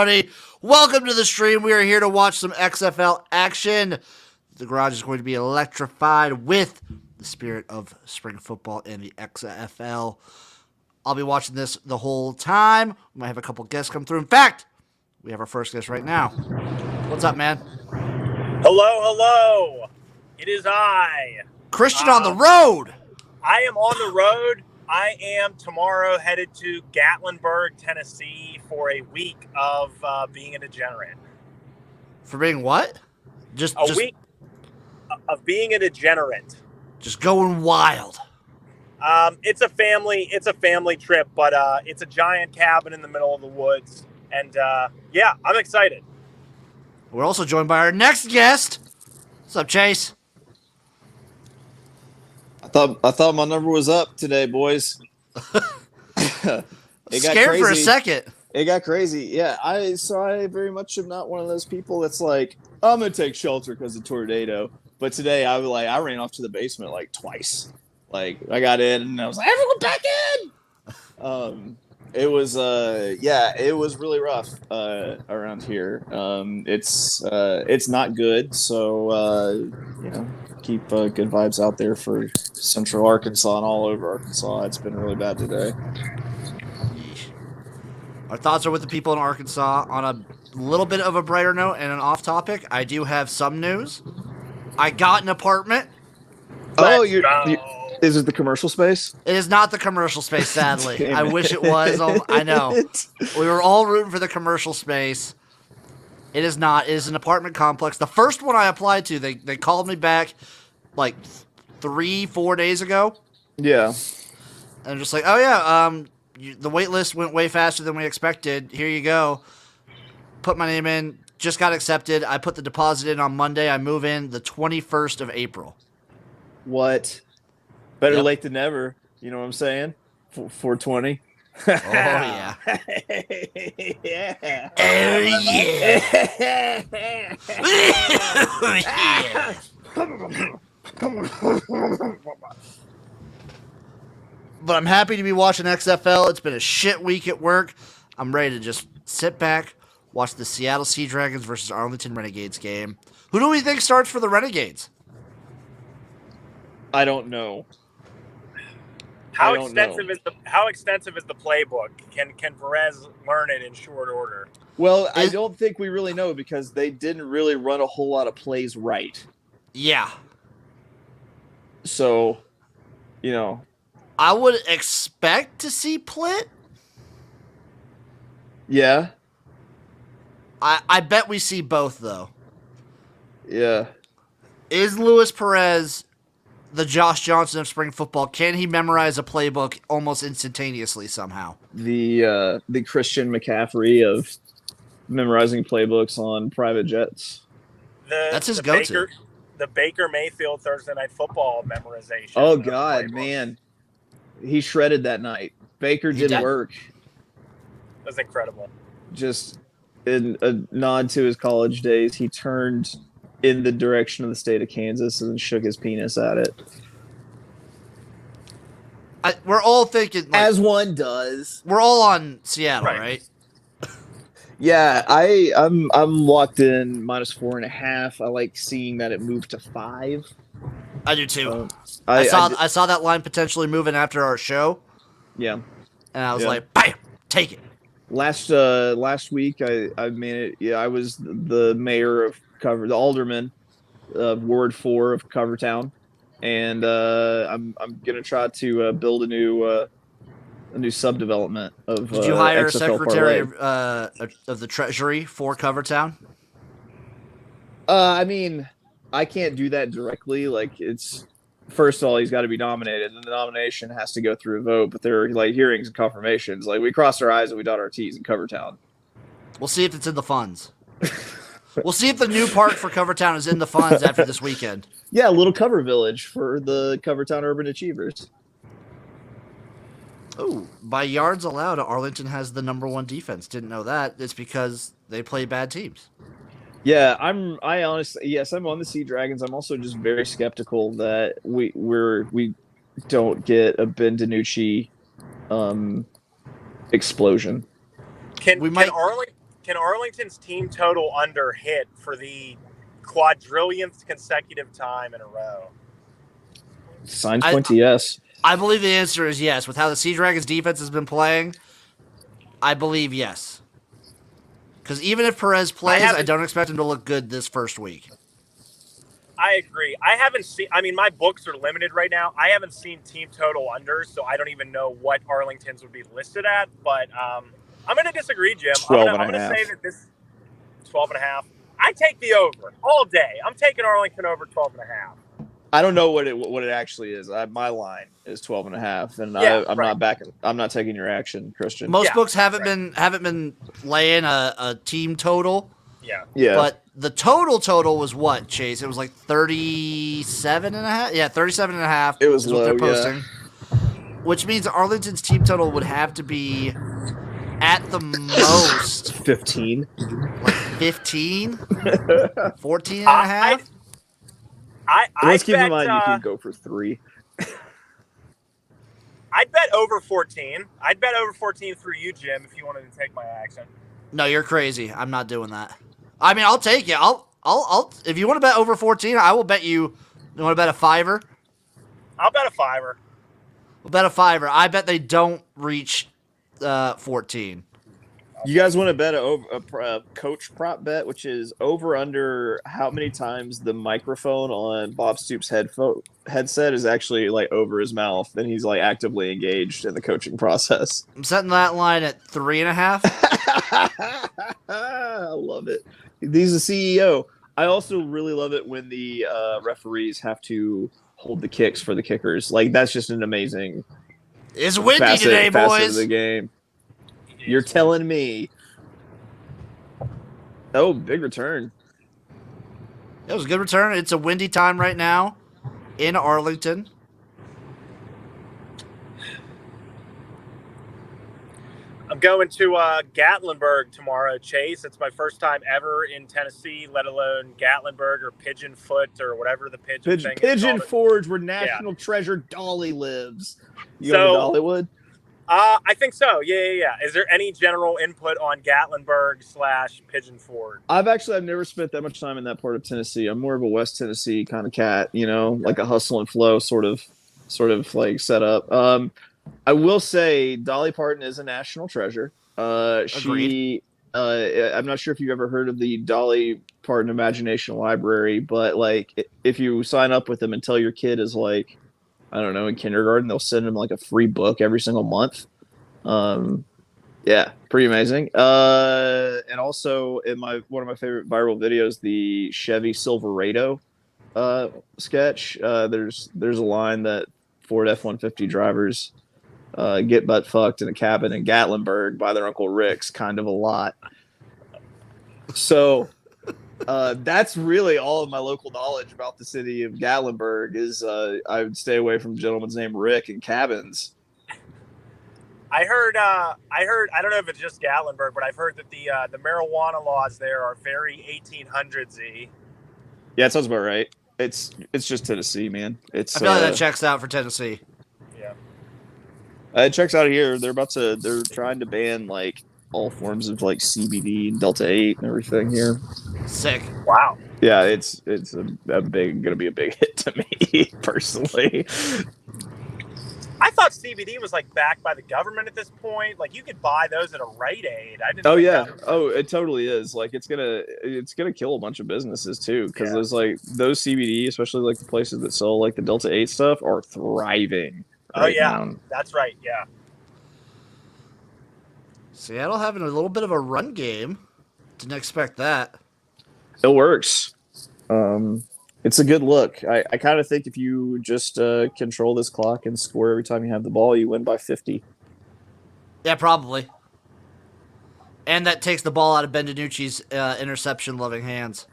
everybody? Welcome to the stream. We are here to watch some XFL action. The garage is going to be electrified with the spirit of spring football and the XFL. I'll be watching this the whole time. We might have a couple guests come through. In fact, we have our first guest right now. What's up, man? Hello. It is I. Christian on the road. I am on the road. I am tomorrow headed to Gatlinburg, Tennessee for a week of being a degenerate. For being what? Just week of being a degenerate. Just going wild. It's a family trip, but it's a giant cabin in the middle of the woods. And yeah, I'm excited. We're also joined by our next guest. What's up, Chase? I thought my number was up today, boys. Scared for a second. It got crazy. Yeah, I very much am not one of those people that's like, I'm gonna take shelter because of tornado. But today I ran off to the basement like twice. Like I got in and I was like, everyone back in. It was really rough around here. It's not good. So keep good vibes out there for Central Arkansas and all over Arkansas. It's been really bad today. Our thoughts are with the people in Arkansas. On a little bit of a brighter note and an off topic, I do have some news. I got an apartment. Is it the commercial space? It is not the commercial space, sadly. I wish it was. I know. We were all rooting for the commercial space. It is not. It is an apartment complex. The first one I applied to, they called me back like 3-4 days ago. Yeah. And I'm just like, oh yeah, the wait list went way faster than we expected. Here you go. Put my name in. Just got accepted. I put the deposit in on Monday. I move in the 21st of April. What? Better late than never. You know what I'm saying? 420. Oh, yeah. Yeah. Oh, yeah. But I'm happy to be watching XFL. It's been a shit week at work. I'm ready to just sit back, watch the Seattle Sea Dragons versus Arlington Renegades game. Who do we think starts for the Renegades? I don't know. How extensive is the playbook? Can Perez learn it in short order? Well, I don't think we really know because they didn't really run a whole lot of plays right. Yeah. So, I would expect to see Plitt. Yeah. I bet we see both, though. Yeah. Is Luis Perez the Josh Johnson of spring football? Can he memorize a playbook almost instantaneously somehow? The Christian McCaffrey of memorizing playbooks on private jets. That's his go-to. The Baker Mayfield Thursday Night Football memorization. Oh, God, man. He shredded that night. Baker did work. That was incredible. Just in a nod to his college days, he turned in the direction of the state of Kansas and shook his penis at it. We're all thinking... as one does. We're all on Seattle, right? Yeah, I'm locked in -4.5. I like seeing that it moved to 5. I do too. I saw that line potentially moving after our show. Yeah. And I was like, bam, take it. Last week I made it. Yeah, I was the mayor of the alderman of Ward 4 of Covertown, and I'm gonna try to build a new subdevelopment of. Did you hire a XFL secretary of the treasury for Covertown? I mean, I can't do that directly. Like, it's first of all, he's got to be nominated, and the nomination has to go through a vote. But there are like hearings and confirmations. Like, we cross our I's and we dot our T's in Covertown. We'll see if it's in the funds. We'll see if the new park for Covertown is in the funds after this weekend. Yeah, a little cover village for the Covertown Urban Achievers. Oh, by yards allowed, Arlington has the #1 defense. Didn't know that. It's because they play bad teams. Yeah, I honestly, yes, I'm on the Sea Dragons. I'm also just very skeptical that we don't get a Ben DiNucci explosion. Can Can Arlington's team total under hit for the quadrillionth consecutive time in a row? Signs point to yes. I believe the answer is yes. With how the Sea Dragons defense has been playing, I believe yes. Because even if Perez plays, I don't expect him to look good this first week. I agree. I haven't seen. I mean, my books are limited right now. I haven't seen team total unders, so I don't even know what Arlington's would be listed at. But I'm going to disagree, Jim. I'm going to say that this 12.5. I take the over all day. I'm taking Arlington over 12.5. I don't know what it actually is. My line is 12.5, and I'm not backing. I'm not taking your action, Christian. Most books haven't been laying a team total. Yeah. But the total was what, Chase? It was like 37.5. Yeah, 37.5. It was low. What they're posting, which means Arlington's team total would have to be at the most 15, like 15, 14.5. Let's keep in mind you can go for 3. I'd bet over 14. I'd bet over 14 through you, Jim, if you wanted to take my action. No, you're crazy. I'm not doing that. I mean, I'll take it. I'll if you want to bet over 14, I will bet you. You want to bet a $5? I'll bet a $5. We'll bet a $5. I bet they don't reach 14. You guys want to bet a coach prop bet, which is over under how many times the microphone on Bob Stoops' headset is actually like over his mouth, and he's like actively engaged in the coaching process. I'm setting that line at 3.5. I love it. He's the CEO. I also really love it when the referees have to hold the kicks for the kickers. Like, that's just an amazing. It's windy today, boys. Of the game. You're telling me. Oh, big return. It was a good return. It's a windy time right now in Arlington. I'm going to Gatlinburg tomorrow, Chase. It's my first time ever in Tennessee, let alone Gatlinburg or Pigeon Foot or whatever the pigeon thing is. Pigeon Forge, where national treasure Dolly lives. You go to Dollywood? I think so. Yeah. Is there any general input on Gatlinburg/Pigeon Forge? I've never spent that much time in that part of Tennessee. I'm more of a West Tennessee kind of cat, like a hustle and flow sort of like setup. I will say Dolly Parton is a national treasure. Agreed. I'm not sure if you've ever heard of the Dolly Parton Imagination Library, but like if you sign up with them and tell your kid is like, I don't know, in kindergarten, they'll send them like a free book every single month. Yeah, pretty amazing. And also in one of my favorite viral videos, the Chevy Silverado sketch. There's a line that Ford F-150 drivers get butt fucked in a cabin in Gatlinburg by their Uncle Rick's kind of a lot. So that's really all of my local knowledge about the city of Gatlinburg is I would stay away from gentlemen's named Rick and cabins. I heard, I don't know if it's just Gatlinburg, but I've heard that the marijuana laws there are very 1800s-y. Yeah, it sounds about right. It's just Tennessee, man. I feel like that checks out for Tennessee. Yeah. It checks out here. They're trying to ban like all forms of like CBD and Delta 8 and everything here. Sick. Wow. Yeah, it's gonna be a big hit to me personally. I thought CBD was like backed by the government at this point. Like you could buy those at a Rite Aid. I didn't. Oh yeah. Oh, it totally is. Like it's gonna kill a bunch of businesses too, because there's like those CBD, especially like the places that sell like the Delta 8 stuff, are thriving. Now. That's right. Yeah. Seattle having a little bit of a run game. Didn't expect that. It works. It's a good look. I kind of think if you just control this clock and score every time you have the ball, you win by 50. Yeah, probably. And that takes the ball out of Ben DiNucci's interception-loving hands.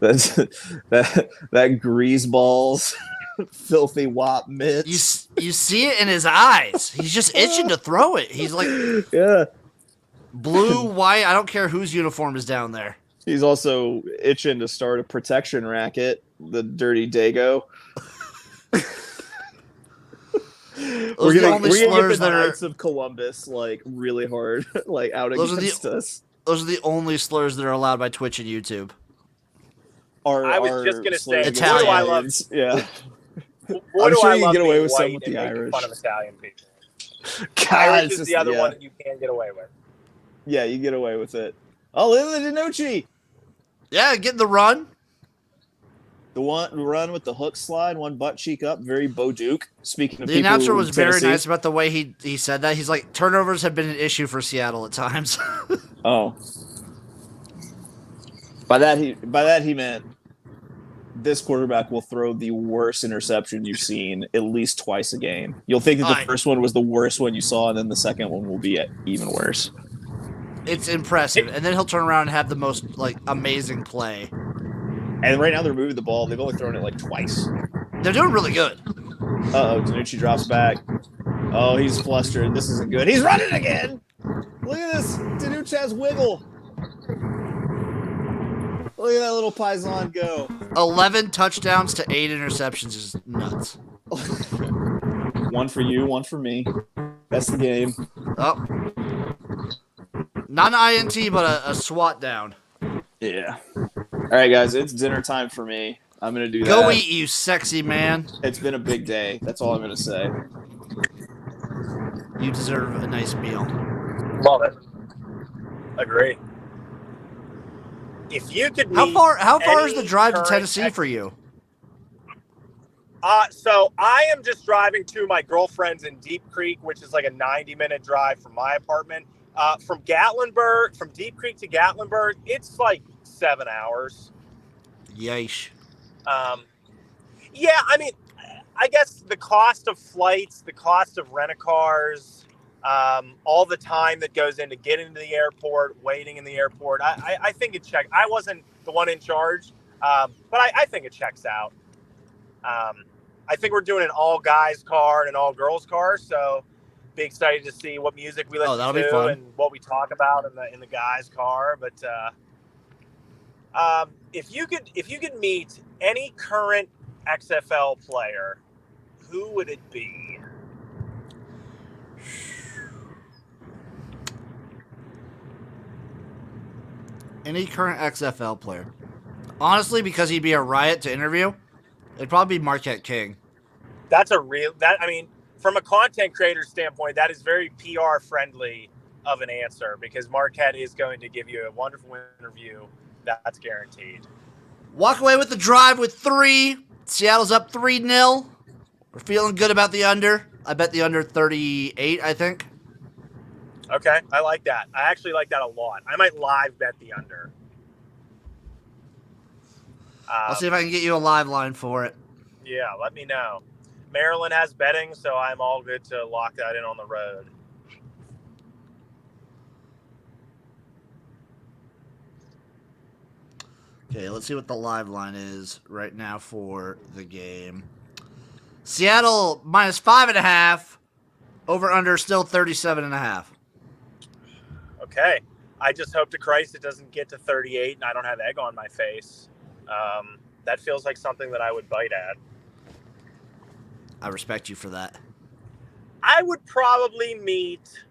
that grease balls, filthy wop mitts. You see it in his eyes. He's just itching to throw it. He's like, blue, white. I don't care whose uniform is down there. He's also itching to start a protection racket, the dirty Dago. Those are the only we're gonna slurs get the that are. Knights of Columbus like really hard, like out Those are against us. Those are the only slurs that are allowed by Twitch and YouTube. I was just gonna say, against boy, do I love- Italians. Yeah. Boy, I'm do sure I you can love get away being with some white with and the making Irish. fun of Italian people. God, Irish it's is just- the other yeah. one that you can't get away with. Yeah, you get away with it. Oh, look at the Danucci. Yeah, getting the run. The one run with the hook slide, one butt cheek up, very Bo Duke. Speaking of The people announcer in was very Tennessee. nice about the way he said that. He's like, turnovers have been an issue for Seattle at times. Oh, by that he meant this quarterback will throw the worst interception you've seen at least twice a game. You'll think that the first one was the worst one you saw, and then the second one will be even worse. It's impressive. And then he'll turn around and have the most like amazing play. And right now they're moving the ball. They've only thrown it like twice. They're doing really good. Uh-oh, Danucci drops back. Oh, he's flustered. This isn't good. He's running again. Look at this. Danucci has wiggle. Look at that little Paisan go. 11 touchdowns to 8 interceptions is nuts. One for you, one for me. That's the game. Oh. Not an INT, but a SWAT down. Yeah. All right, guys, it's dinner time for me. I'm going to do that. Go eat, you sexy man. It's been a big day. That's all I'm going to say. You deserve a nice meal. Love it. Agree. If you could How meet far is the any drive to current Tennessee for you? So I am just driving to my girlfriend's in Deep Creek, which is like a 90-minute drive from my apartment. From Deep Creek to Gatlinburg, it's like 7 hours. Yeesh. Yeah, I mean, I guess the cost of flights, the cost of rent-a-cars, all the time that goes into getting to the airport, waiting in the airport, I think it checks. I wasn't the one in charge, but I think it checks out. I think we're doing an all-guys car and an all-girls car, so be excited to see what music we listen that'll be to fun. and what we talk about in the guys' car. But if you could meet any current XFL player, who would it be? Any current XFL player. Honestly, because he'd be a riot to interview, it'd probably be Marquette King. That's I mean, from a content creator standpoint, that is very PR friendly of an answer because Marquette is going to give you a wonderful interview. That's guaranteed. Walk away with the drive with 3. Seattle's up 3-0. We're feeling good about the under. I bet the under 38, I think. Okay, I like that. I actually like that a lot. I might live bet the under. I'll see if I can get you a live line for it. Yeah, let me know. Maryland has betting, so I'm all good to lock that in on the road. Okay, let's see what the live line is right now for the game. Seattle minus 5.5. Over under still 37.5. Okay. I just hope to Christ it doesn't get to 38 and I don't have egg on my face. That feels like something that I would bite at. I respect you for that. I would probably meet.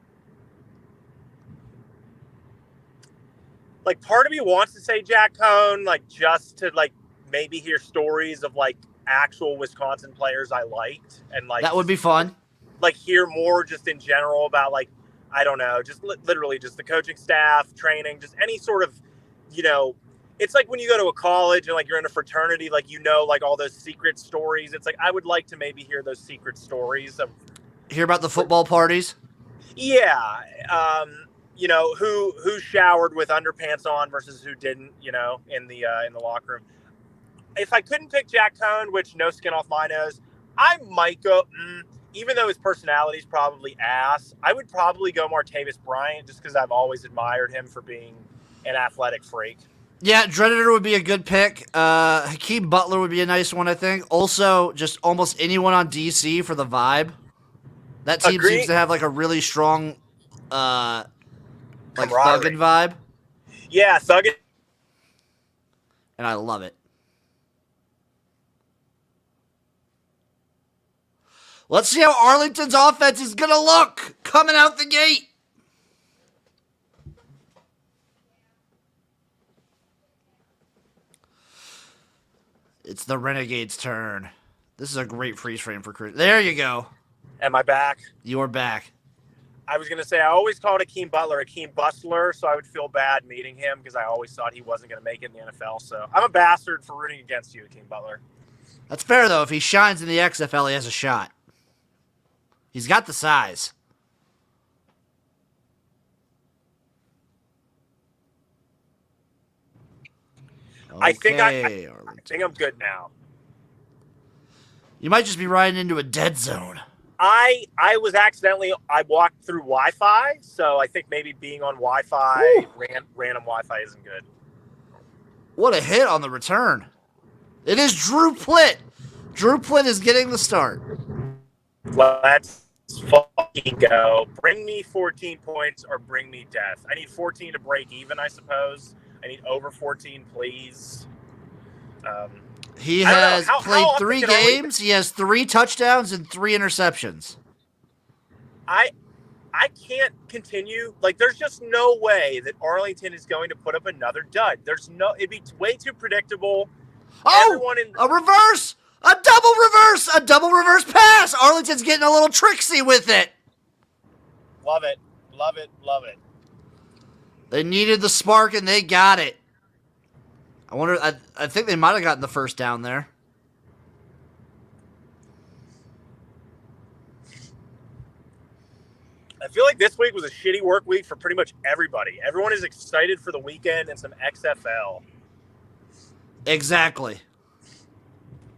Like, part of me wants to say Jack Cohn, like, just to, like, maybe hear stories of, like, actual Wisconsin players I liked. And, like, That would be fun. Like, hear more just in general about, like, I don't know, just literally just the coaching staff, training, just any sort of, you know, it's like when you go to a college and, like, you're in a fraternity, like, you know, like, all those secret stories. It's like, I would like to maybe hear those secret stories of. Hear about the football parties? Yeah. You know, who showered with underpants on versus who didn't, you know, in the locker room. If I couldn't pick Jack Cohn, which no skin off my nose, I might go, even though his personality is probably ass, I would probably go Martavis Bryant just because I've always admired him for being an athletic freak. Yeah, Dreaditor would be a good pick. Hakeem Butler would be a nice one, I think. Also, just almost anyone on DC for the vibe. That team Agreed. seems to have, like, a really strong, like, Camaraderie. thuggin' vibe. Yeah, Thuggin. And I love it. Let's see how Arlington's offense is going to look coming out the gate. It's the Renegades' turn. This is a great freeze frame for Chris. There you go. Am I back? You're back. I was going to say, I always called Akeem Butler Akeem Bustler, so I would feel bad meeting him because I always thought he wasn't going to make it in the NFL. So I'm a bastard for rooting against you, Akeem Butler. That's fair, though. If he shines in the XFL, he has a shot. He's got the size. Okay, I think I'm good now. You might just be riding into a dead zone. I walked through Wi-Fi, so I think maybe being on Wi-Fi, random Wi-Fi isn't good. What a hit on the return. It is Drew Plitt. Drew Plitt is getting the start. Let's fucking go. Bring me 14 points or bring me death. I need 14 to break even, I suppose. I need over 14, please. He has played 3 games. He has 3 touchdowns and 3 interceptions. I can't continue. Like, there's just no way that Arlington is going to put up another dud. It'd be way too predictable. Oh, a reverse! A double reverse pass! Arlington's getting a little tricksy with it. Love it. Love it. Love it. They needed the spark, and they got it. I think they might have gotten the first down there. I feel like this week was a shitty work week for pretty much everybody. Everyone is excited for the weekend and some XFL. Exactly.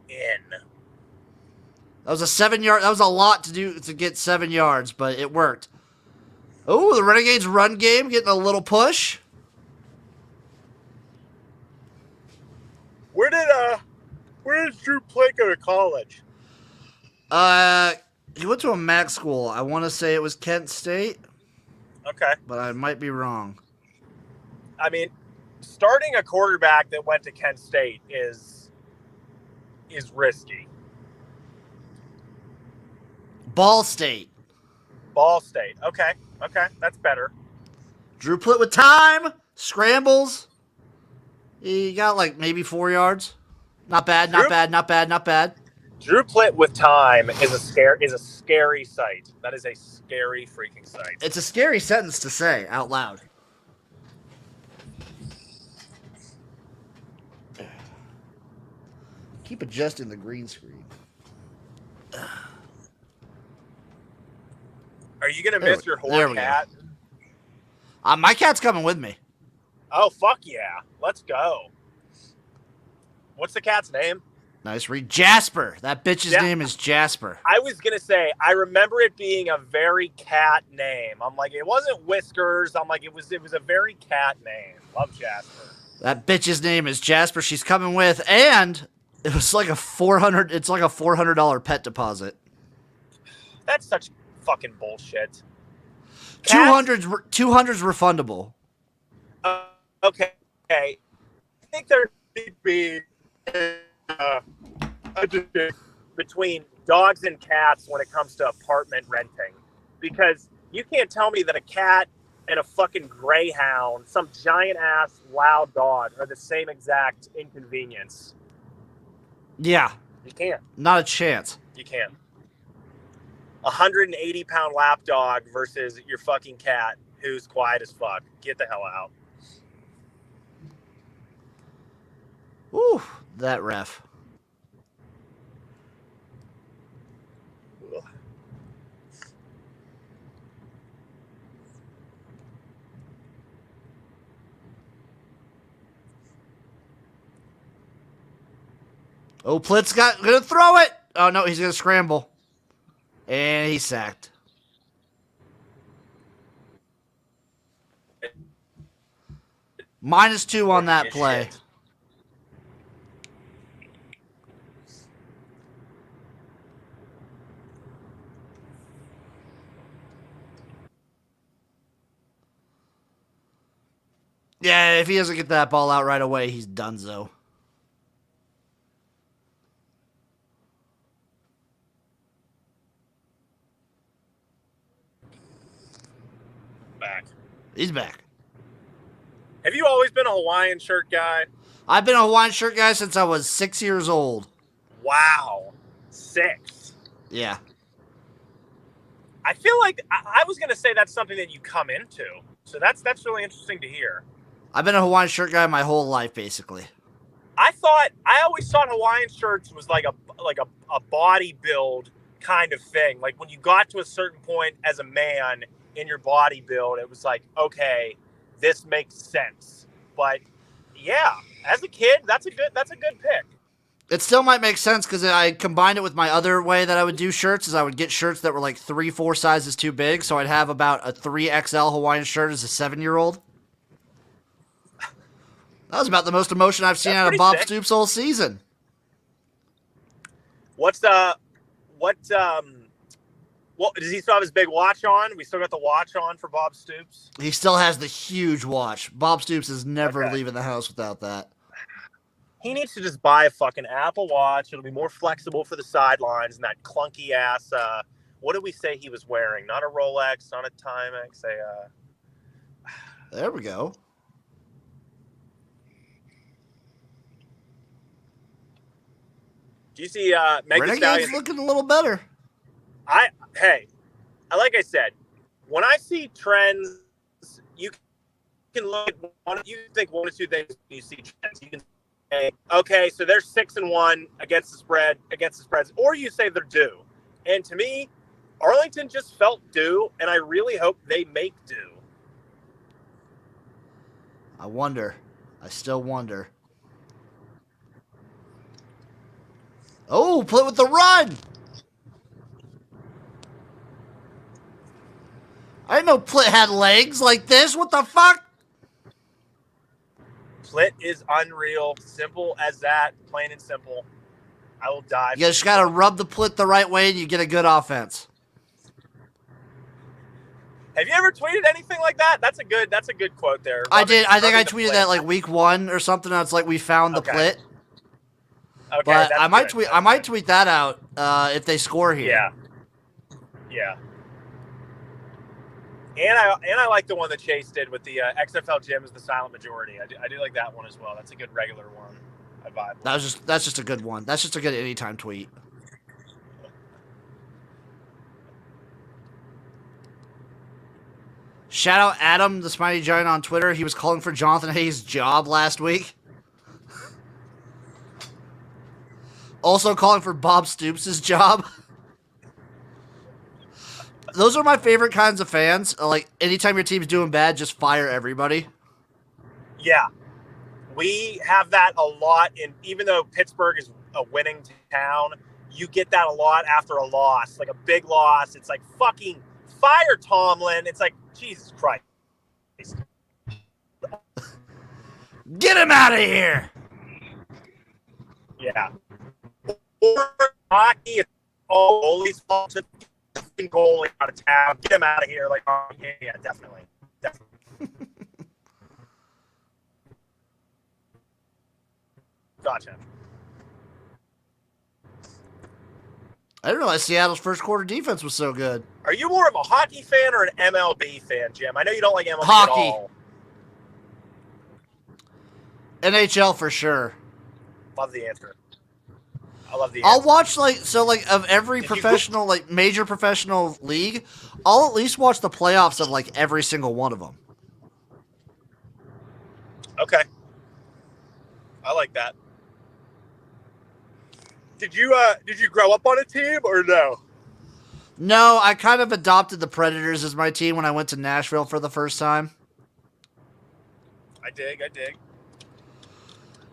That was a 7-yard. That was a lot to do to get 7 yards, but it worked. Oh, the Renegades' run game getting a little push. Where did Drew Plitt go to college? He went to a MAC school. I want to say it was Kent State. Okay. But I might be wrong. I mean, starting a quarterback that went to Kent State is risky. Ball State. Okay. That's better. Drew Plitt with time. Scrambles. He got like maybe 4 yards. Not bad. Drew Plitt with time is a scary sight. That is a scary freaking sight. It's a scary sentence to say out loud. Keep adjusting the green screen. Are you going to miss your horn cat? My cat's coming with me. Oh, fuck yeah. Let's go. What's the cat's name? Nice read. Jasper. That bitch's name is Jasper. I was going to say, I remember it being a very cat name. I'm like, it wasn't Whiskers. I'm like, it was a very cat name. Love Jasper. That bitch's name is Jasper. She's coming with, and it was like it's like a $400 pet deposit. That's such fucking bullshit. 200's refundable. Okay. I think there should be a distinction between dogs and cats when it comes to apartment renting, because you can't tell me that a cat and a fucking greyhound, some giant ass loud dog, are the same exact inconvenience. Yeah. You can't. Not a chance. You can't. 180-pound lap dog versus your fucking cat who's quiet as fuck. Get the hell out. Ooh, that ref. Oh, Plitt's gonna throw it. Oh no, he's gonna scramble, and he's sacked. -2 on that play. Shit. Yeah, if he doesn't get that ball out right away, he's donezo. back. He's back. Have you always been a Hawaiian shirt guy? I've been a Hawaiian shirt guy since I was 6 years old. Wow. 6. Yeah. I feel like I was going to say that's something that you come into. So that's really interesting to hear. I've been a Hawaiian shirt guy my whole life, basically. I always thought Hawaiian shirts was like a body build kind of thing. Like when you got to a certain point as a man in your body build, it was like, okay, this makes sense. But yeah, as a kid, that's a good pick. It still might make sense because I combined it with my other way that I would do shirts is I would get shirts that were like 3-4 sizes too big. So I'd have about a 3XL Hawaiian shirt as a 7-year-old. That was about the most emotion I've seen out of Bob Stoops' whole season. What does he still have his big watch on? We still got the watch on for Bob Stoops? He still has the huge watch. Bob Stoops is never leaving the house without that. He needs to just buy a fucking Apple Watch. It'll be more flexible for the sidelines and that clunky ass. What did we say he was wearing? Not a Rolex, not a Timex. There we go. Do you see Meg Thee Stallion? Looking a little better. Like I said, when I see trends, you can look at you think one or two things when you see trends. You can say, okay, so they're 6-1 against the spreads, or you say they're due. And to me, Arlington just felt due, and I really hope they make due. I wonder. I still wonder. Oh, play with the run! I didn't know Plitt had legs like this. What the fuck? Plitt is unreal. Simple as that. Plain and simple. I will die. You just gotta rub the Plitt the right way and you get a good offense. Have you ever tweeted anything like that? That's a good quote there. I did. I think I tweeted that like week 1 or something. It's like we found the Plitt. Okay, but I might tweet that out if they score here. Yeah. And I like the one that Chase did with the XFL Jim is the silent majority. I do like that one as well. That's a good regular one. I vibe. That's just a good one. That's just a good anytime tweet. Shout out Adam, the Smiley Giant on Twitter. He was calling for Jonathan Hayes' job last week. Also calling for Bob Stoops' job. Those are my favorite kinds of fans. Like, anytime your team's doing bad, just fire everybody. Yeah. We have that a lot. Even though Pittsburgh is a winning town, you get that a lot after a loss. Like a big loss. It's like, fucking fire Tomlin. It's like, Jesus Christ. Get him out of here. Yeah. Or hockey, it's all goalies' fault. Goalie out of town. Get him out of here. Like, oh, yeah, definitely. Gotcha. I didn't realize Seattle's first quarter defense was so good. Are you more of a hockey fan or an MLB fan, Jim? I know you don't like MLB hockey. at all. NHL for sure. Love the answer. I love the answer. I'll watch of every professional, major professional league, I'll at least watch the playoffs of every single one of them. Okay. I like that. Did you grow up on a team or no? No, I kind of adopted the Predators as my team when I went to Nashville for the first time. I dig.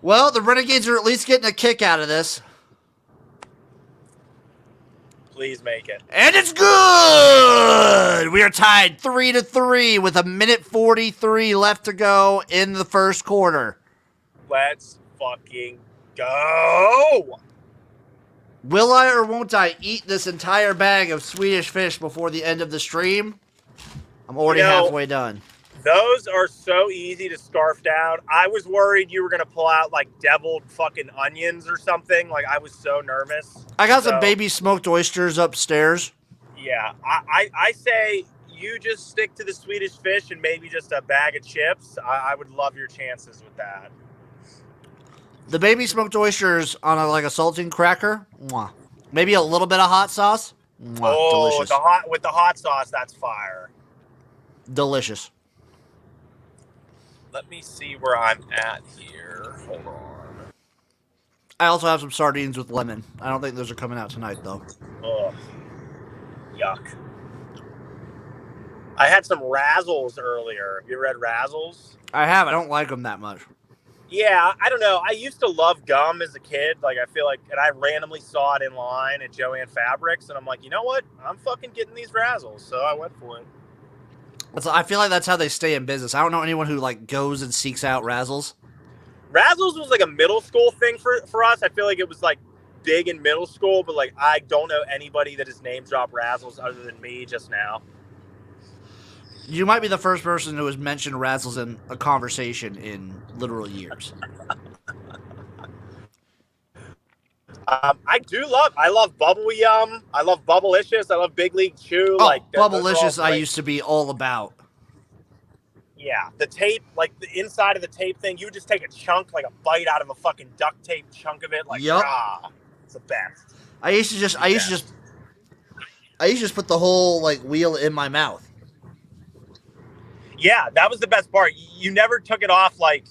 Well, the Renegades are at least getting a kick out of this. Please make it. And it's good! We are tied 3-3 with 1:43 left to go in the first quarter. Let's fucking go! Will I or won't I eat this entire bag of Swedish fish before the end of the stream? I'm already halfway done. Those are so easy to scarf down. I was worried you were going to pull out deviled fucking onions or something. I was so nervous. I got some baby smoked oysters upstairs. Yeah. I say you just stick to the Swedish fish and maybe just a bag of chips, I would love your chances with that. The baby smoked oysters on a saltine cracker. Mwah. Maybe a little bit of hot sauce. Mwah. Oh, Delicious. with the hot sauce, that's fire. Delicious. Let me see where I'm at here. Hold on. I also have some sardines with lemon. I don't think those are coming out tonight, though. Ugh. Yuck. I had some Razzles earlier. Have you ever had Razzles? I have. I don't like them that much. Yeah, I don't know. I used to love gum as a kid. Like, I feel like, and I randomly saw it in line at Joann Fabrics, and I'm like, you know what? I'm fucking getting these Razzles, so I went for it. I feel like that's how they stay in business. I don't know anyone who goes and seeks out Razzles. Razzles was like a middle school thing for us. I feel like it was big in middle school, but I don't know anybody that has name dropped Razzles other than me just now. You might be the first person who has mentioned Razzles in a conversation in literal years. I love Bubble Yum. I love Bubblicious. I love Big League Chew. Oh, Bubblicious I used to be all about. Yeah, the tape, the inside of the tape thing, you would just take a chunk, a bite out of a fucking duct tape chunk of it. Yep. It's the best. I used to just put the whole wheel in my mouth. Yeah, that was the best part. You never took it off like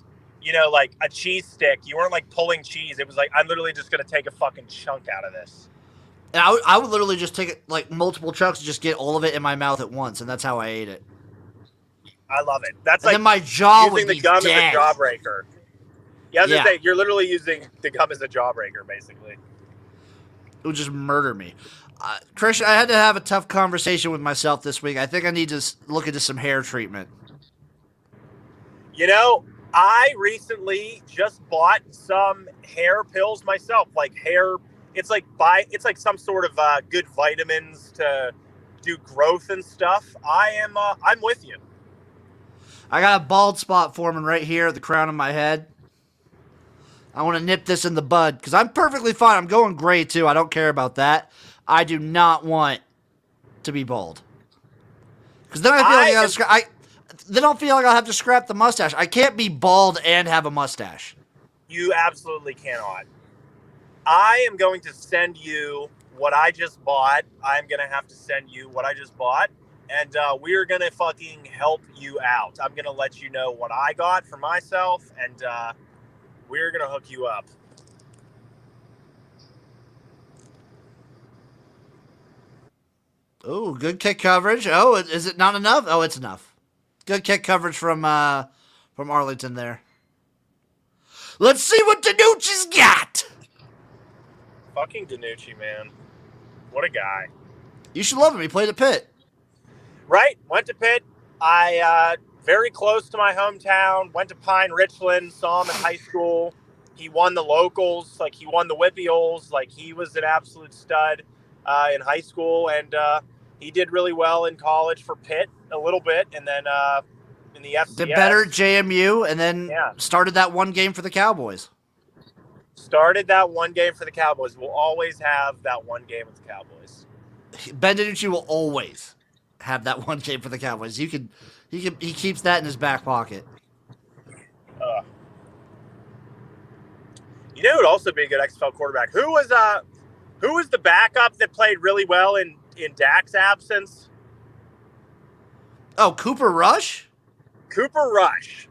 a cheese stick. You weren't pulling cheese. It was I'm literally just going to take a fucking chunk out of this. And I would literally just take it multiple chunks and just get all of it in my mouth at once, and that's how I ate it. I love it. That's and then my jaw using would the gum dead. as a jawbreaker. Yeah, I was gonna say, you're literally using the gum as a jawbreaker, basically. It would just murder me. Christian, I had to have a tough conversation with myself this week. I think I need to look into some hair treatment. I recently just bought some hair pills myself. It's like some sort of good vitamins to do growth and stuff. I'm with you. I got a bald spot forming right here at the crown of my head. I want to nip this in the bud because I'm perfectly fine. I'm going gray too. I don't care about that. I do not want to be bald because then I feel then I'll feel like I'll have to scrap the mustache. I can't be bald and have a mustache. You absolutely cannot. I am going to send you what I just bought. I'm going to have to send you what I just bought. And we're going to fucking help you out. I'm going to let you know what I got for myself. And we're going to hook you up. Oh, good kick coverage. Oh, is it not enough? Oh, it's enough. Good kick coverage from Arlington there. Let's see what Danucci's got. Fucking Danucci, man. What a guy. You should love him. He played at Pitt. Right. Went to Pitt. I very close to my hometown. Went to Pine Richland. Saw him in high school. He won the locals. He won the Whippioles. He was an absolute stud in high school. And he did really well in college for Pitt a little bit. And then in the FCS. Did better at JMU and then started that one game for the Cowboys. Started that one game for the Cowboys. We'll always have that one game with the Cowboys. Ben DiNucci will always have that one game for the Cowboys. He keeps that in his back pocket. You know who would also be a good XFL quarterback? Who was the backup that played really well in Dak's absence? Oh, Cooper Rush? Cooper Rush.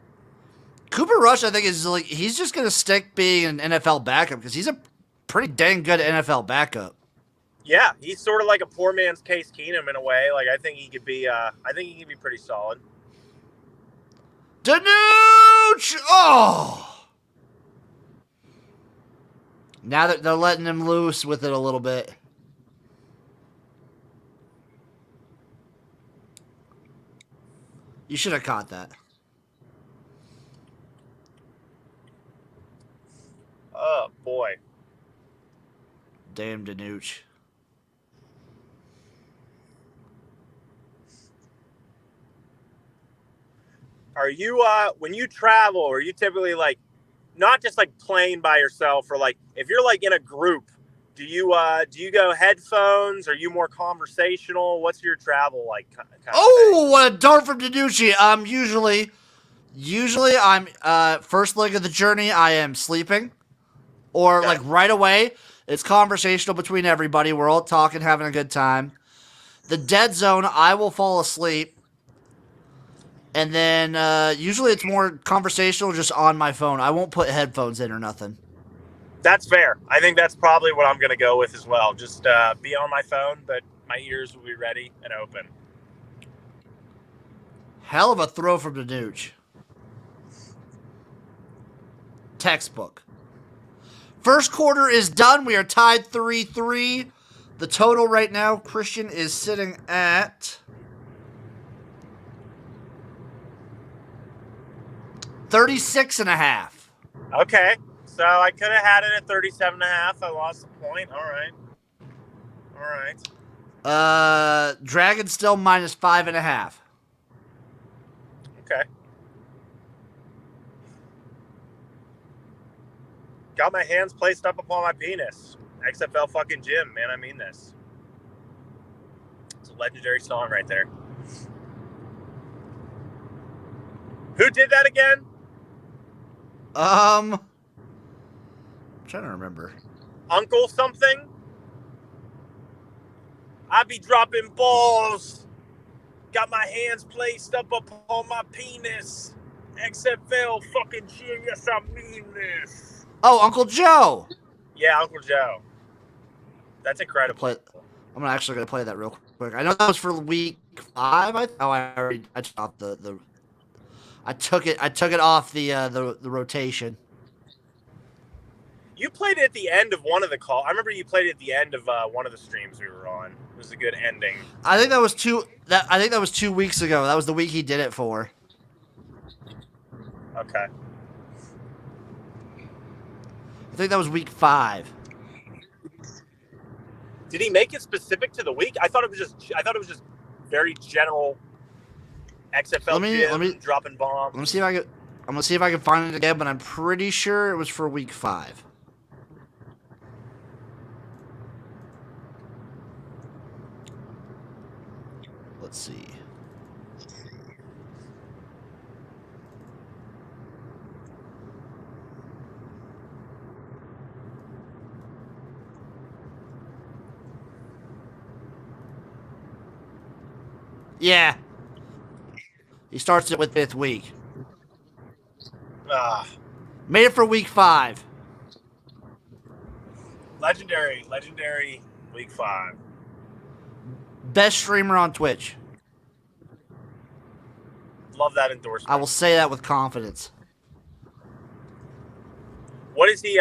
Cooper Rush, I think, is he's just going to stick being an NFL backup because he's a pretty dang good NFL backup. Yeah, he's sort of like a poor man's Case Keenum in a way. I think he could be. I think he could be pretty solid. Danucci! Oh! Now that they're letting him loose with it a little bit. You should have caught that. Oh, boy. Damn Danucci. Are you, when you travel, are you typically not just playing by yourself or if you're in a group, Do you go headphones? Are you more conversational? What's your travel like? Kind of Oh, a dart from Danucci. Usually I'm first leg of the journey. I am sleeping, or Okay. like right away. It's conversational between everybody. We're all talking, having a good time. The dead zone, I will fall asleep, and then usually it's more conversational, just on my phone. I won't put headphones in or nothing. That's fair. I think that's probably what I'm going to go with as well. Just be on my phone, but my ears will be ready and open. Hell of a throw from Danucci. Textbook. First quarter is done. We are tied 3-3. The total right now, Christian, is sitting at 36.5. Okay. So I could have had it at 37.5. I lost a point. All right. Dragon still minus 5.5. Okay. Got my hands placed up upon my penis. XFL fucking Jim, man. I mean this. It's a legendary song right there. Who did that again? I'm trying to remember. Uncle something? I be dropping balls. Got my hands placed up upon my penis. XFL fucking Jim. Yes, I mean this. Oh, Uncle Joe. Yeah, Uncle Joe. That's incredible. I'm actually gonna play that real quick. I know that was for week 5. I stopped the. I took it off the rotation. You played it at the end of one of the calls. I remember you played it at the end of one of the streams we were on. It was a good ending. I think that was 2 weeks ago. That was the week he did it for. Okay. I think that was week 5. Did he make it specific to the week? I thought it was just very general XFL dropping bombs. I'm gonna see if I can find it again, but I'm pretty sure it was for week 5. Let's see. Yeah. He starts it with 5th week. Made it for week 5. Legendary week 5. Best streamer on Twitch. Love that endorsement. I will say that with confidence. What is he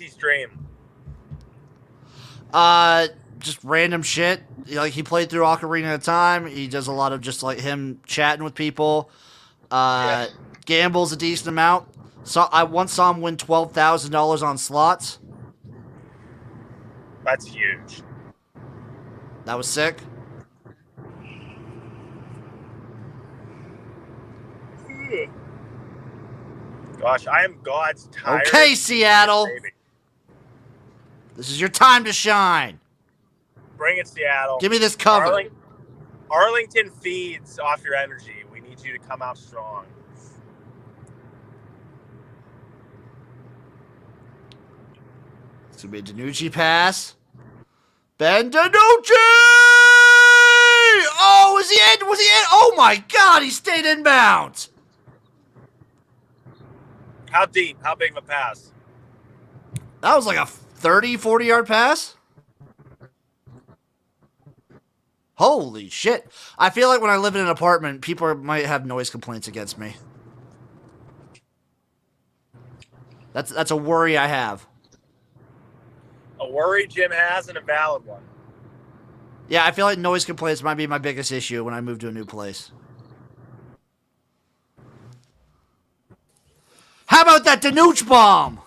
stream? Just random shit. Like, he played through Ocarina at a time. He does a lot of just like him chatting with people. Gambles a decent amount. So I once saw him win $12,000 on slots. That's huge. That was sick. Gosh, I am God's tired. Okay, Seattle. This is your time to shine. Bring it, Seattle. Give me this cover. Arlington feeds off your energy. We need you to come out strong. It's going to be a Danucci pass. Ben Danucci! Oh, was he in? Oh, my God. He stayed inbounds. How deep? How big of a pass? That was like a 30, 40-yard pass. Holy shit. I feel like when I live in an apartment, people might have noise complaints against me. That's a worry I have. A worry Jim has and a valid one. Yeah, I feel like noise complaints might be my biggest issue when I move to a new place. How about that Danucci bomb?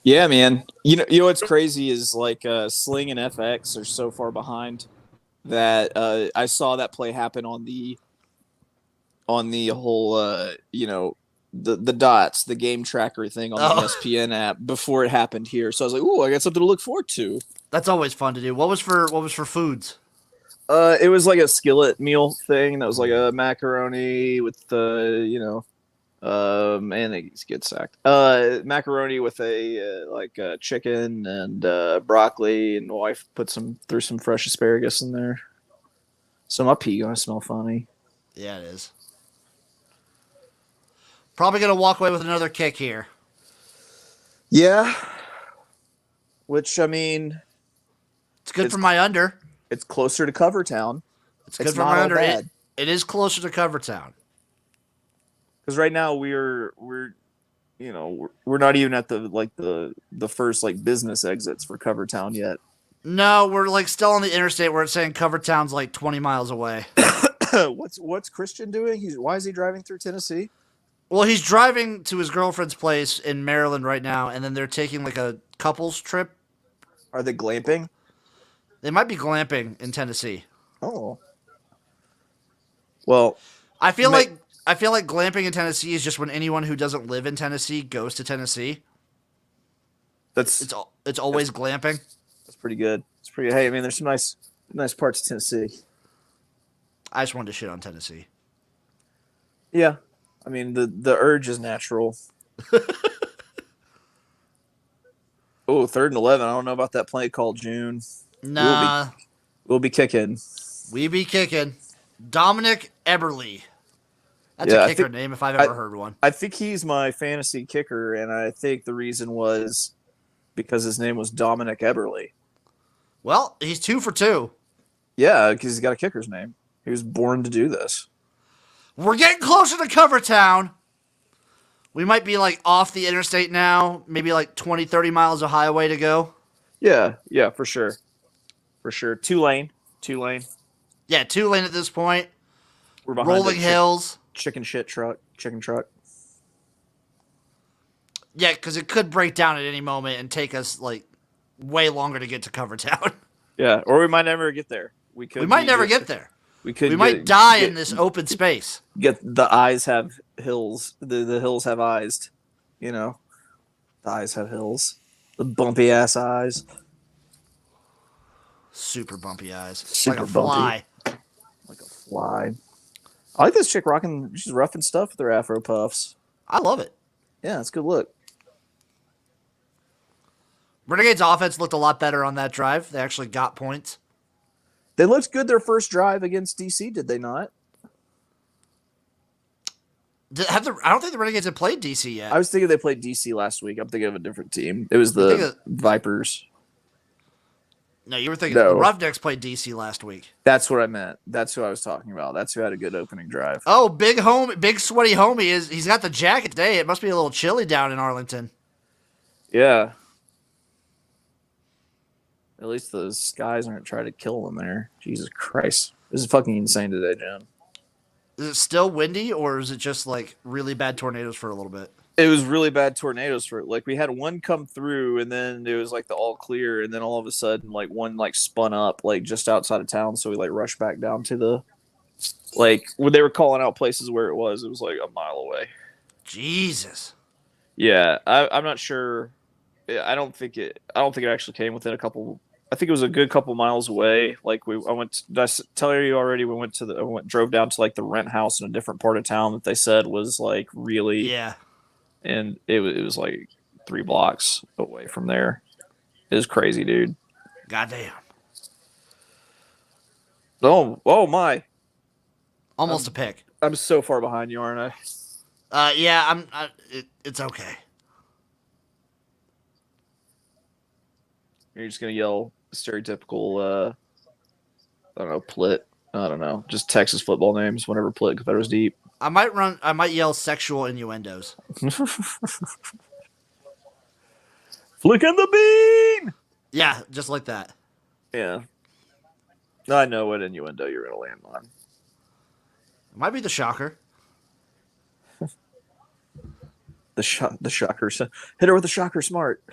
Yeah, man. You know what's crazy is like Sling and FX are so far behind that I saw that play happen on the whole the dots, the game tracker thing on the ESPN app before it happened here. So I was like, "Ooh, I got something to look forward to." That's always fun to do. What was for foods? It was like a skillet meal thing that was like a macaroni with and they get sacked. Macaroni with a chicken and broccoli, and my wife threw some fresh asparagus in there. So my pee gonna smell funny. Yeah, it is. Probably gonna walk away with another kick here. Yeah. Which I mean, it's good for my under. It's closer to Cover Town. It's good for my under. It is closer to Cover Town. Because right now we're not even at the first like business exits for Cover Town yet. No, we're like still on the interstate where it's saying Cover Town's like 20 miles away. What's Christian doing? Why is he driving through Tennessee? Well, he's driving to his girlfriend's place in Maryland right now, and then they're taking like a couples trip. Are they glamping? They might be glamping in Tennessee. Oh. Well, I feel like glamping in Tennessee is just when anyone who doesn't live in Tennessee goes to Tennessee. It's always glamping. That's pretty good. It's pretty. Hey, I mean, there's some nice parts of Tennessee. I just wanted to shit on Tennessee. Yeah, I mean the urge is natural. Oh, 3rd and 11. I don't know about that play called June. Nah, we'll be kicking. We be kicking. Dominic Eberle. That's a kicker name if I've ever heard one. I think he's my fantasy kicker, and I think the reason was because his name was Dominic Eberle. Well, he's 2 for 2. Yeah, because he's got a kicker's name. He was born to do this. We're getting closer to Cover Town. We might be like off the interstate now, maybe like 20, 30 miles of highway to go. Yeah, for sure. For sure. 2-lane. Yeah, 2-lane at this point. We're behind rolling hills. Chicken truck. Yeah, because it could break down at any moment and take us like way longer to get to Cover Town. Yeah, or we might never get there. We might never get there. We might die in this open space. The eyes have hills. The hills have eyes. You know, the eyes have hills. The bumpy ass eyes. Super bumpy eyes. Super like a fly. Like a fly. I like this chick rocking. She's roughing stuff with her Afro puffs. I love it. Yeah, it's a good look. Renegades offense looked a lot better on that drive. They actually got points. They looked good their first drive against DC, did they not? I don't think the Renegades have played DC yet. I was thinking they played DC last week. I'm thinking of a different team. It was the Vipers. No, you were thinking the Roughnecks played DC last week. That's what I meant. That's who I was talking about. That's who had a good opening drive. Oh, big sweaty homie he's got the jacket today. It must be a little chilly down in Arlington. Yeah. At least the skies aren't trying to kill them there. Jesus Christ. This is fucking insane today, John. Is it still windy, or is it just like really bad tornadoes for a little bit? It was really bad tornadoes for like we had one come through, and then it was like the all clear, and then all of a sudden like one like spun up like just outside of town, so we like rushed back down to the like when they were calling out places where it was like a mile away. Jesus. Yeah, I'm not sure. I don't think it actually came within a couple. I think it was a good couple miles away. Like did I tell you already? We drove down to like the rent house in a different part of town that they said was like really and it was like 3 blocks away from there. It was crazy, dude. Goddamn. Oh my! Almost a pick. I'm so far behind you, aren't I? Yeah. It's okay. You're just gonna yell stereotypical, I don't know, Plit. I don't know, just Texas football names whenever Plit Confederates deep. I might yell sexual innuendos. Flicking the bean! Yeah, just like that. Yeah. I know what innuendo you're gonna land on. It might be the shocker. The shocker. Hit her with the shocker smart.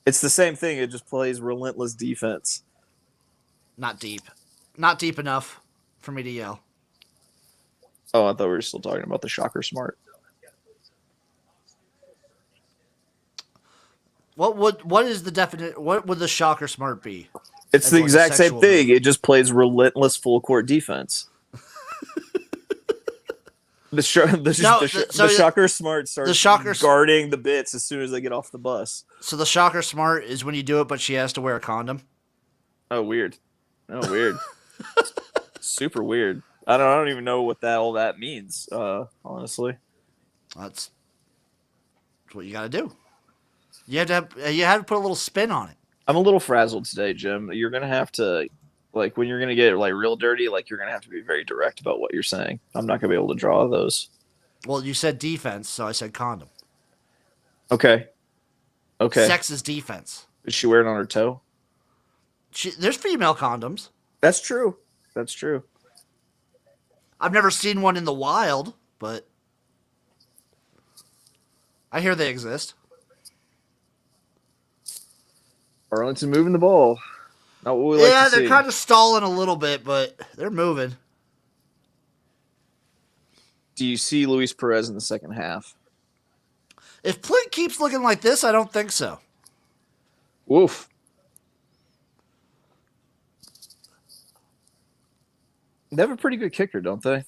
It's the same thing. It just plays relentless defense. Not deep. Not deep enough for me to yell. Oh, I thought we were still talking about the Shocker Smart. What is the definite? What would the Shocker Smart be? It's As the like a exact same sexual thing. move. It just plays relentless full court defense. The Shocker Smart starts guarding the bits as soon as they get off the bus. So the Shocker Smart is when you do it, but she has to wear a condom. Oh, weird. Oh, weird. Super weird. I don't even know what all that means. Honestly, That's what you got to do. You have to put a little spin on it. I'm a little frazzled today, Jim. You're gonna have to, like, when you're gonna get like real dirty, like you're gonna have to be very direct about what you're saying. I'm not gonna be able to draw those. Well, you said defense, so I said condom. Okay. Sex is defense. Is she wearing it on her toe? There's female condoms. That's true. I've never seen one in the wild, but I hear they exist. Arlington moving the ball. Not what we like to see. They're kind of stalling a little bit, but they're moving. Do you see Luis Perez in the second half? If Plint keeps looking like this, I don't think so. Woof. They have a pretty good kicker, don't they?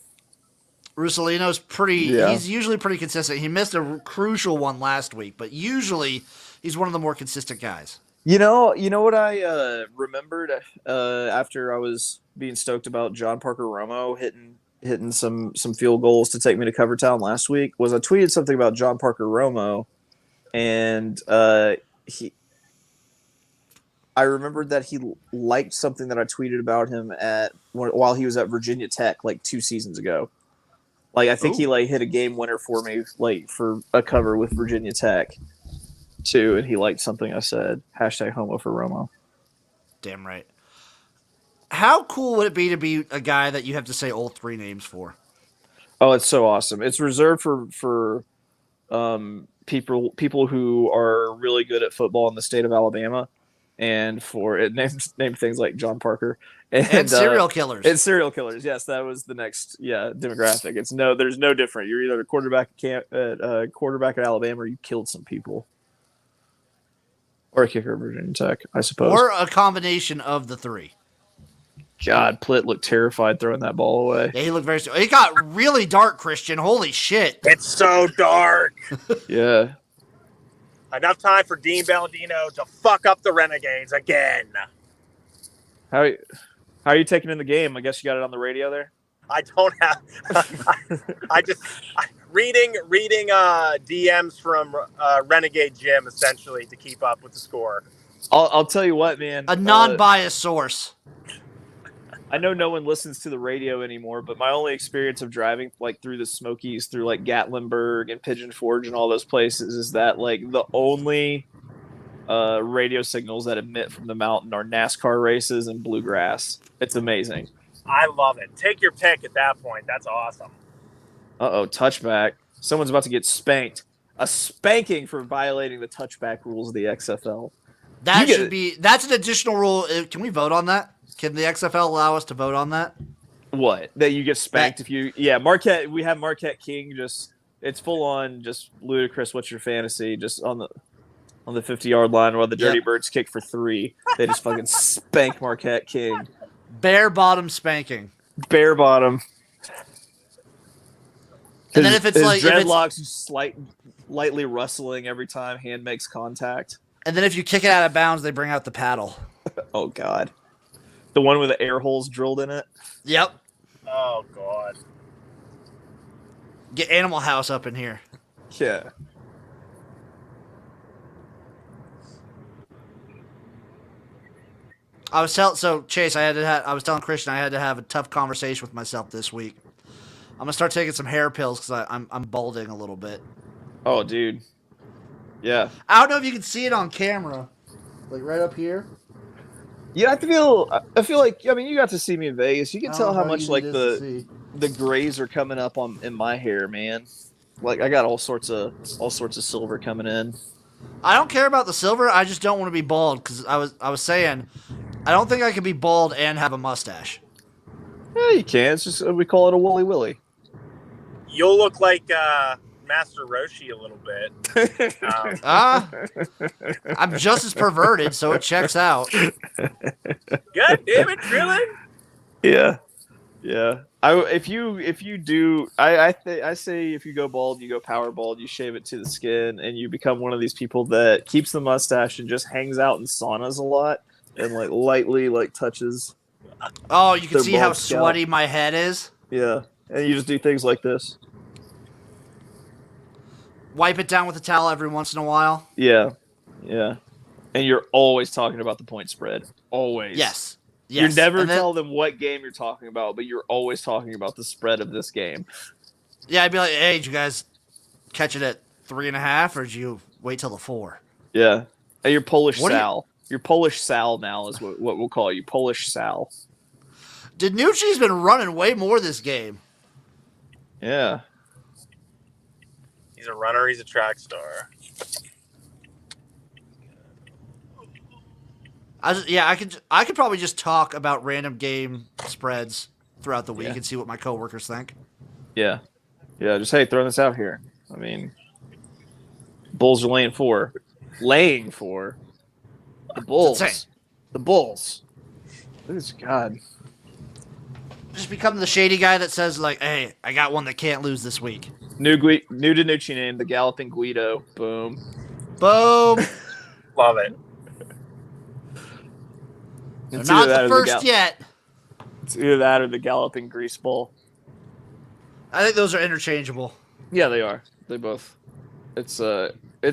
Russolino's pretty. Yeah. He's usually pretty consistent. He missed a crucial one last week, but usually he's one of the more consistent guys. You know what I remembered after I was being stoked about John Parker Romo hitting some field goals to take me to Cover Town last week was I tweeted something about John Parker Romo, and I remembered that he liked something that I tweeted about him while he was at Virginia Tech like 2 seasons ago. Like I think he hit a game winner for me for a cover with Virginia Tech too, and he liked something I said. #homo for Romo. Damn right. How cool would it be to be a guy that you have to say all 3 names for? Oh, it's so awesome. It's reserved for people who are really good at football in the state of Alabama, and for it named things like John Parker and serial killers. And serial killers. Yes, that was the next demographic. There's no different. You're either a quarterback at Alabama or you killed some people. Or a kicker at Virginia Tech, I suppose. Or a combination of the 3. God, Plitt looked terrified throwing that ball away. Yeah, he looked very. It got really dark, Christian. Holy shit! It's so dark. Yeah. Enough time for Dean Balladino to fuck up the Renegades again. How are you taking in the game? I guess you got it on the radio there. I don't have. Reading DMs from Renegade Jim essentially to keep up with the score. I'll tell you what, man. A non-biased source. I know no one listens to the radio anymore, but my only experience of driving through the Smokies, through Gatlinburg and Pigeon Forge and all those places is that the only radio signals that emit from the mountain are NASCAR races and bluegrass. It's amazing. I love it. Take your pick at that point. That's awesome. Touchback. Someone's about to get spanked. A spanking for violating the touchback rules of the XFL. That's an additional rule. Can we vote on that? Can the XFL allow us to vote on that? What? That you get spanked if you... Yeah, Marquette. We have Marquette King. It's full on, just ludicrous. What's your fantasy? Just on the 50-yard line while the Dirty Birds kick for 3. They just fucking spank Marquette King. Bare bottom spanking. Bare bottom. And then if it's dreadlocks lightly rustling every time hand makes contact. And then if you kick it out of bounds, they bring out the paddle. Oh God. The one with the air holes drilled in it? Yep. Oh, God. Get Animal House up in here. Yeah. Chase, I was telling Christian I had to have a tough conversation with myself this week. I'm going to start taking some hair pills because I'm balding a little bit. Oh, dude. Yeah. I don't know if you can see it on camera. Right up here. Yeah, I feel like, you got to see me in Vegas. You can tell how much the grays are coming up in my hair, man. I got all sorts of silver coming in. I don't care about the silver. I just don't want to be bald because I was saying I don't think I can be bald and have a mustache. Yeah, you can. It's just we call it a woolly willy. You'll look like Master Roshi a little bit. I'm just as perverted, so it checks out. God damn it, really? Yeah. If you do, I say if you go bald, you go power bald, you shave it to the skin, and you become one of these people that keeps the mustache and just hangs out in saunas a lot and like lightly like touches. Oh, you can their see how bald scalp. sweaty my head is. Yeah, and you just do things like this. Wipe it down with a towel every once in a while. Yeah, and you're always talking about the point spread. Always. Yes. You never tell them what game you're talking about, but you're always talking about the spread of this game. Yeah, I'd be like, hey, did you guys catch it at 3.5, or did you wait till the 4? Yeah. And you're Polish What Sal. You're Polish Sal now is what we'll call you. Polish Sal. Danucci's been running way more this game. Yeah. He's a runner. He's a track star. I could probably just talk about random game spreads throughout the week and see what my coworkers think. Yeah. Just throwing this out here. I mean, Bulls are laying 4. Laying 4. The Bulls. The Bulls. This God. Just become the shady guy that says like, "Hey, I got one that can't lose this week." New Danucci name, the Galloping Guido. Boom. Boom. Love it. They're not the first yet. It's either that or the Galloping Grease Ball. I think those are interchangeable. Yeah, they are. They both. It's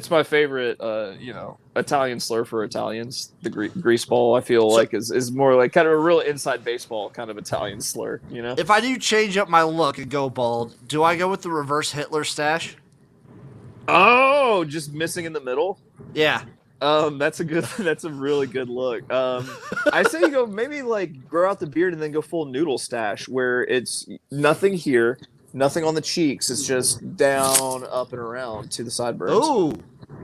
my favorite, Italian slur for Italians. The grease ball, I feel like, is more like kind of a real inside baseball kind of Italian slur, you know? If I do change up my look and go bald, do I go with the reverse Hitler stash? Oh, just missing in the middle? Yeah. That's a really good look. I say you go maybe like grow out the beard and then go full noodle stash where it's nothing here. Nothing on the cheeks. It's just down, up, and around to the sideburns. Ooh,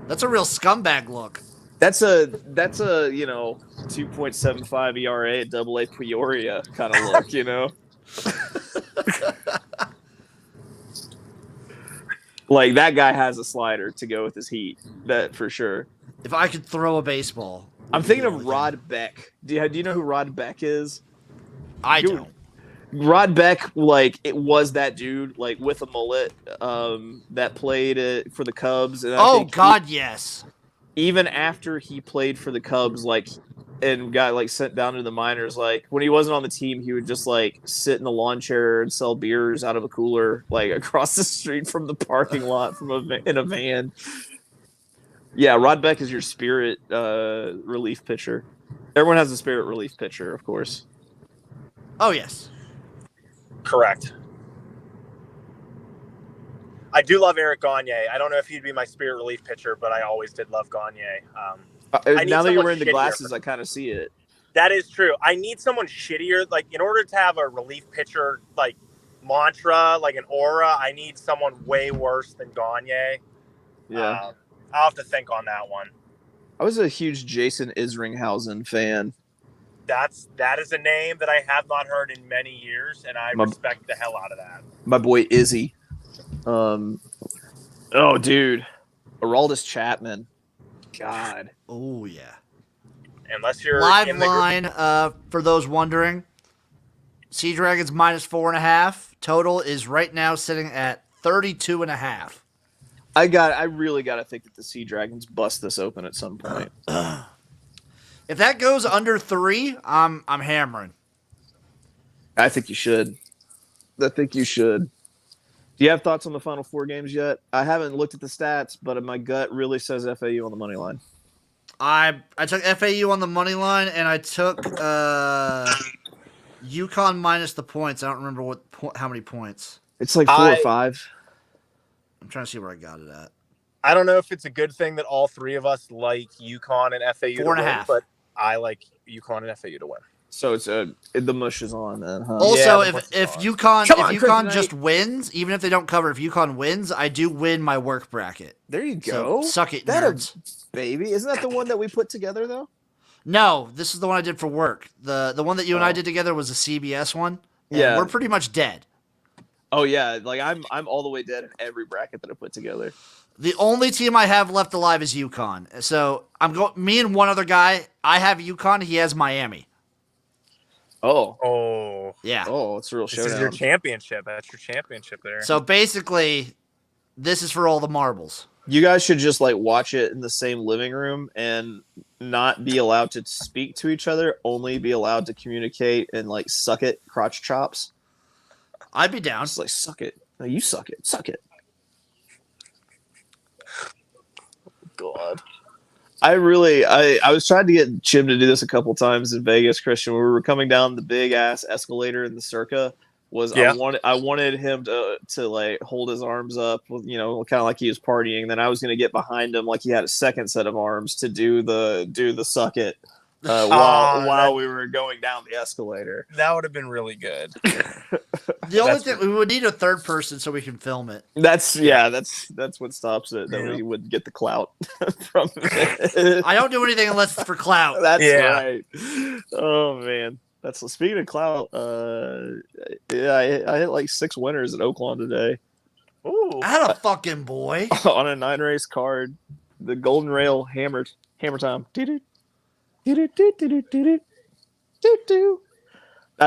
that's a real scumbag look. That's a 2.75 ERA at AA Peoria kind of look, you know. Like that guy has a slider to go with his heat. That for sure. If I could throw a baseball, I'm thinking of Rod Beck. Do you know who Rod Beck is? I don't. Rod Beck, like, it was that dude, like, with a mullet that played for the Cubs. And yes. Even after he played for the Cubs, like, and got, like, sent down to the minors, like, when he wasn't on the team, he would just, like, sit in the lawn chair and sell beers out of a cooler, like, across the street from the parking lot in a van. Yeah, Rod Beck is your spirit relief pitcher. Everyone has a spirit relief pitcher, of course. Oh, yes. Correct. I do love Eric Gagne. I don't know if he'd be my spirit relief pitcher, but I always did love Gagne. Now that you're wearing the glasses, I kind of see it. That is true. I need someone shittier. Like, in order to have a relief pitcher, like, mantra, like an aura, I need someone way worse than Gagne. Yeah. I'll have to think on that one. I was a huge Jason Isringhausen fan. That is a name that I have not heard in many years, and I respect the hell out of that. My boy Izzy. Dude. Aroldis Chapman. God. Oh, yeah. Unless you're live line, for those wondering, Sea Dragons -4.5. Total is right now sitting at 32.5. I really got to think that the Sea Dragons bust this open at some point. If that goes under 3, I'm hammering. I think you should. Do you have thoughts on the Final Four games yet? I haven't looked at the stats, but my gut really says FAU on the money line. I took FAU on the money line, and I took UConn minus the points. I don't remember how many points. It's like 4 or 5. I'm trying to see where I got it at. I don't know if it's a good thing that all three of us like UConn and FAU 4.5. but I like UConn and FAU to win. So it's the mush is on then, huh? Also, Yeah, if UConn just wins, even if they don't cover, if UConn wins, I do win my work bracket. There you go. So, suck it, nerds. Baby. Isn't that the one that we put together, though? No, this is the one I did for work. The one that you and I did together was a CBS one. Yeah. We're pretty much dead. Oh yeah, like I'm all the way dead in every bracket that I put together. The only team I have left alive is UConn. So I'm going. Me and one other guy. I have UConn. He has Miami. Oh, Yeah. Oh, it's a real this showdown. is your championship. That's your championship there. So basically, this is for all the marbles. You guys should just like watch it in the same living room and not be allowed to speak to each other. Only be allowed to communicate and like suck it, crotch chops. I'd be down. Just like suck it. No, you suck it. Suck it. God. I was trying to get Jim to do this a couple times in Vegas, Christian. When we were coming down the big ass escalator in the Circa. I wanted him to like hold his arms up, you know, kind of like he was partying. Then I was going to get behind him like he had a second set of arms to do the suck it while we were going down the escalator. That would have been really good. The only thing, we would need a third person so we can film it. That's what stops it. That we would get the clout from it. I don't do anything unless it's for clout. That's right. Oh man. That's speaking of clout. I hit like 6 winners at Oaklawn today. Ooh, Atta fucking boy. On a 9-race card, the Golden Rail hammer time. I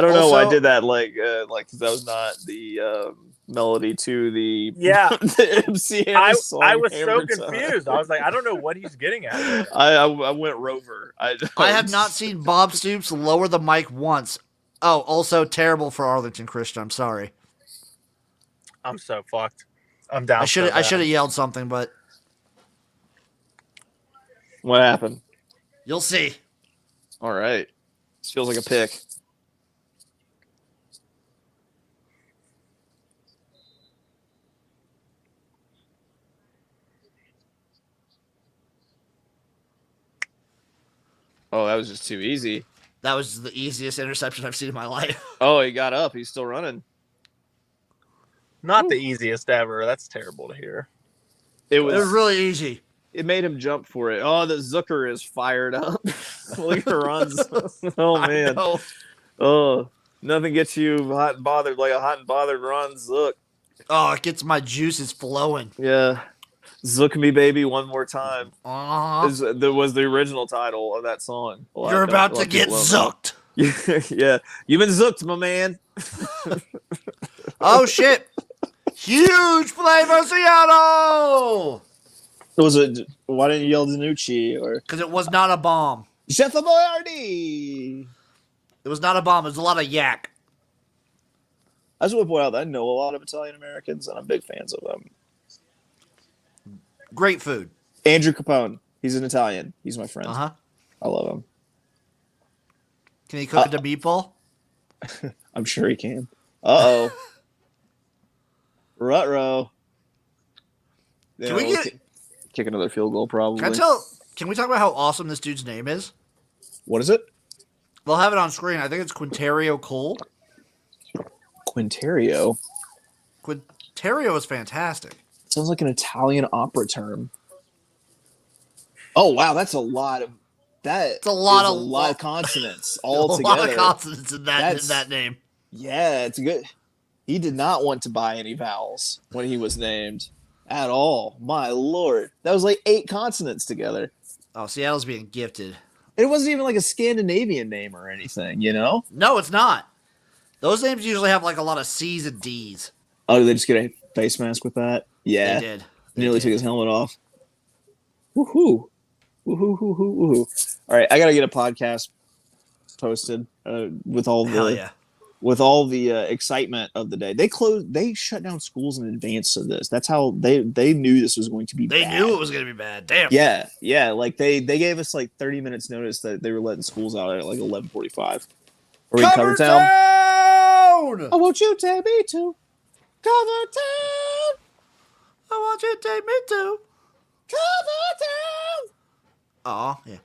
don't know why I did that. Like, because that was not the melody to the the MC Hammer song. I was so Hammer confused. Time. I was like, I don't know what he's getting at. I went Rover. I have not seen Bob Stoops lower the mic once. Oh, also terrible for Arlington, Christian. I'm sorry. I'm so fucked. I'm down. I should have yelled something, but what happened? You'll see. All right. This feels like a pick. Oh, that was just too easy. That was the easiest interception I've seen in my life. Oh, he got up. He's still running. Not the easiest ever. That's terrible to hear. It It was was really easy. It made him jump for it. Oh, the Zucker is fired up. Look at the runs. Oh man. Oh, nothing gets you hot and bothered like a hot and bothered run, Zook. Oh, it gets my juices flowing. Yeah. Zook me baby one more time. Uh-huh. There was the original title of that song. You're about to get zooked. Yeah. You've been zooked, my man. Oh shit. Huge play for Seattle. Why didn't you yell Danucci or Because it was not a bomb. Chef Boyardee? It was not a bomb. It was a lot of yak. I just want to point out that I know a lot of Italian Americans and I'm big fans of them. Great food. Andrew Capone. He's an Italian. He's my friend. Uh-huh. I love him. Can he cook a meatball? I'm sure he can. Uh-oh. Ruh-roh. Can we get... Kick another field goal, probably. Can we talk about how awesome this dude's name is? What is it? They'll have it on screen. I think it's Quinterio Cole. Quinterio? Quinterio is fantastic. Sounds like an Italian opera term. Oh, wow. That's a lot of... That's a lot of consonants all together. A lot of consonants in that name. Yeah, it's good. He did not want to buy any vowels when he was named at all. My lord. That was like 8 consonants together. Oh, Seattle's being gifted. It wasn't even like a Scandinavian name or anything, you know? No, it's not. Those names usually have like a lot of C's and D's. Oh, did they just get a face mask with that? Yeah. They did. Nearly took his helmet off. Woohoo. Woohoo, woohoo, woohoo. All right, I got to get a podcast posted with all the excitement of the day. They shut down schools in advance of this. That's how they knew this was going to be They bad. knew it was going to be bad. Damn. Yeah, like they gave us like 30 minutes notice that they were letting schools out at like 11:45. Are we in Cover Town? Oh, won't you take me to Cover Town? I want you to take me to Cover Town. Oh, yeah.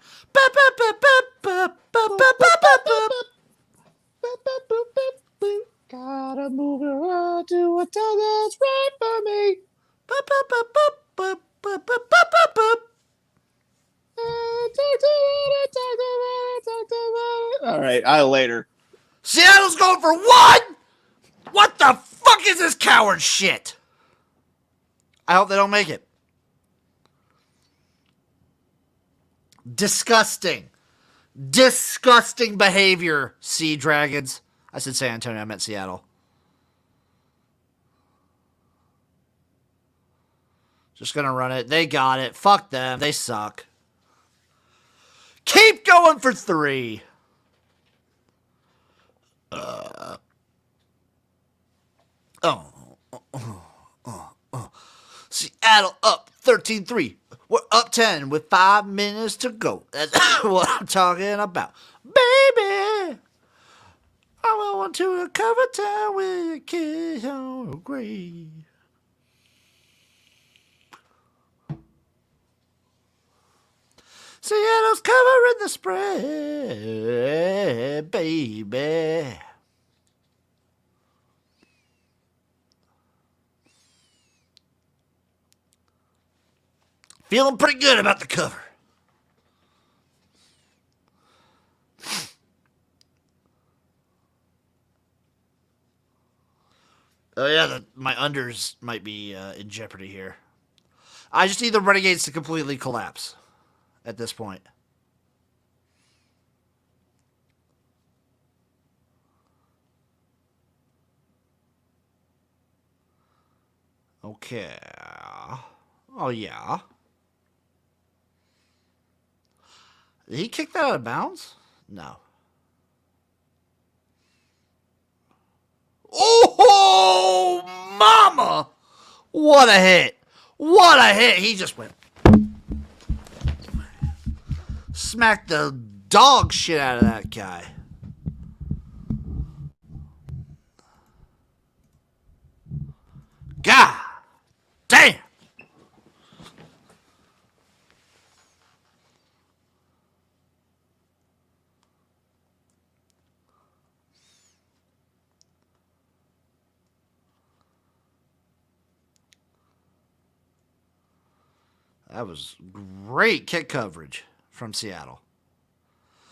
Gotta move around to a town that's right for me. All right, later. Seattle's going for one. What the fuck is this coward shit? I hope they don't make it. Disgusting. Disgusting behavior, Sea Dragons. I said San Antonio, I meant Seattle. Just gonna run it. They got it. Fuck them. They suck. Keep going for 3. Seattle up 13-3. We're up 10 with 5 minutes to go. That's what I'm talking about. Baby, I want to cover town with a kiss on the grave. Seattle's covering the spread, baby. Feeling pretty good about the cover. Oh yeah, my unders might be in jeopardy here. I just need the Renegades to completely collapse at this point. Okay. Oh yeah. Did he kick that out of bounds? No. Oh, mama! What a hit. What a hit. He just went. Smacked the dog shit out of that guy. God damn. That was great kick coverage from Seattle.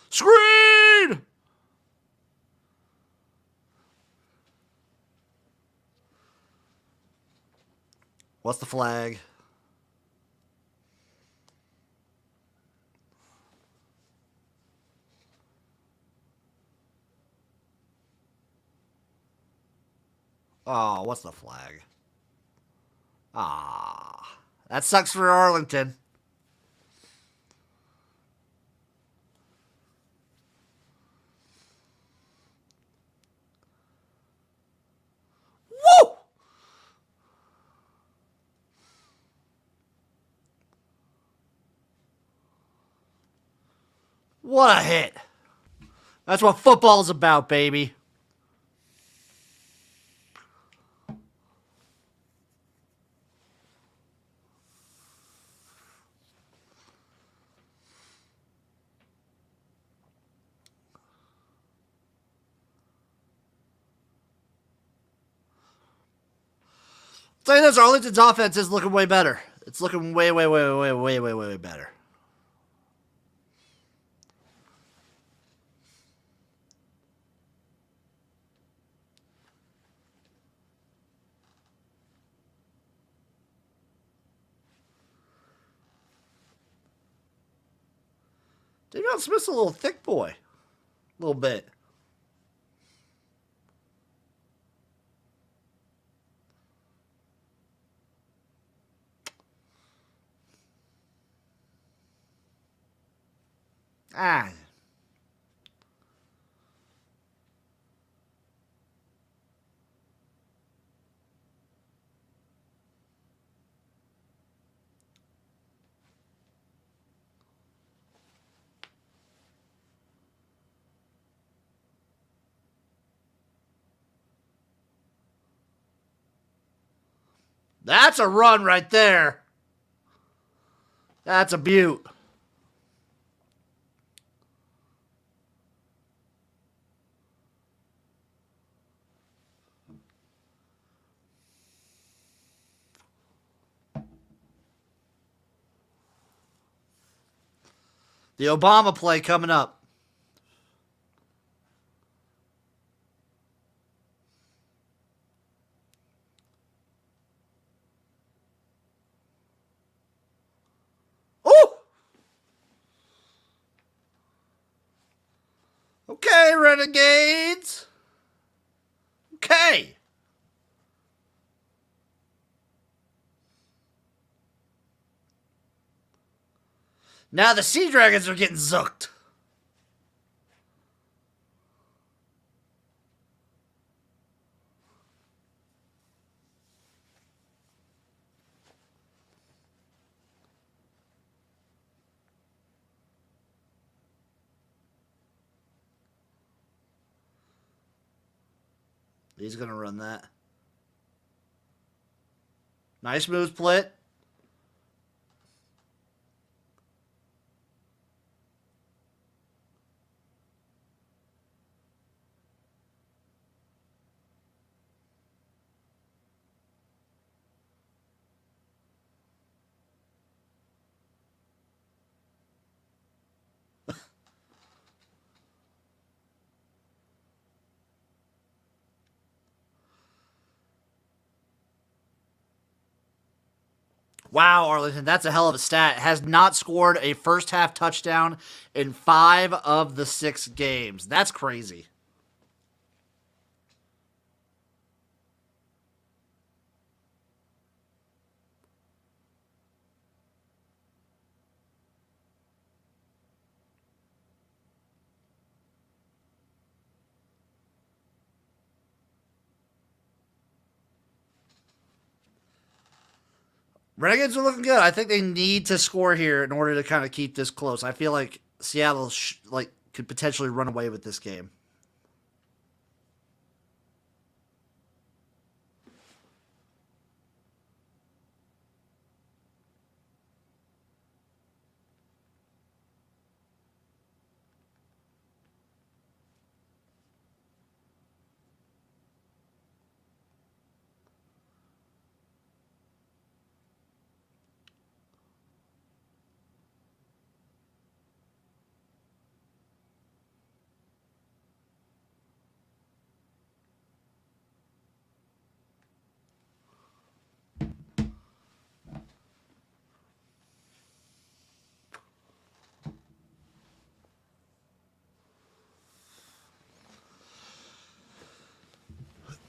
Screen! What's the flag? Oh, what's the flag? Ah, that sucks for Arlington. Woo! What a hit. That's what football's about, baby. Tell you this, Arlington's offense is looking way better. It's looking way better. Davion Smith's a little thick boy. A little bit. Ah. That's a run right there. That's a beaut. The Obama play coming up. Okay, Renegades. Okay. Now the Sea Dragons are getting zooked. He's going to run that. Nice move, Split. Wow, Arlington, that's a hell of a stat. Has not scored a first half touchdown in 5 of the 6 games. That's crazy. Renegades are looking good. I think they need to score here in order to kind of keep this close. I feel like Seattle could potentially run away with this game.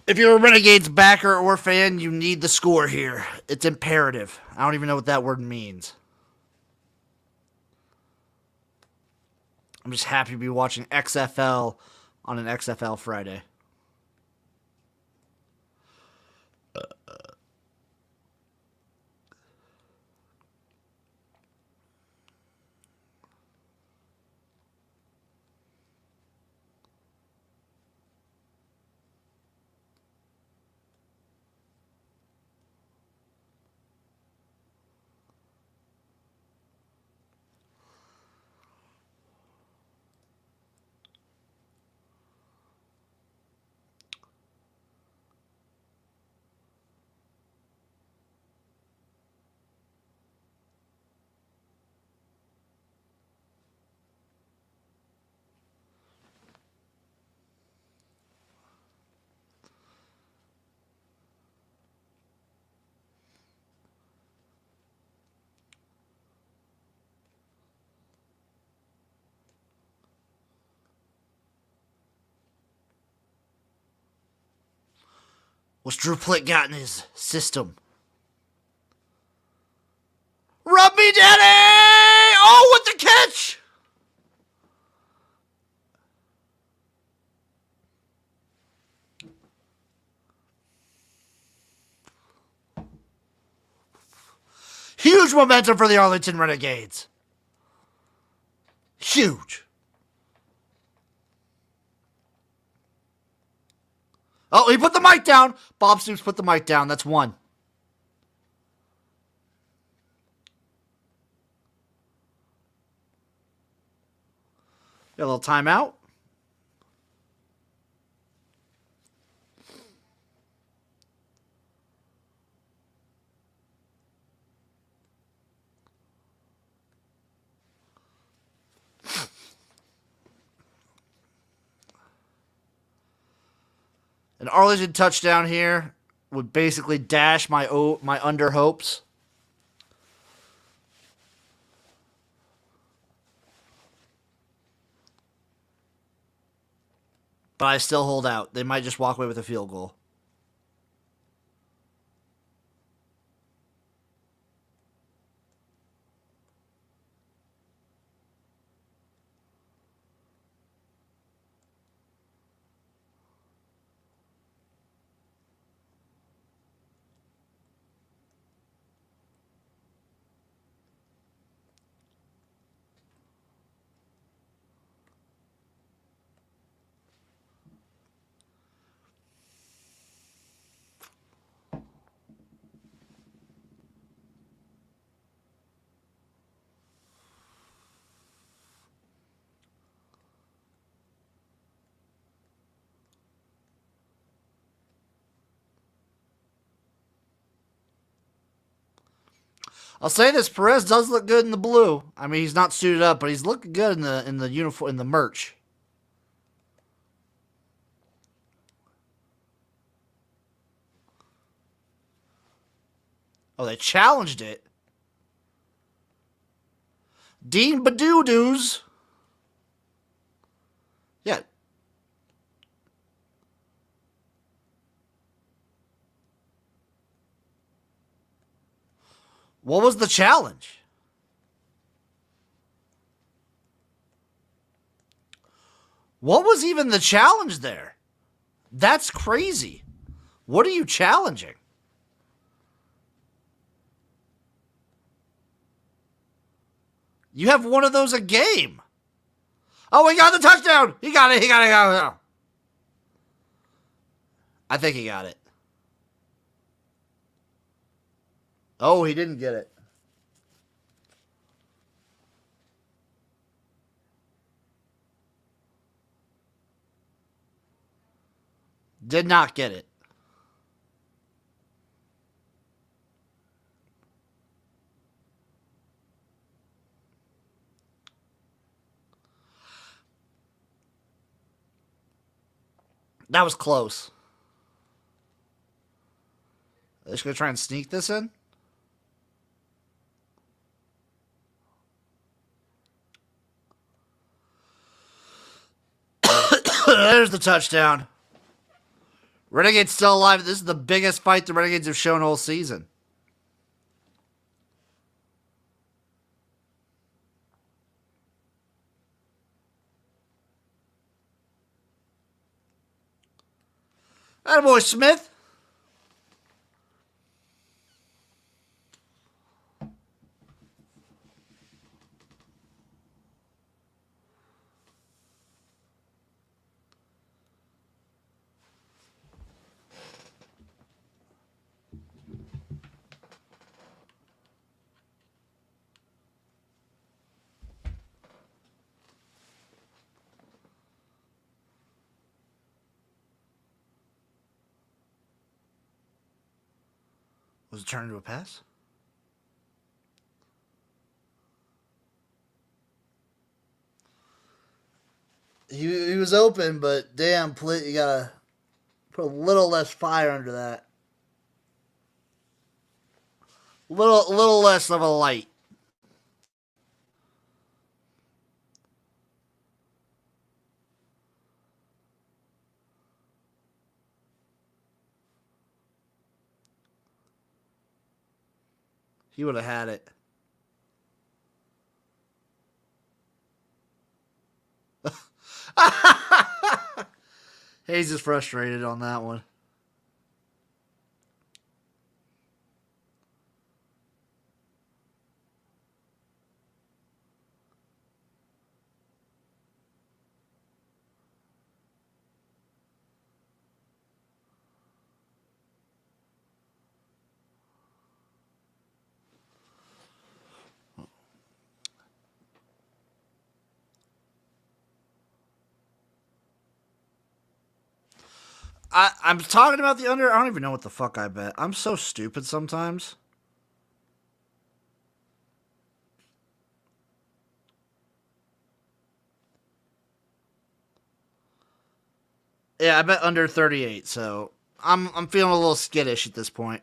If you're a Renegades backer or fan, you need the score here. It's imperative. I don't even know what that word means. I'm just happy to be watching XFL on an XFL Friday. What's Drew Plitt got in his system? Rub me, daddy! Oh, what the catch! Huge momentum for the Arlington Renegades. Huge. Oh, he put the mic down. Bob Stoops put the mic down. That's 1. Got a little timeout. An Arlington touchdown here would basically dash my under hopes. But I still hold out. They might just walk away with a field goal. I'll say this: Perez does look good in the blue. I mean, he's not suited up, but he's looking good in the uniform, in the merch. Oh, they challenged it. Dean Badoodoos. Yeah. What was the challenge? What was even the challenge there? That's crazy. What are you challenging? You have one of those a game. Oh, he got the touchdown. He got it. He got it. I think he got it. Oh, he didn't get it. Did not get it. That was close. Are they just going to try and sneak this in? There's the touchdown. Renegades still alive. This is the biggest fight the Renegades have shown all season. Attaboy, Smith. Was it turned into a pass? He was open, but damn, you gotta put a little less fire under that. Little less of a light. He would have had it. Hayes is frustrated on that one. I'm talking about the under. I don't even know what the fuck I bet. I'm so stupid sometimes. Yeah, I bet under 38. So I'm feeling a little skittish at this point.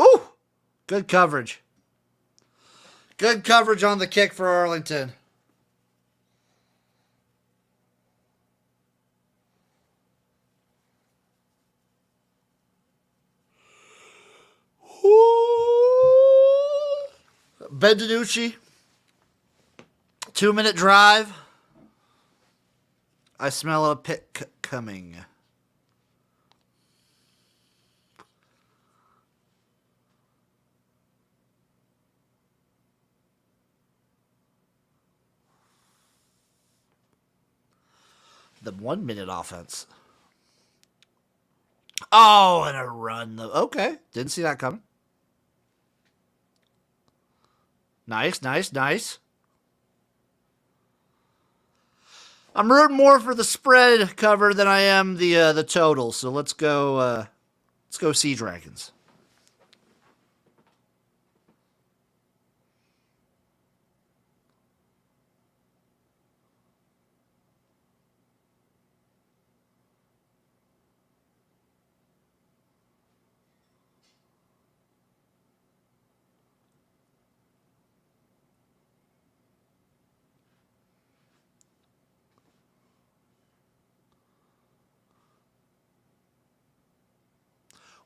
Ooh, good coverage. Good coverage on the kick for Arlington. Ben DiNucci, 2-minute drive. I smell a pick coming. The 1-minute offense. Oh, and a run. Okay. Didn't see that coming. Nice, nice, nice. I'm rooting more for the spread cover than I am the total. So let's go Sea Dragons.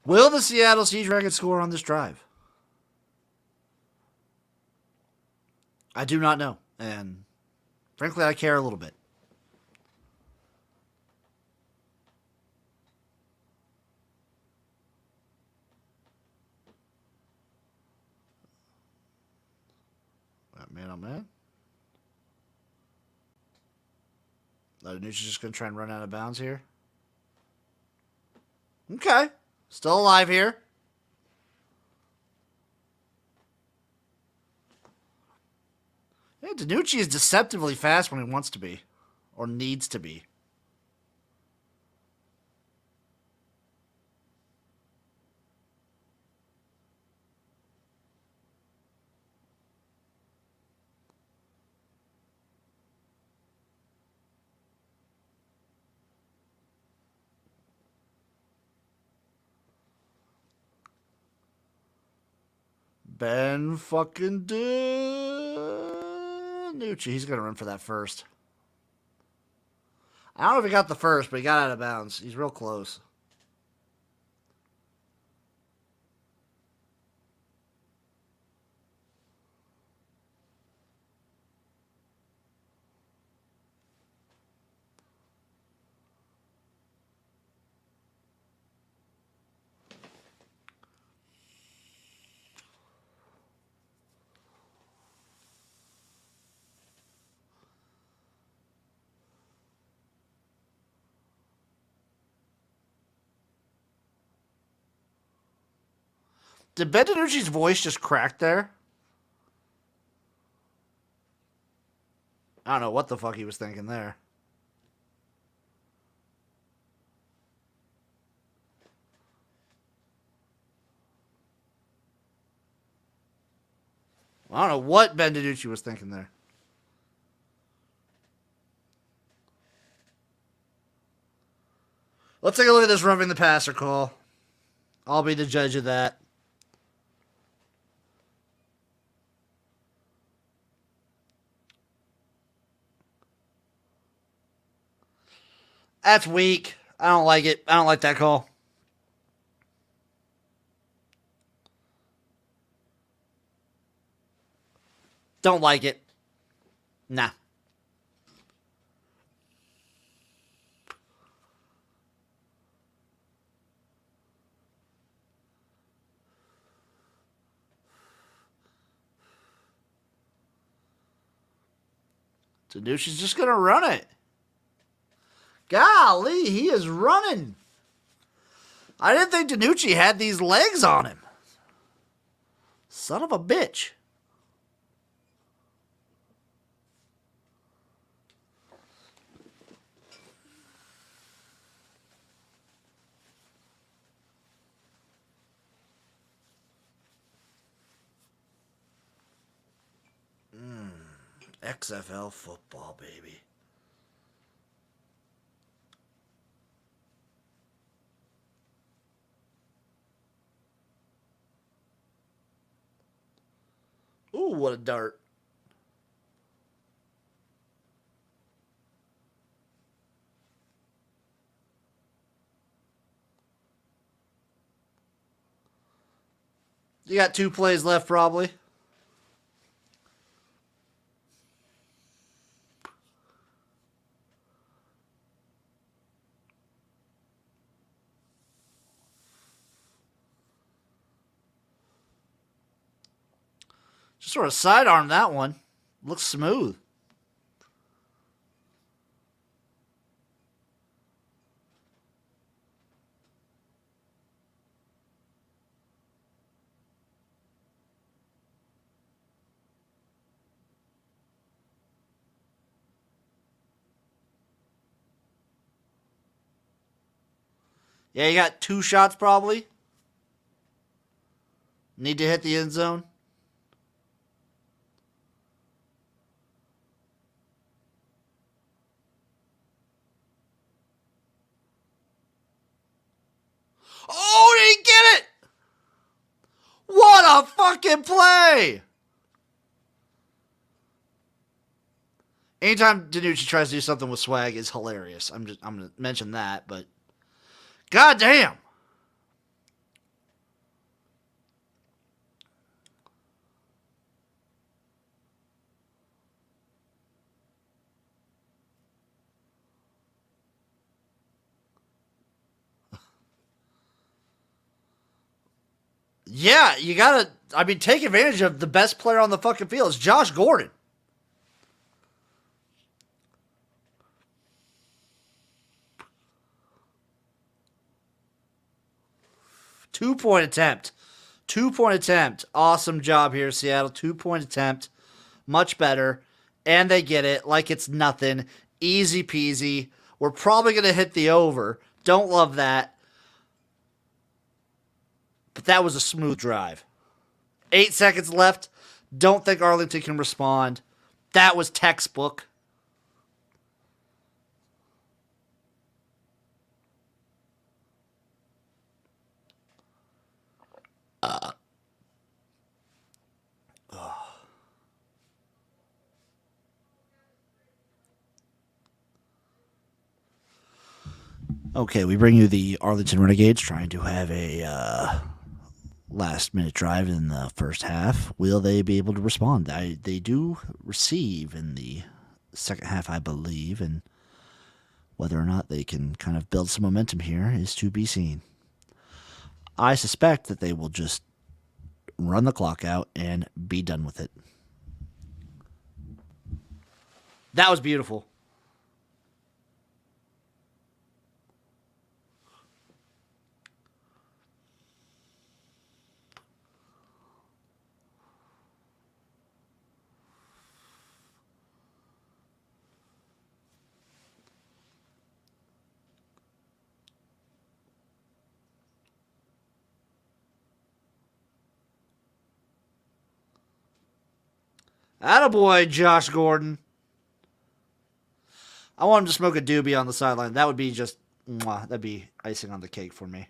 Will the Seattle Sea Dragons score on this drive? I do not know. And frankly, I care a little bit. Man, oh man. DiNucci's just going to try and run out of bounds here. Okay. Still alive here. Yeah, DiNucci is deceptively fast when he wants to be. Or needs to be. Ben fucking DiNucci. He's going to run for that first. I don't know if he got the first, but he got out of bounds. He's real close. Did Ben DiNucci's voice just crack there? I don't know what the fuck he was thinking there. I don't know what Ben DiNucci was thinking there. Let's take a look at this roughing the passer call. I'll be the judge of that. That's weak. I don't like it. I don't like that call. Don't like it. Nah. DiNucci's just going to run it. Golly, he is running. I didn't think DiNucci had these legs on him. Son of a bitch. XFL football, baby. Ooh. Ooh, what a dart. You got 2 plays left, probably. Just sort of sidearm that one. Looks smooth. Yeah, you got 2 shots probably. Need to hit the end zone. Oh, did he get it? What a fucking play! Anytime Danucci tries to do something with swag, it's hilarious. I'm gonna mention that, but goddamn. Yeah, you gotta. I mean, take advantage of the best player on the fucking field. It's Josh Gordon. Two-point attempt. 2-point attempt. Awesome job here, Seattle. 2-point attempt. Much better. And they get it like it's nothing. Easy peasy. We're probably going to hit the over. Don't love that. But that was a smooth drive. 8 seconds left. Don't think Arlington can respond. That was textbook. Okay, we bring you the Arlington Renegades trying to have a last-minute drive in the first half. Will they be able to respond? They do receive in the second half, I believe, and whether or not they can kind of build some momentum here is to be seen. I suspect that they will just run the clock out and be done with it. That was beautiful. Attaboy, Josh Gordon. I want him to smoke a doobie on the sideline. That would be just, mwah, that'd be icing on the cake for me.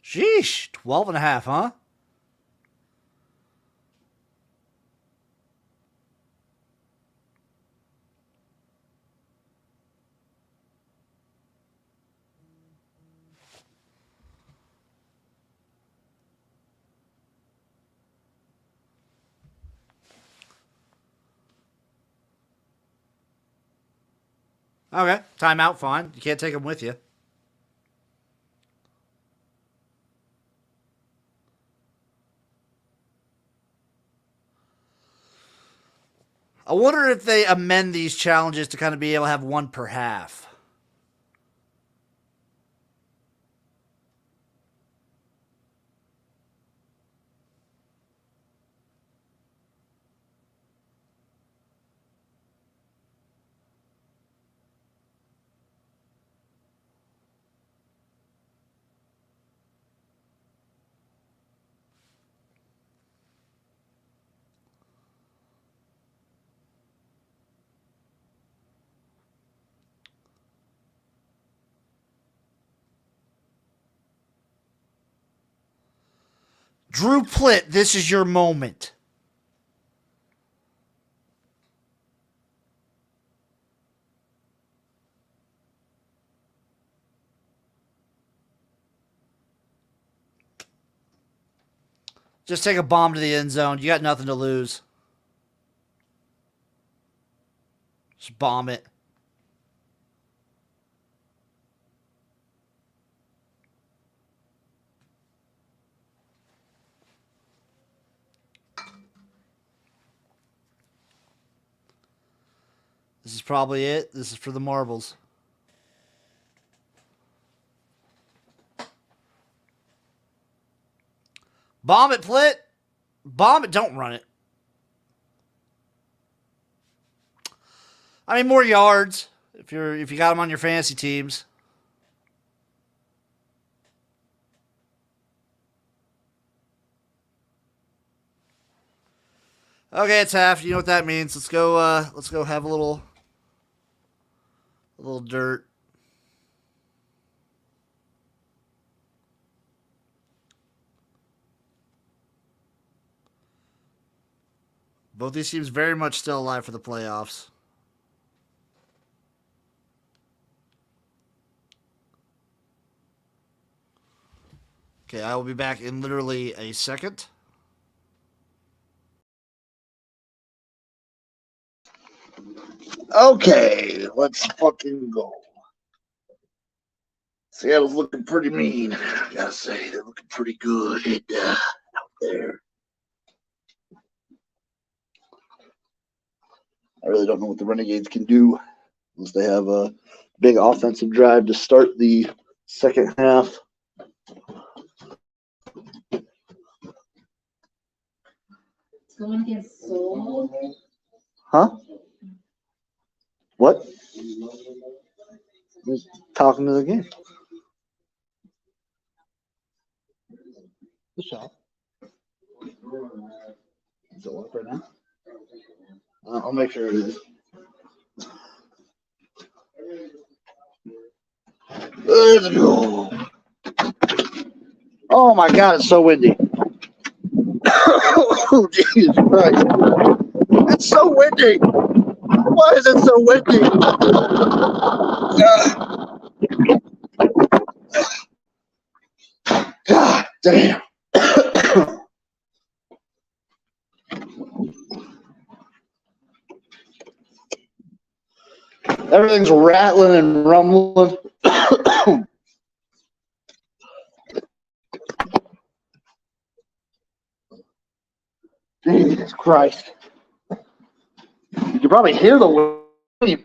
Sheesh, 12 and a half, huh? Okay, timeout, fine. You can't take them with you. I wonder if they amend these challenges to kind of be able to have one per half. Drew Plitt, this is your moment. Just take a bomb to the end zone. You got nothing to lose. Just bomb it. This is probably it. This is for the marbles. Bomb it, Plitt. Bomb it. Don't run it. I mean, more yards if you got them on your fantasy teams. Okay, it's half. You know what that means. Let's go have a little dirt. Both these teams very much still alive for the playoffs. Okay, I will be back in literally a second. Okay, let's fucking go. Seattle's looking pretty mean. I gotta say, they're looking pretty good out there. I really don't know what the Renegades can do unless they have a big offensive drive to start the second half. Going against Seoul. Huh? What? Just talking to the game. The shot. Is it up right now? I'll make sure it is. Let's go. Oh my God, it's so windy. Oh, Jesus Christ. It's so windy. Why is it so windy? God damn. Everything's rattling and rumbling. Jesus Christ. You can probably hear the wind.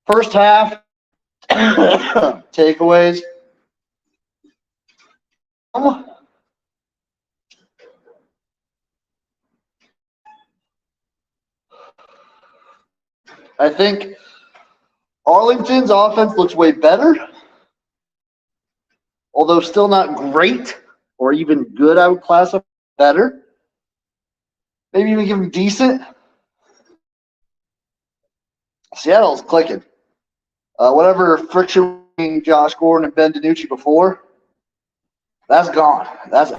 First half, takeaways. I think Arlington's offense looks way better, although still not great or even good. I would classify better. Maybe even give them decent. Seattle's clicking. Whatever friction between Josh Gordon and Ben DiNucci before, that's gone. That's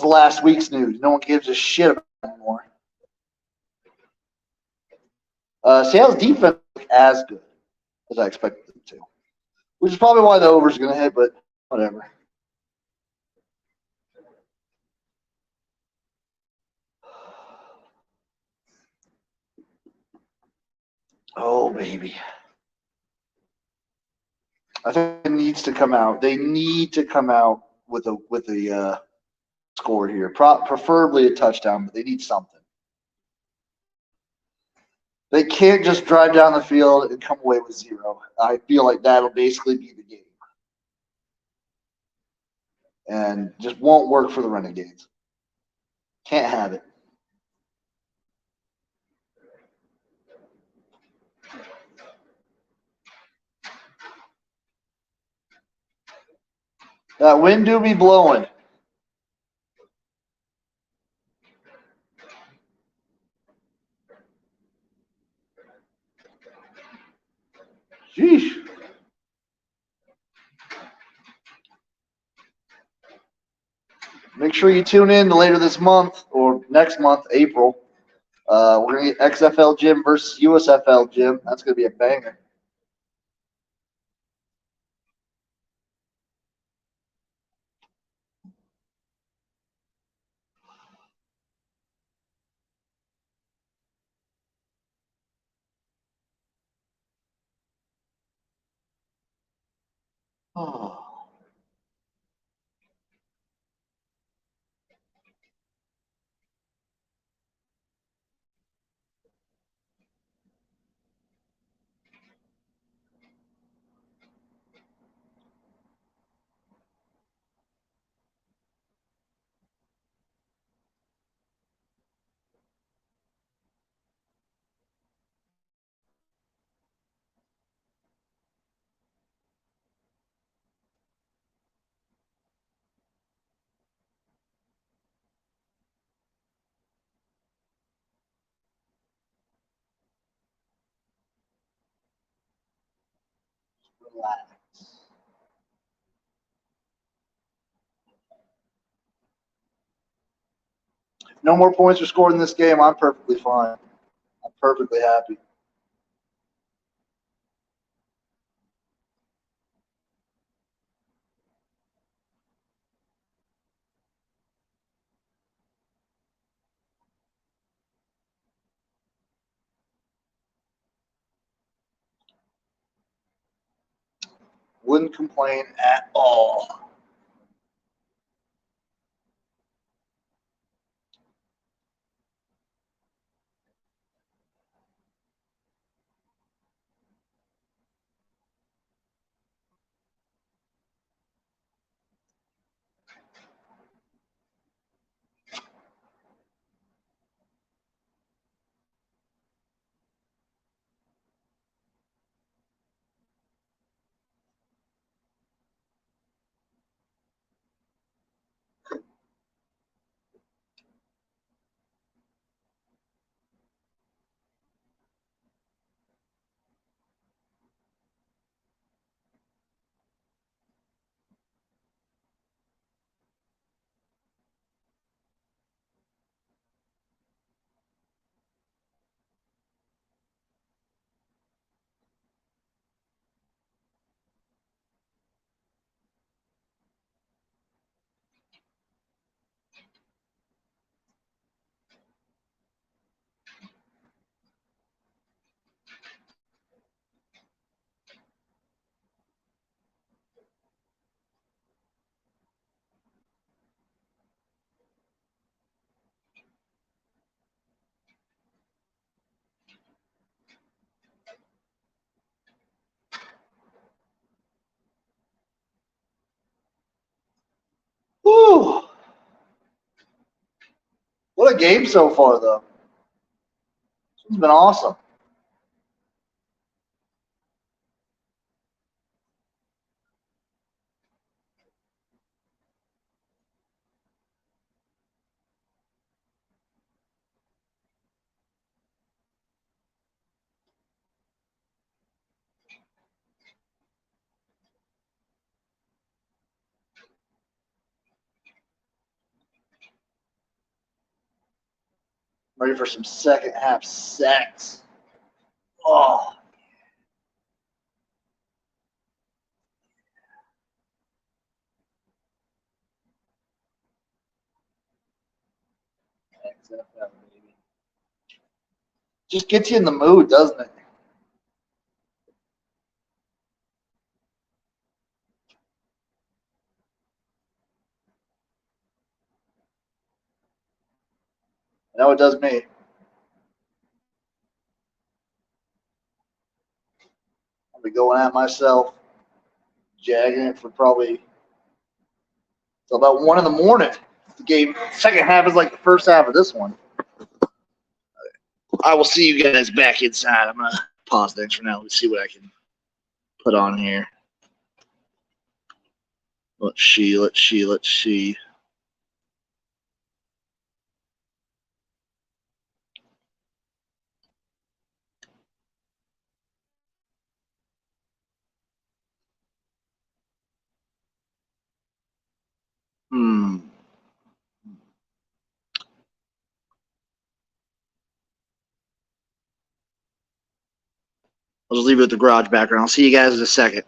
last week's news. No one gives a shit about it anymore. Seattle's defense isn't as good as I expected them to, which is probably why the over is going to hit, but whatever. Oh, baby. I think it needs to come out. They need to come out with a score here, preferably a touchdown, but they need something. They can't just drive down the field and come away with 0. I feel like that'll basically be the game. And just won't work for the Renegades. Can't have it. That wind do be blowing. Sheesh. Make sure you tune in later this month or next month, April. We're going to get XFL Gym versus USFL Gym. That's going to be a banger. Oh. Relax. If no more points are scored in this game, I'm perfectly fine. I'm perfectly happy. Wouldn't complain at all. Whew. What a game so far, though. It's been awesome. Ready for some second half sex. Oh. XFL, baby. Just gets you in the mood, doesn't it? I know it does me. I'll be going at myself, jagging it for probably till about 1 in the morning. The game, second half is like the first half of this one. I will see you guys back inside. I'm gonna pause things for now. Let's see what I can put on here. Let's see. Hmm. I'll just leave it with the garage background. I'll see you guys in a second.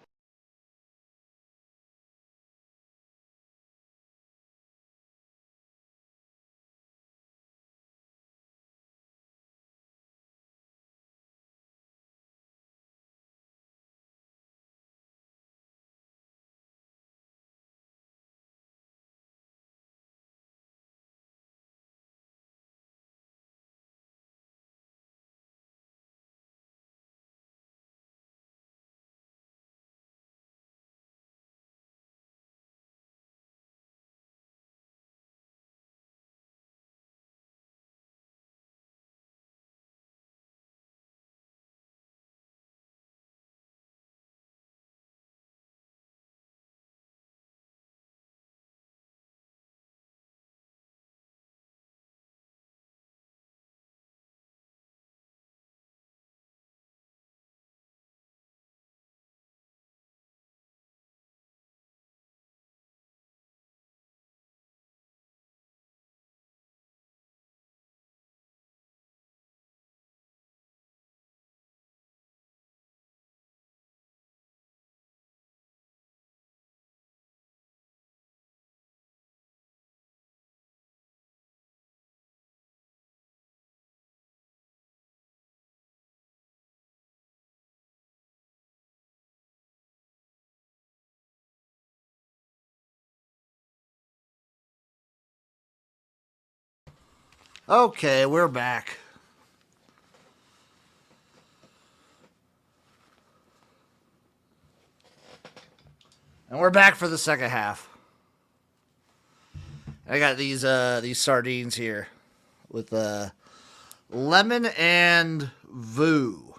Okay, we're back. And we're back for the second half. I got these sardines here with lemon and Voo.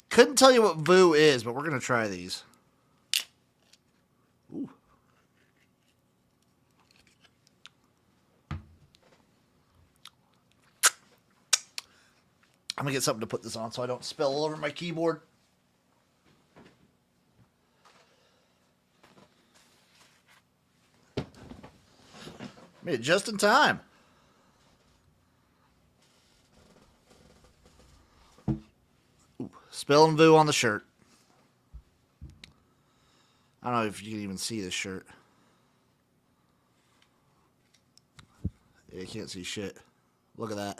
Couldn't tell you what Voo is, but we're gonna try these. Ooh. I'm gonna get something to put this on so I don't spill all over my keyboard. Made it just in time. Ooh, spilling Voo on the shirt. I don't know if you can even see this shirt. Yeah, you can't see shit. Look at that.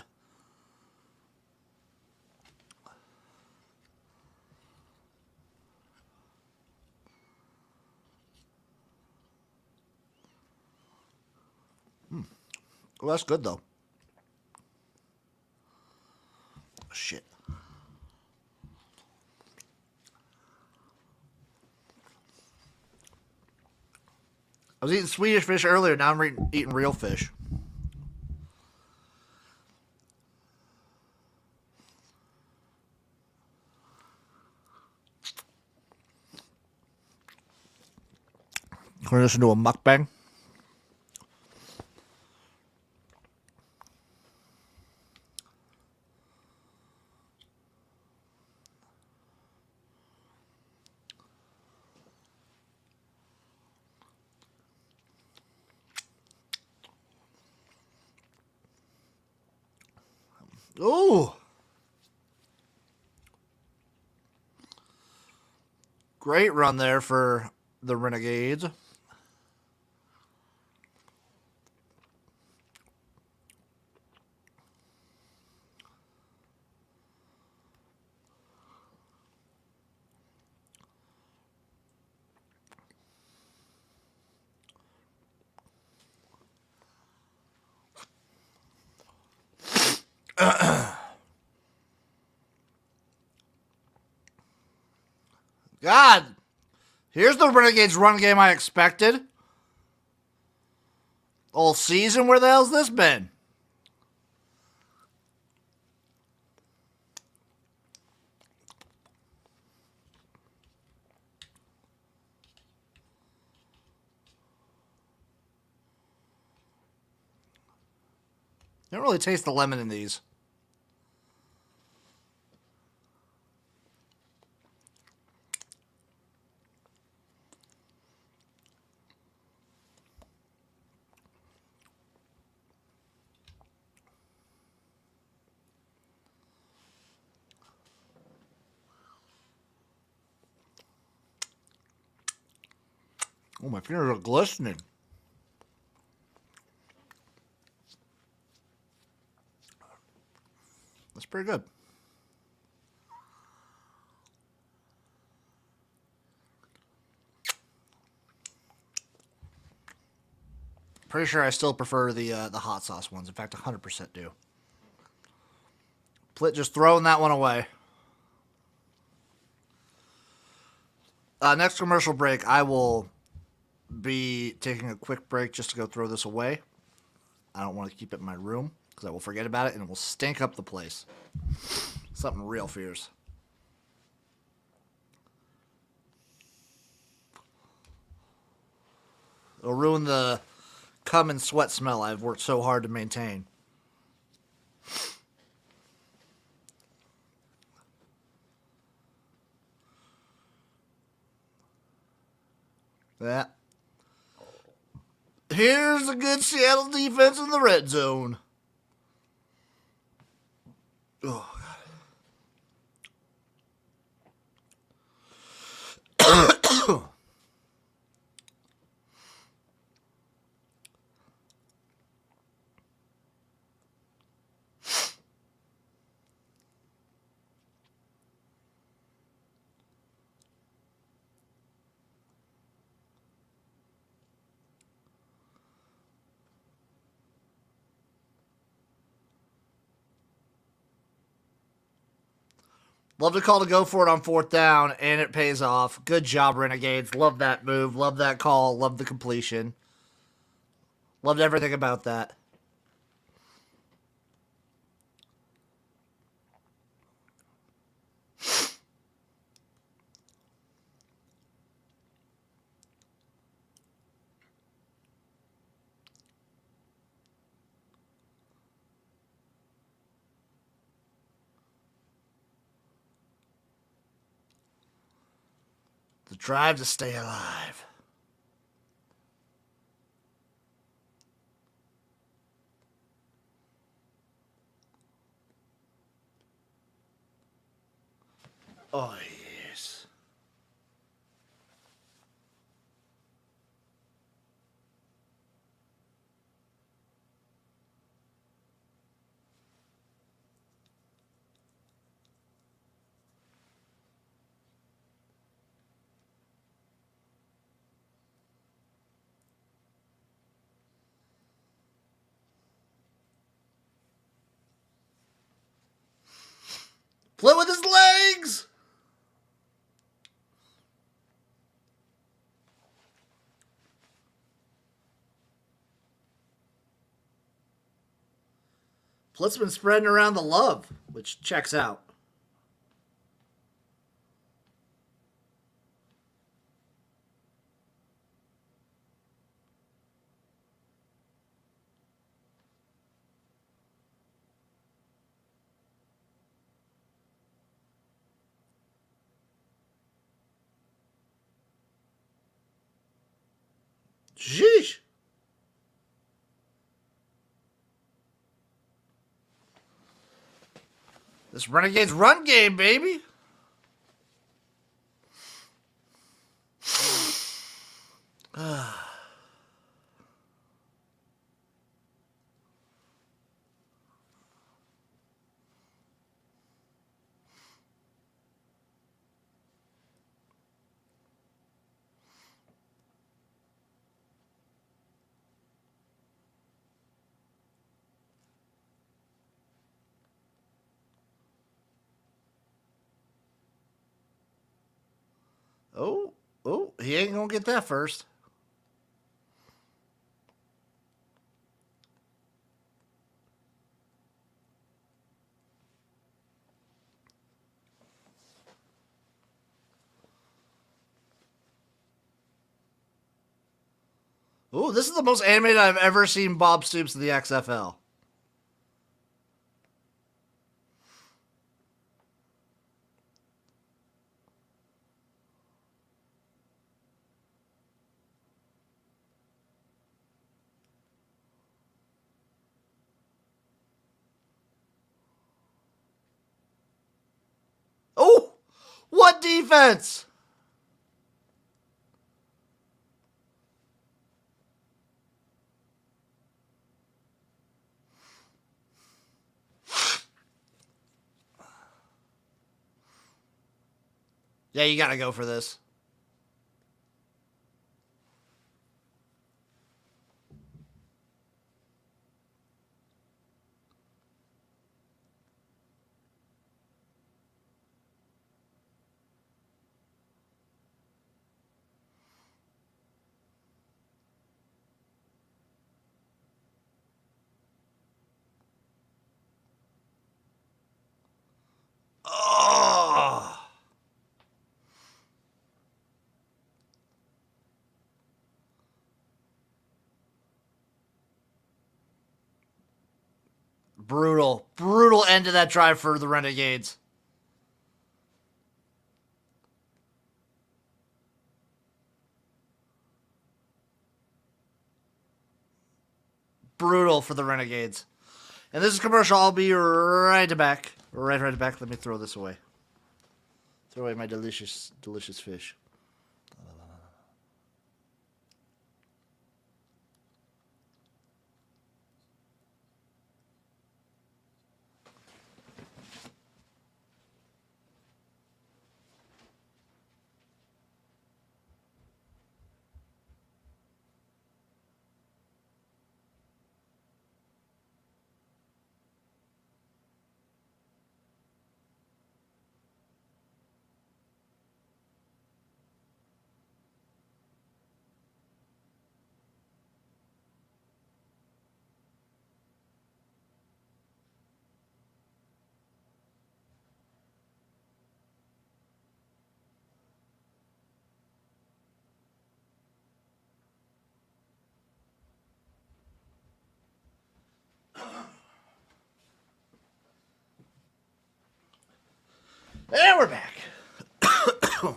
Well, that's good, though. Shit. I was eating Swedish fish earlier, now I'm eating real fish. Turn this into a mukbang. Ooh. Great run there for the Renegades. God, here's the Renegades run game I expected. All season, where the hell's this been? You don't really taste the lemon in these. Oh, my fingers are glistening. That's pretty good. Pretty sure I still prefer the hot sauce ones. In fact, 100% do. Plit just throwing that one away. Next commercial break, I will be taking a quick break just to go throw this away. I don't want to keep it in my room because I will forget about it and it will stink up the place. Something real fierce. It'll ruin the cum and sweat smell I've worked so hard to maintain. That. Here's a good Seattle defense in the red zone. Oh, God. Love the call to go for it on 4th down, and it pays off. Good job, Renegades. Love that move. Love that call. Love the completion. Loved everything about that. The drive to stay alive. Oh, yes. Play with his legs! Plit's been spreading around the love, which checks out. Sheesh. This Renegades run game, baby. Oh, he ain't gonna get that first. Oh, this is the most animated I've ever seen Bob Stoops in the XFL. Oh, what defense? Yeah, you got to go for this. Oh. Brutal. Brutal end to that drive for the Renegades. Brutal for the Renegades. And this is commercial. I'll be right back. Right back. Let me throw this away. Throw away my delicious, delicious fish. And we're back. What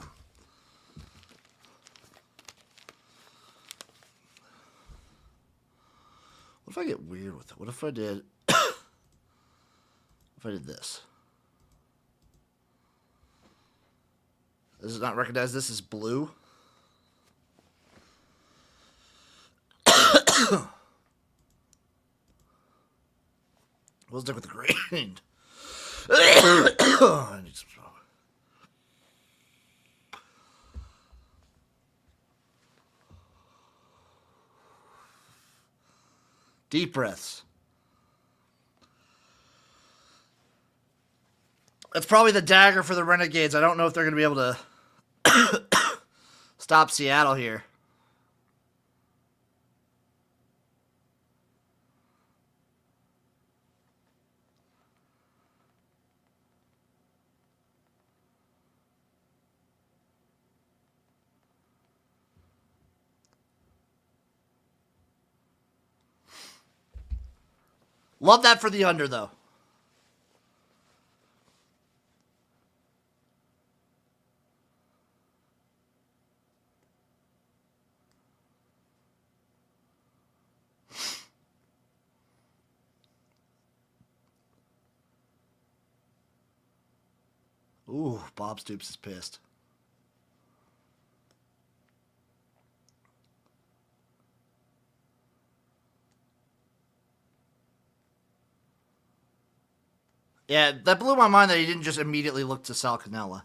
if I get weird with it? What if I did... if I did this? Does it not recognize this as blue? We'll stick with the green. I need some smoke. Deep breaths. That's probably the dagger for the Renegades. I don't know if they're going to be able to stop Seattle here. Love that for the under, though. Ooh, Bob Stoops is pissed. Yeah, that blew my mind that he didn't just immediately look to Sal Cannella.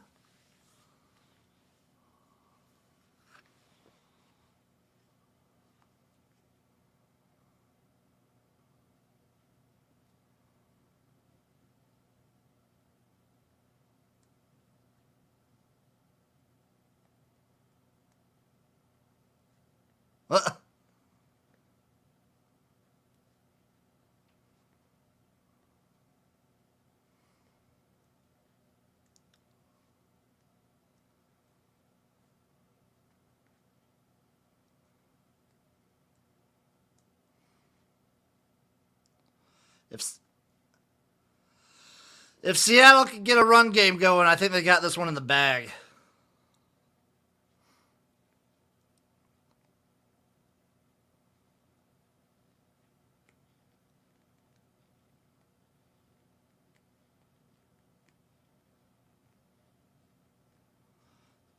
If Seattle can get a run game going, I think they got this one in the bag.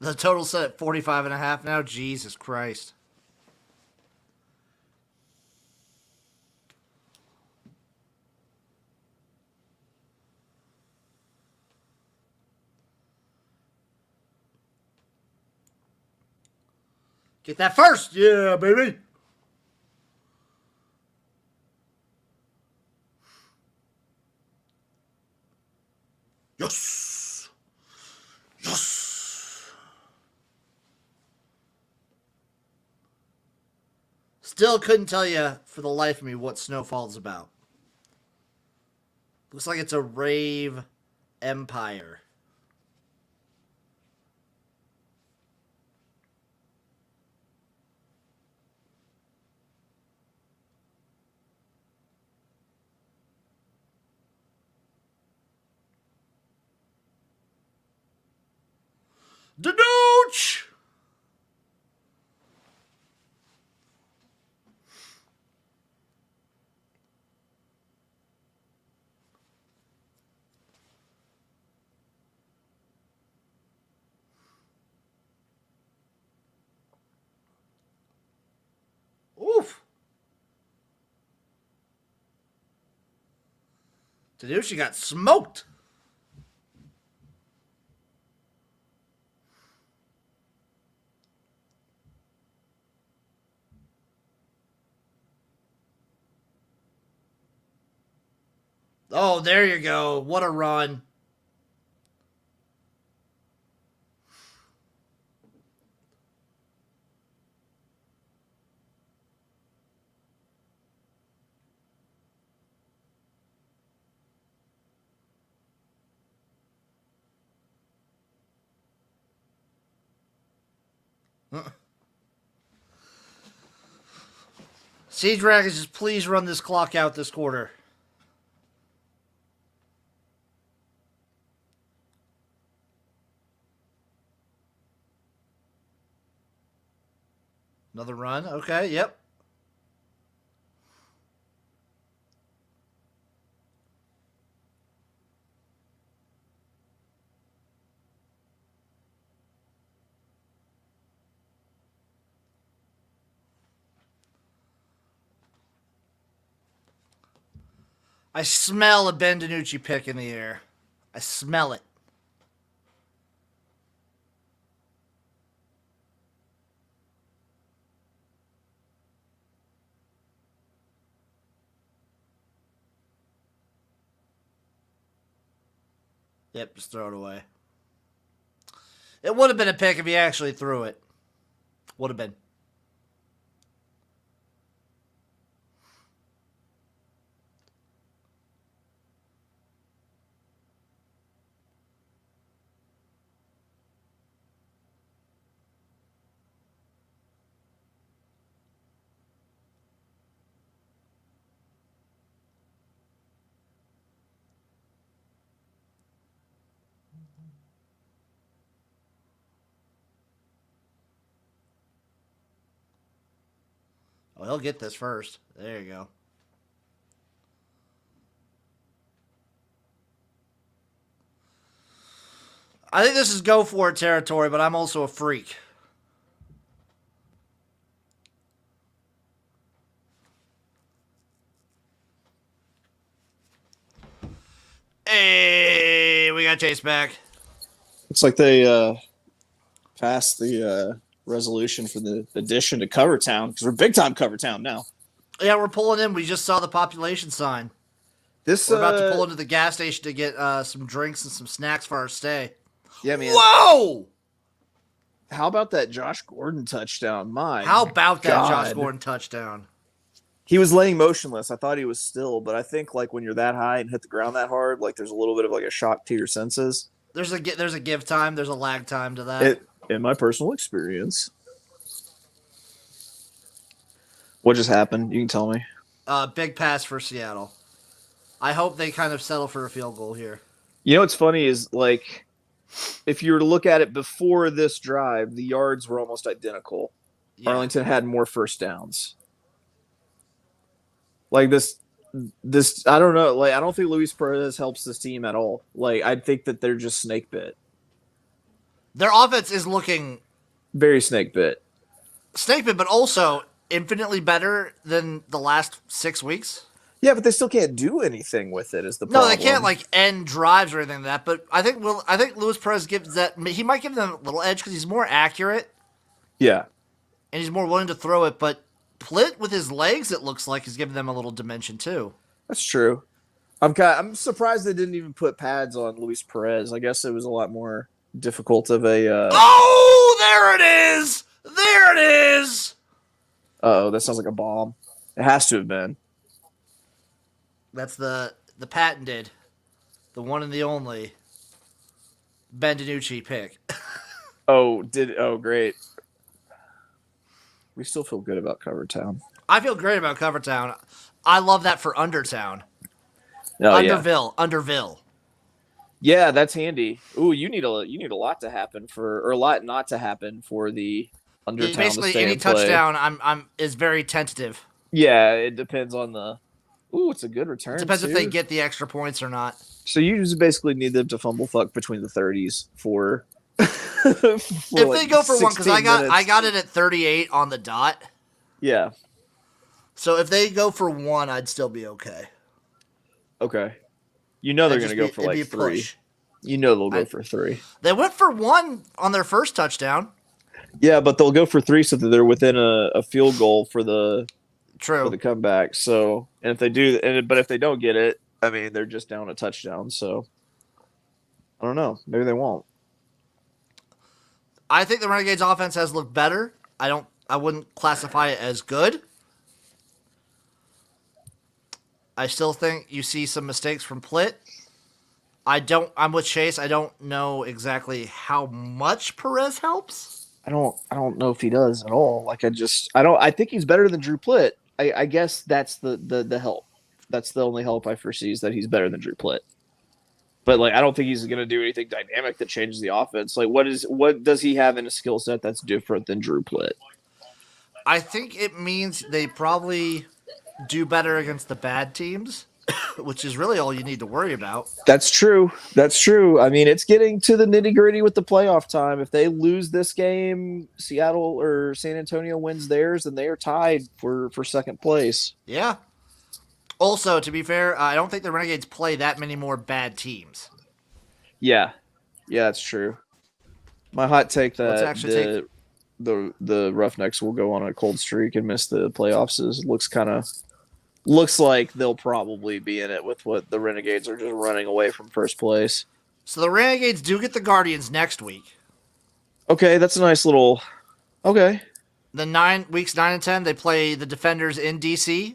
The total set at 45.5 now. Jesus Christ. Get that first. Yeah, baby. Yes. Yes. Still couldn't tell you for the life of me what Snowfall's about. Looks like it's a rave empire. Dadooch! Oof. Dadooch got smoked. Oh, there you go. What a run. Sea Dragons, just please run this clock out this quarter. Another run. Okay, yep. I smell a Ben DiNucci pick in the air. I smell it. Yep, just throw it away. It would have been a pick if he actually threw it. Would have been. Oh, he'll get this first. There you go. I think this is go for it territory, but I'm also a freak. Hey, we got Chase back. Looks like they passed the resolution for the addition to Covertown because we're big time Covertown now. Yeah, we're pulling in. We just saw the population sign. This We're about to pull into the gas station to get some drinks and some snacks for our stay. Yeah, man. Whoa! How about that Josh Gordon touchdown? How about that God. Josh Gordon touchdown? He was laying motionless. I thought he was still, but I think like when you're that high and hit the ground that hard, like there's a little bit of like a shock to your senses. There's a give time. There's a lag time to that. In my personal experience. What just happened? You can tell me. Big pass for Seattle. I hope they kind of settle for a field goal here. You know what's funny is like if you were to look at it before this drive, the yards were almost identical. Yeah. Arlington had more first downs. Like this I don't know. Like I don't think Luis Perez helps this team at all. Like I think that they're just snake bit. Their offense is looking very snake bit, but also infinitely better than the last 6 weeks. Yeah, but they still can't do anything with it. Is the problem? No, they can't like end drives or anything like that. But I think Luis Perez gives that. He might give them a little edge because he's more accurate. Yeah. and he's more willing to throw it. But Plitt with his legs, it looks like, is giving them a little dimension too. That's true. I'm surprised they didn't even put pads on Luis Perez. I guess it was a lot more difficult of a. Oh, there it is! There it is! Oh, that sounds like a bomb. It has to have been. That's the patented, the one and the only Ben DiNucci pick. Oh, great. We still feel good about Covertown. I feel great about Covertown. I love that for Undertown. Oh, Underville. Yeah, that's handy. Ooh, you need a lot to happen or a lot not to happen for the Undertown Basically, to stay any in play. touchdown is very tentative. Yeah, it depends on the. Ooh, it's a good return. It depends too. if they get the extra points or not. So you just basically need them to fumble fuck between the 30s for. If they go for one, because I got it at 38 on the dot. Yeah. So if they go for one, I'd still be okay. Okay. You know they're going to go for like 3. Push. You know they'll go for 3. They went for 1 on their first touchdown. Yeah, but they'll go for 3 so that they're within a field goal for the comeback. So, and if they do, but if they don't get it, I mean, they're just down a touchdown. So, I don't know. Maybe they won't. I think the Renegades offense has looked better. I wouldn't classify it as good. I still think you see some mistakes from Plitt. I'm with Chase. I don't know exactly how much Perez helps. I don't know if he does at all. Like I think he's better than Drew Plitt. I guess that's the help. That's the only help I foresee is that he's better than Drew Plitt. But like I don't think he's going to do anything dynamic that changes the offense. Like what does he have in a skill set that's different than Drew Plitt? I think it means they probably do better against the bad teams, which is really all you need to worry about. That's true. I mean, it's getting to the nitty-gritty with the playoff time. If they lose this game, Seattle or San Antonio wins theirs, then they are tied for second place. Yeah. Also, to be fair, I don't think the Renegades play that many more bad teams. Yeah, that's true. My hot take that the Roughnecks will go on a cold streak and miss the playoffs looks like they'll probably be in it with what the Renegades are just running away from first place. So the Renegades do get the Guardians next week. Okay, that's a nice little. Okay. The weeks 9 and 10, they play the Defenders in DC.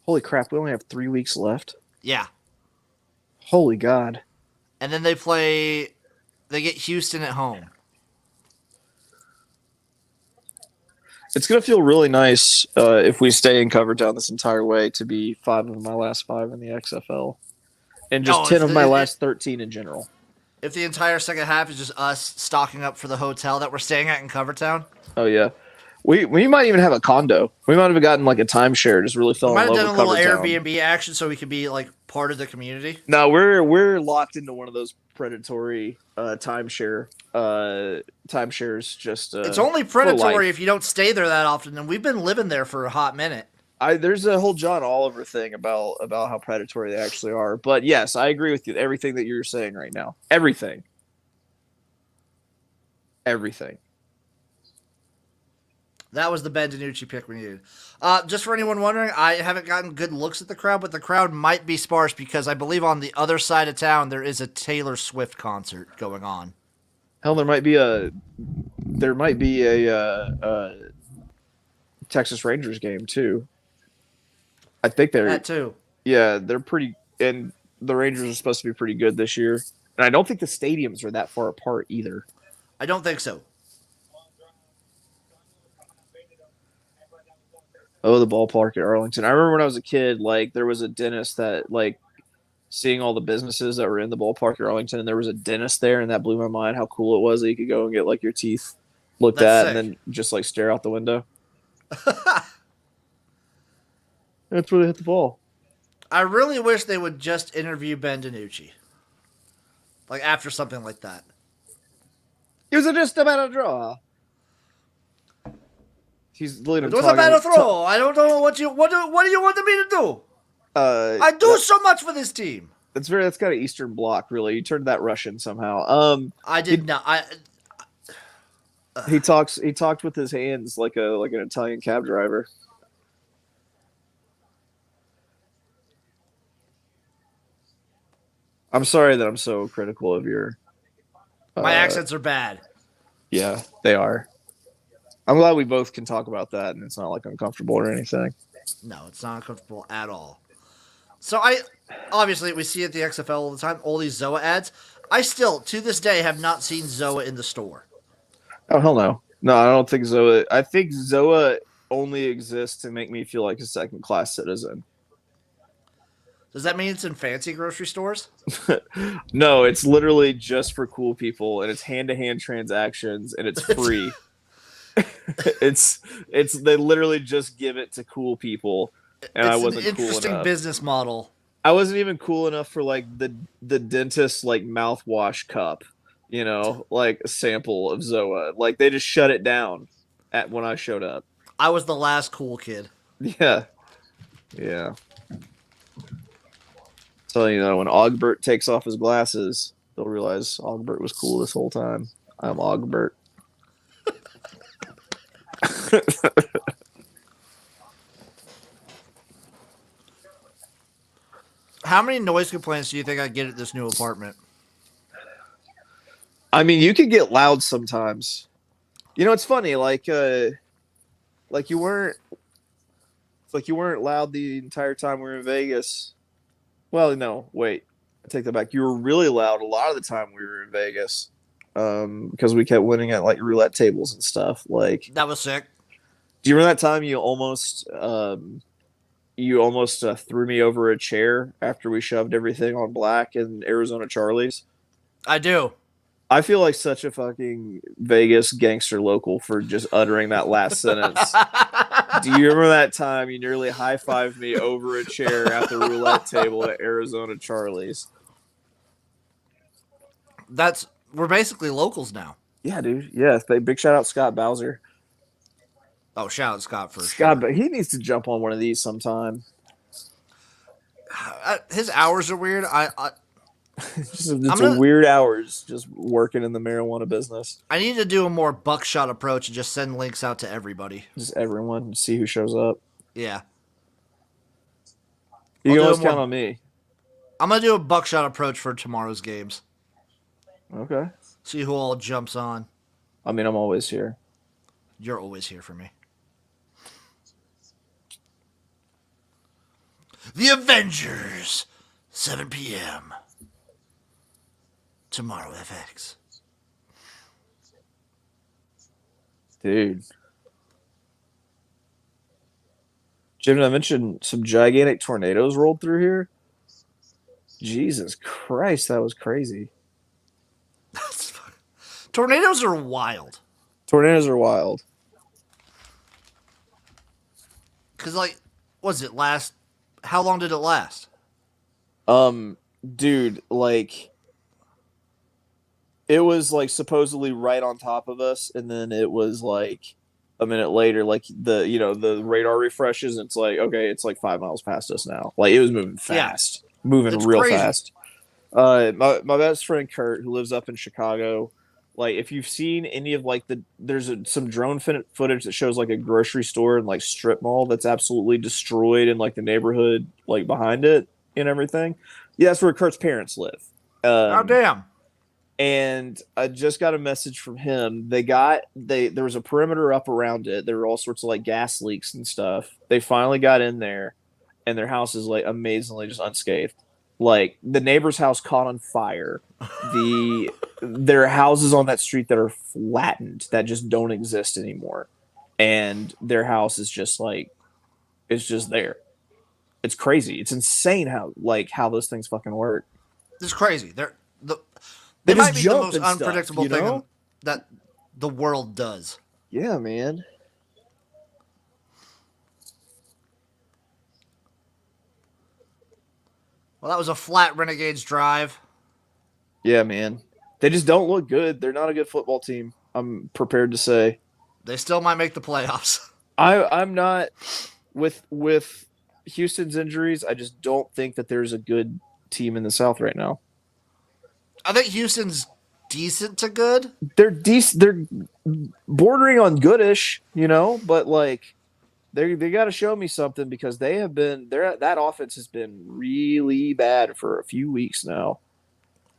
Holy crap! We only have 3 weeks left. Yeah. Holy God. And then they get Houston at home. It's going to feel really nice if we stay in Covertown this entire way to be 5 of my last 5 in the XFL. And just 10 of my last 13 in general. If the entire second half is just us stocking up for the hotel that we're staying at in Covertown. Oh, yeah. We might even have a condo. We might have gotten like a timeshare. Just really fell in love with Covertown. We might have done a little Airbnb action so we could be like part of the community. No, we're locked into one of those predatory timeshares. Just it's only predatory if you don't stay there that often, and we've been living there for a hot minute. There's a whole John Oliver thing about how predatory they actually are. But yes, I agree with you. Everything that you're saying right now, everything. That was the Ben DiNucci pick we needed. Just for anyone wondering, I haven't gotten good looks at the crowd, but the crowd might be sparse because I believe on the other side of town there is a Taylor Swift concert going on. Hell, there might be a Texas Rangers game too. I think they're that too. Yeah, they're pretty, and the Rangers are supposed to be pretty good this year. And I don't think the stadiums are that far apart either. I don't think so. Oh, the ballpark at Arlington. I remember when I was a kid, like there was a dentist that like seeing all the businesses that were in the ballpark at Arlington, and there was a dentist there, and that blew my mind how cool it was that you could go and get like your teeth looked at and then just like stare out the window. That's where they hit the ball. I really wish they would just interview Ben DiNucci. Like after something like that. It was just about a draw. He's it was a better throw. I don't know what do you want me to do? I do so much for this team. That's kind of Eastern Bloc, really. You turned that Russian somehow. I did not. He talked with his hands like an Italian cab driver. I'm sorry that I'm so critical of your. My accents are bad. Yeah, they are. I'm glad we both can talk about that, and it's not like uncomfortable or anything. No, it's not uncomfortable at all. So obviously we see at the XFL all the time all these Zoa ads. I still to this day have not seen Zoa in the store. Oh hell no, no, I don't think Zoa. I think Zoa only exists to make me feel like a second class citizen. Does that mean it's in fancy grocery stores? No, it's literally just for cool people, and it's hand-to-hand transactions, and it's free. it's they literally just give it to cool people, and I wasn't an cool interesting enough. business model. I wasn't even cool enough for like the dentist like mouthwash cup, like a sample of Zoa. Like they just shut it down when I showed up. I was the last cool kid. Yeah, yeah. So when Ogbert takes off his glasses, they'll realize Ogbert was cool this whole time. I'm Ogbert. How many noise complaints do you think I get at this new apartment? I mean, you could get loud sometimes. It's funny, like you weren't loud the entire time we were in Vegas. Well, no, wait. I take that back. You were really loud a lot of the time we were in Vegas. Because we kept winning at like roulette tables and stuff. Like that was sick. Do you remember that time you almost threw me over a chair after we shoved everything on black in Arizona Charlie's? I do. I feel like such a fucking Vegas gangster local for just uttering that last sentence. Do you remember that time you nearly high-fived me over a chair at the roulette table at Arizona Charlie's? We're basically locals now. Yeah, dude. Yeah, big shout out Scott Bowser. Oh, shout out Scott for Scott, sure. but he needs to jump on one of these sometime. His hours are weird. Weird hours just working in the marijuana business. I need to do a more buckshot approach and just send links out to everybody. Just everyone, see who shows up. Yeah. You can always count on me. I'm going to do a buckshot approach for tomorrow's games. Okay. See who all jumps on. I mean, I'm always here. You're always here for me. The Avengers, 7 p.m. Tomorrow FX. Dude. Jim, did I mention some gigantic tornadoes rolled through here? Jesus Christ, that was crazy. Tornadoes are wild. Tornadoes are wild. Because, how long did it last? Dude, it was supposedly right on top of us, and then it was a minute later, the radar refreshes, and it's okay, it's 5 miles past us now. It was moving fast, moving real crazy. fast. My best friend Kurt, who lives up in Chicago, if you've seen any of there's some drone footage that shows a grocery store and strip mall that's absolutely destroyed in the neighborhood behind it and everything. Yeah, that's where Kurt's parents live. Oh damn. And I just got a message from him. There was a perimeter up around it. There were all sorts of gas leaks and stuff. They finally got in there, and their house is amazingly just unscathed. The neighbor's house caught on fire. There are houses on that street that are flattened that just don't exist anymore, and their house is just it's just there. It's crazy. It's insane how those things fucking work. It's crazy. They might be the jump most and stuff, unpredictable thing that the world does. Yeah, man. Well, that was a flat Renegades drive. Yeah, man. They just don't look good. They're not a good football team, I'm prepared to say. They still might make the playoffs. I'm not with Houston's injuries. I just don't think that there's a good team in the South right now. I think Houston's decent to good. They're decent. They're bordering on goodish, but like they got to show me something because that offense has been really bad for a few weeks now.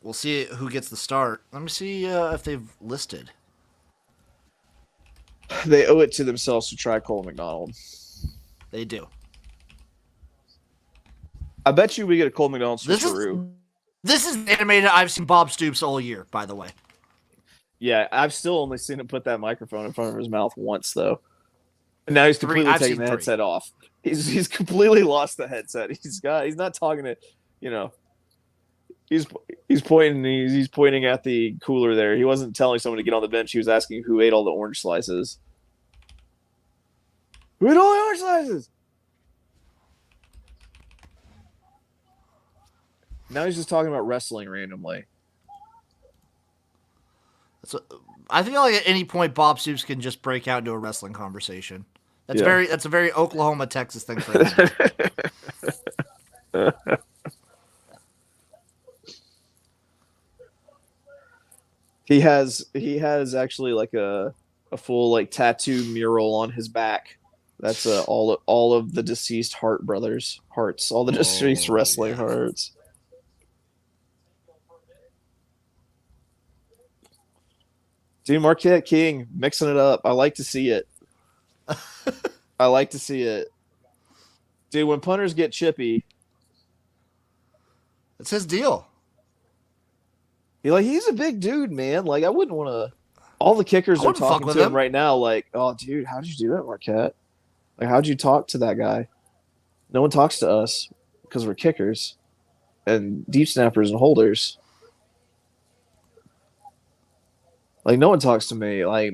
We'll see who gets the start. Let me see if they've listed. They owe it to themselves to try Cole McDonald. They do. I bet you we get a Cole McDonald switcheroo. This is animated. I've seen Bob Stoops all year, by the way. Yeah, I've still only seen him put that microphone in front of his mouth once, though. And now he's completely taking the headset off. He's completely lost the headset. He's not talking to, he's pointing at the cooler there. He wasn't telling someone to get on the bench. He was asking who ate all the orange slices. Who ate all the orange slices? Now he's just talking about wrestling randomly. I feel like at any point Bob Stoops can just break out into a wrestling conversation. That's a very Oklahoma, Texas thing for him. He has actually like a full like tattoo mural on his back. That's all of the deceased Hart brothers hearts, all the deceased wrestling hearts. Dude, Marquette King mixing it up. I like to see it. I like to see it. Dude, when punters get chippy, it's his deal. He's a big dude, man. Like, I wouldn't want to. All the kickers are talking to him right now. Like, oh, dude, how'd you do that, Marquette? Like, how'd you talk to that guy? No one talks to us because we're kickers and deep snappers and holders. Like, no one talks to me. Like,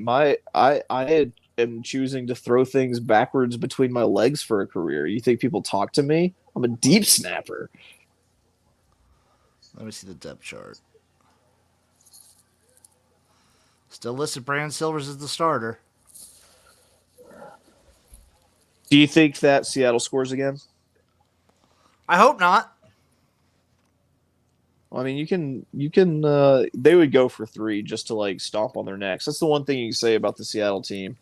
I am choosing to throw things backwards between my legs for a career. You think people talk to me? I'm a deep snapper. Let me see the depth chart. Still listed Brandon Silvers as the starter. Do you think that Seattle scores again? I hope not. I mean, you can. They would go for 3 just to like stomp on their necks. That's the one thing you can say about the Seattle team.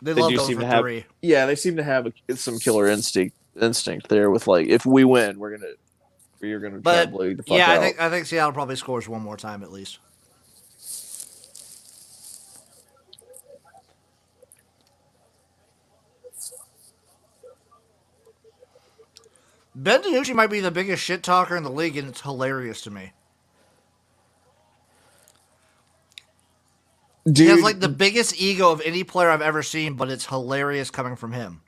They love going for 3. Yeah, they seem to have some killer instinct there with like, if we win, you're gonna try to blow you the fuck out. I think Seattle probably scores one more time at least. Ben DiNucci might be the biggest shit talker in the league, and it's hilarious to me. Dude, he has like the biggest ego of any player I've ever seen, but it's hilarious coming from him.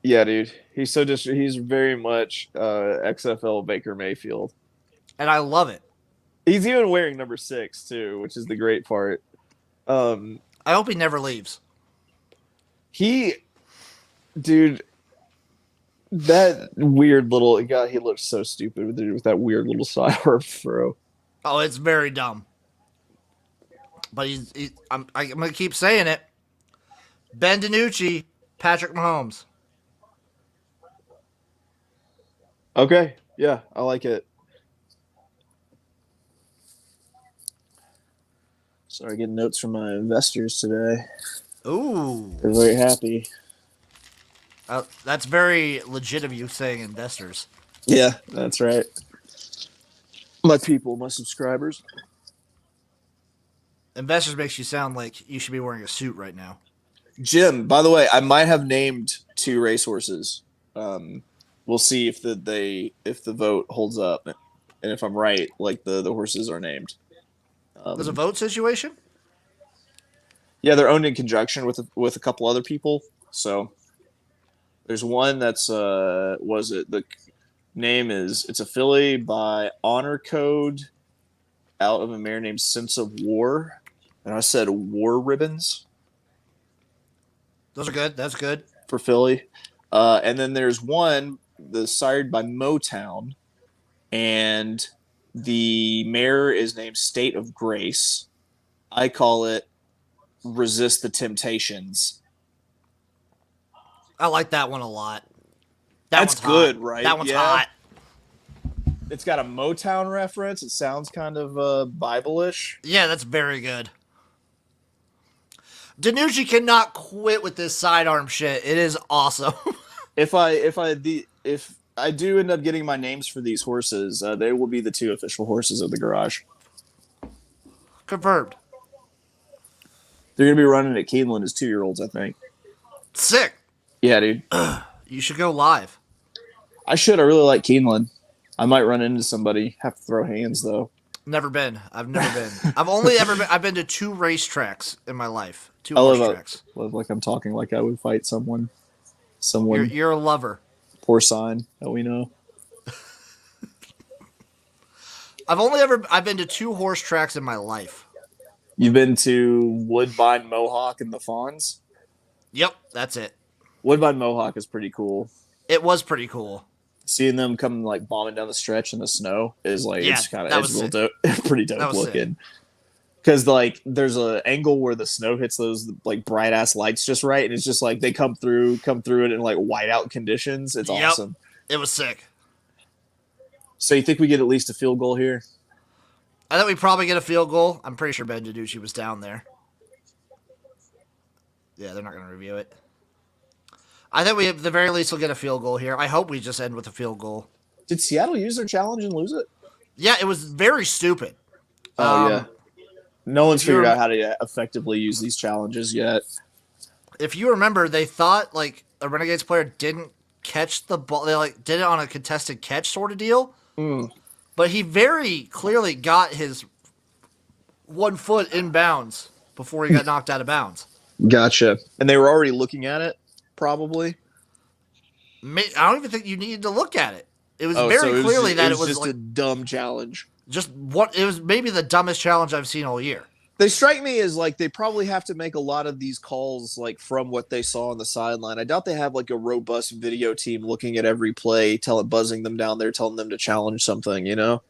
Yeah, dude. He's very much XFL Baker Mayfield. And I love it. He's even wearing number 6 too, which is the great part. I hope he never leaves. Dude, that weird little guy, he looks so stupid with that weird little sidearm throw. Oh, it's very dumb. But I'm going to keep saying it. Ben DiNucci, Patrick Mahomes. Okay, yeah, I like it. Sorry, getting notes from my investors today. Ooh. They're very happy. That's very legit of you saying investors. Yeah, that's right. My people, my subscribers. Investors makes you sound like you should be wearing a suit right now. Jim, by the way, I might have named 2 racehorses. We'll see if the vote holds up, and if I'm right, like the horses are named. There's a vote situation? Yeah, they're owned in conjunction with a couple other people. So there's one that's the name is, it's a filly by Honor Code out of a mare named Sense of War. And I said War Ribbons. Those are good. That's good. For filly. And then there's one that's sired by Motown. And the mare is named State of Grace. I call it Resist the Temptations. I like that one a lot. That's good, hot. right? That one's hot. It's got a Motown reference. It sounds kind of Bible-ish. Yeah, that's very good. Danucci cannot quit with this sidearm shit. It is awesome. If I do end up getting my names for these horses, they will be the 2 official horses of the garage. Confirmed. They're gonna be running at Keeneland as 2-year-olds, I think. Sick. Yeah, dude. You should go live. I should. I really like Keeneland. I might run into somebody. Have to throw hands though. Never been. I've never been. I've been to 2 racetracks in my life. 2 I horse love like I'm talking like I would fight someone. You're a lover. Poor sign that we know. I've been to 2 horse tracks in my life. You've been to Woodbine Mohawk and the Fawns? Yep, that's it. Woodbine Mohawk is pretty cool. It was pretty cool. Seeing them come like bombing down the stretch in the snow is like Yeah, it's real dope, pretty dope looking. Because like there's an angle where the snow hits those like bright ass lights just right, and it's just like they come through it in like whiteout conditions. It's awesome. It was sick. So you think we get at least a field goal here? I think we probably get a field goal. I'm pretty sure Ben DiNucci was down there. Yeah, they're not going to review it. I think we, at the very least, will get a field goal here. I hope we just end with a field goal. Did Seattle use their challenge and lose it? Yeah, it was very stupid. Oh, yeah. No one's figured out how to effectively use these challenges yet. If you remember, they thought, like, a Renegades player didn't catch the ball. They, like, did it on a contested catch sort of deal. But he very clearly got his 1 foot in bounds before he got knocked out of bounds. Gotcha. And they were already looking at it, probably? I don't even think you needed to look at it. It was very clearly that it was just like a dumb challenge. It was maybe the dumbest challenge I've seen all year. They strike me as like they probably have to make a lot of these calls like from what they saw on the sideline. I doubt they have like a robust video team looking at every play, buzzing them down there, telling them to challenge something, you know?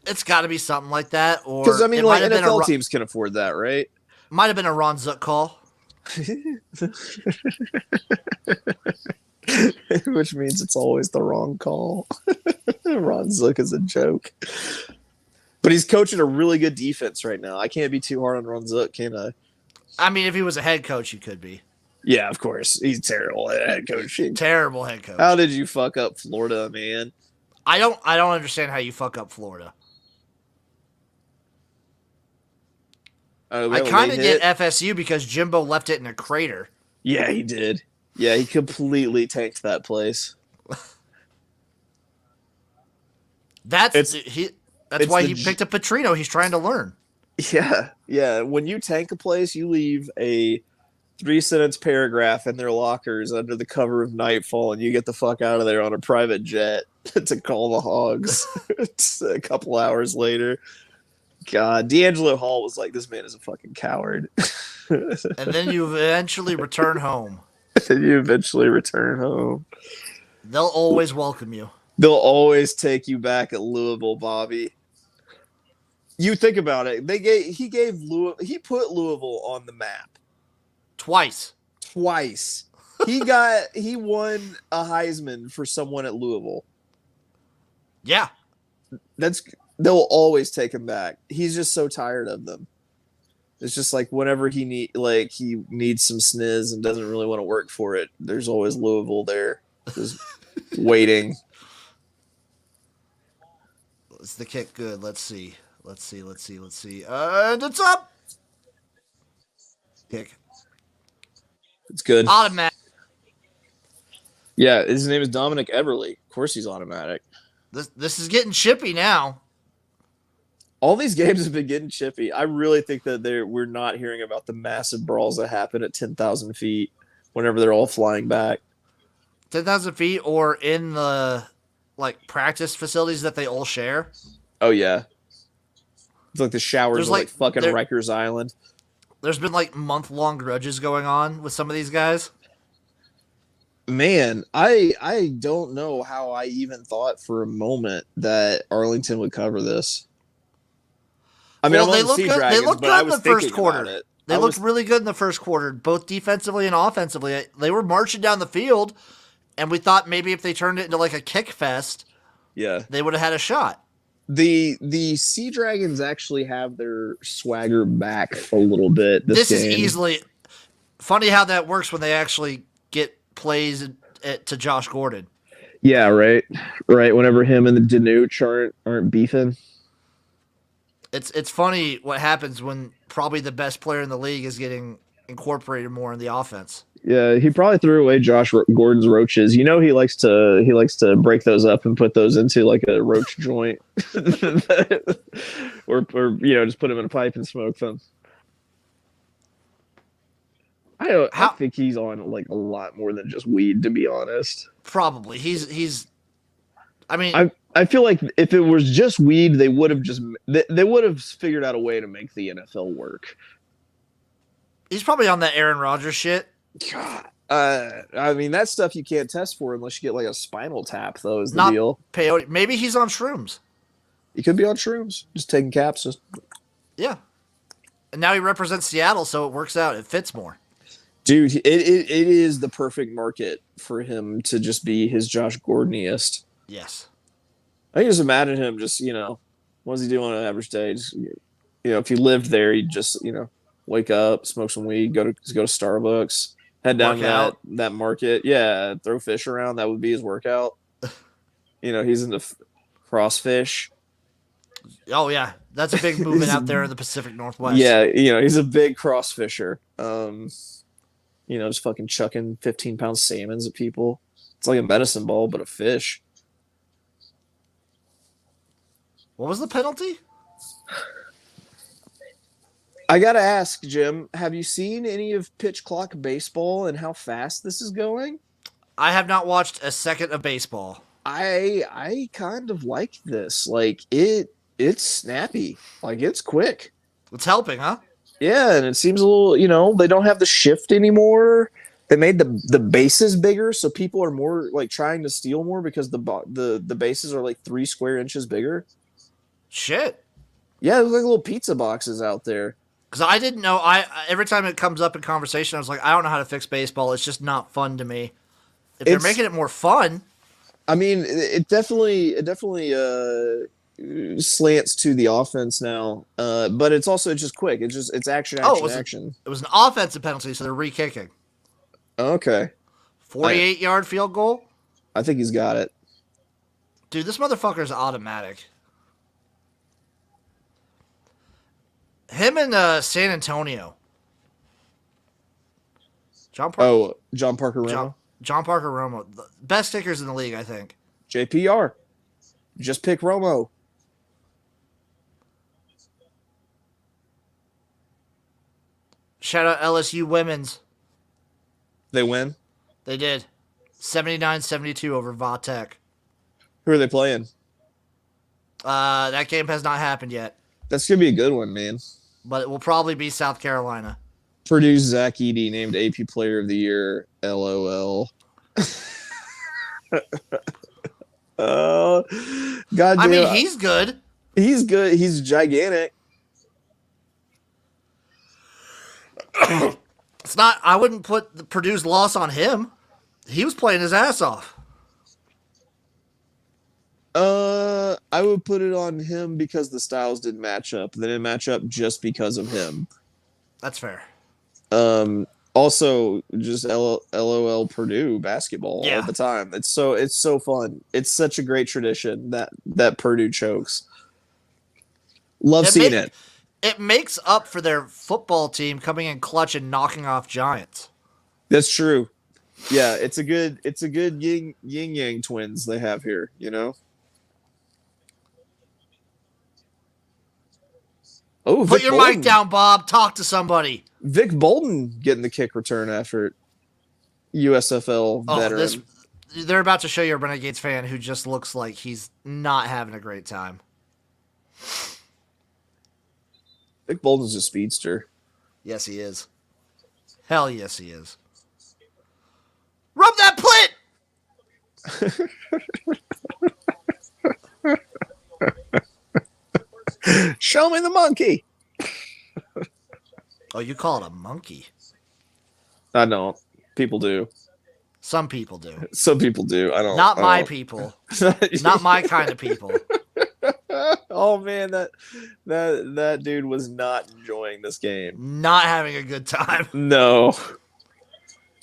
It's got to be something like that, or because I mean, like NFL teams can afford that, right? Might have been a Ron Zook call, which means it's always the wrong call. Ron Zook is a joke, but he's coaching a really good defense right now. I can't be too hard on Ron Zook, can I? I mean, if he was a head coach, he could be. Yeah, of course. He's terrible at head coaching. Terrible head coach. How did you fuck up Florida, man? I don't understand how you fuck up Florida. I kind of get FSU because Jimbo left it in a crater. Yeah, he did. Yeah, he completely tanked that place. That's why he picked up Petrino. He's trying to learn. Yeah. When you tank a place, you leave a 3-sentence paragraph in their lockers under the cover of nightfall, and you get the fuck out of there on a private jet to call the Hogs. It's a couple hours later. God, D'Angelo Hall was like, this man is a fucking coward. And then you eventually return home. They'll always welcome you. They'll always take you back at Louisville, Bobby. You think about it. He put Louisville on the map. Twice. He won a Heisman for someone at Louisville. Yeah. They'll always take him back. He's just so tired of them. It's just like whenever he needs some sniz and doesn't really want to work for it, there's always Louisville there, just waiting. Is the kick good? Let's see. And it's up. Kick. It's good. Automatic. Yeah, his name is Dominic Everly. Of course he's automatic. This is getting chippy now. All these games have been getting chippy. I really think that we're not hearing about the massive brawls that happen at 10,000 feet whenever they're all flying back. 10,000 feet or in the practice facilities that they all share. Oh, yeah. It's like the showers are like fucking Rikers Island. There's been month-long grudges going on with some of these guys. Man, I don't know how I even thought for a moment that Arlington would cover this. I mean, they looked good. They looked good in the first quarter. They looked really good in the first quarter, both defensively and offensively. They were marching down the field, And we thought maybe if they turned it into like a kick fest, Yeah. they would have had a shot. The Sea Dragons actually have their swagger back a little bit this This is game. easily funny how that works when they actually get plays to Josh Gordon. Yeah, right. Whenever him and the Danuch aren't beefing. It's funny what happens when probably the best player in the league is getting incorporated more in the offense. Yeah, he probably threw away Josh Gordon's roaches. You know, he likes to break those up and put those into like a roach joint, or just put them in a pipe and smoke them. I think he's on like a lot more than just weed, to be honest. Probably he's. I mean, I feel like if it was just weed, they would have figured out a way to make the NFL work. he's probably on that Aaron Rodgers shit. God, I mean that stuff you can't test for unless you get like a spinal tap, though. Is the Not deal? peyote. Maybe he's on shrooms. He could be on shrooms, just taking caps. Yeah, and now he represents Seattle, so it works out. It fits more. Dude, it is the perfect market for him to just be his Josh Gordoniest. Yes. I can just imagine him just, what does he do on an average day? Just, if he lived there, he'd just, wake up, smoke some weed, go to Starbucks, head down to that market. Yeah, throw fish around. That would be his workout. He's into crossfish. Oh, yeah. That's a big movement out there in the Pacific Northwest. Yeah, he's a big crossfisher. Just fucking chucking 15-pound salmons at people. It's like a medicine ball, but a fish. What was the penalty? I gotta ask, Jim, have you seen any of Pitch Clock Baseball and how fast this is going? I have not watched a second of baseball. I kind of like this. Like it's snappy. Like it's quick. It's helping, huh? Yeah, and it seems a little, they don't have the shift anymore. They made the bases bigger, so people are more like trying to steal more because the bases are like 3 square inches bigger. Shit. Yeah, there's like little pizza boxes out there. Because I didn't know. Every time it comes up in conversation, I was like, I don't know how to fix baseball. It's just not fun to me. If they're making it more fun, I mean, it definitely slants to the offense now, but it's also just quick. It's action. It was an offensive penalty, so they're re-kicking. Okay. 48-yard field goal? I think he's got it. Dude, this motherfucker's automatic. Him and San Antonio. John Parker Romo. John Parker Romo. The best kickers in the league, I think. JPR. Just pick Romo. Shout out LSU women's. They win? They did. 79-72 over Vatek. Who are they playing? That game has not happened yet. That's going to be a good one, man. But it will probably be South Carolina. Purdue's Zach Edey named AP Player of the Year. LOL. God I mean, he's good. He's good. He's gigantic. It's not. I wouldn't put the Purdue's loss on him. He was playing his ass off. I would put it on him because the styles didn't match up. They didn't match up just because of him. That's fair. Also, just LOL Purdue basketball all the time. It's so fun. It's such a great tradition that Purdue chokes. Love seeing it. It makes up for their football team coming in clutch and knocking off Giants. That's true. Yeah, it's a good yin yang twins they have here, Oh, put your mic down, Bob. Talk to somebody. Vic Bolden getting the kick return effort. USFL veteran. They're about to show you a Renegades fan who just looks like he's not having a great time. Vic Bolden's a speedster. Yes, he is. Hell yes, he is. Rub that plit! Show me the monkey. Oh, you call it a monkey? I don't. People do. Some people do. Some people do. I don't. Not I my don't. people. Not my kind of people. Oh man, that dude was not enjoying this game. Not having a good time. No.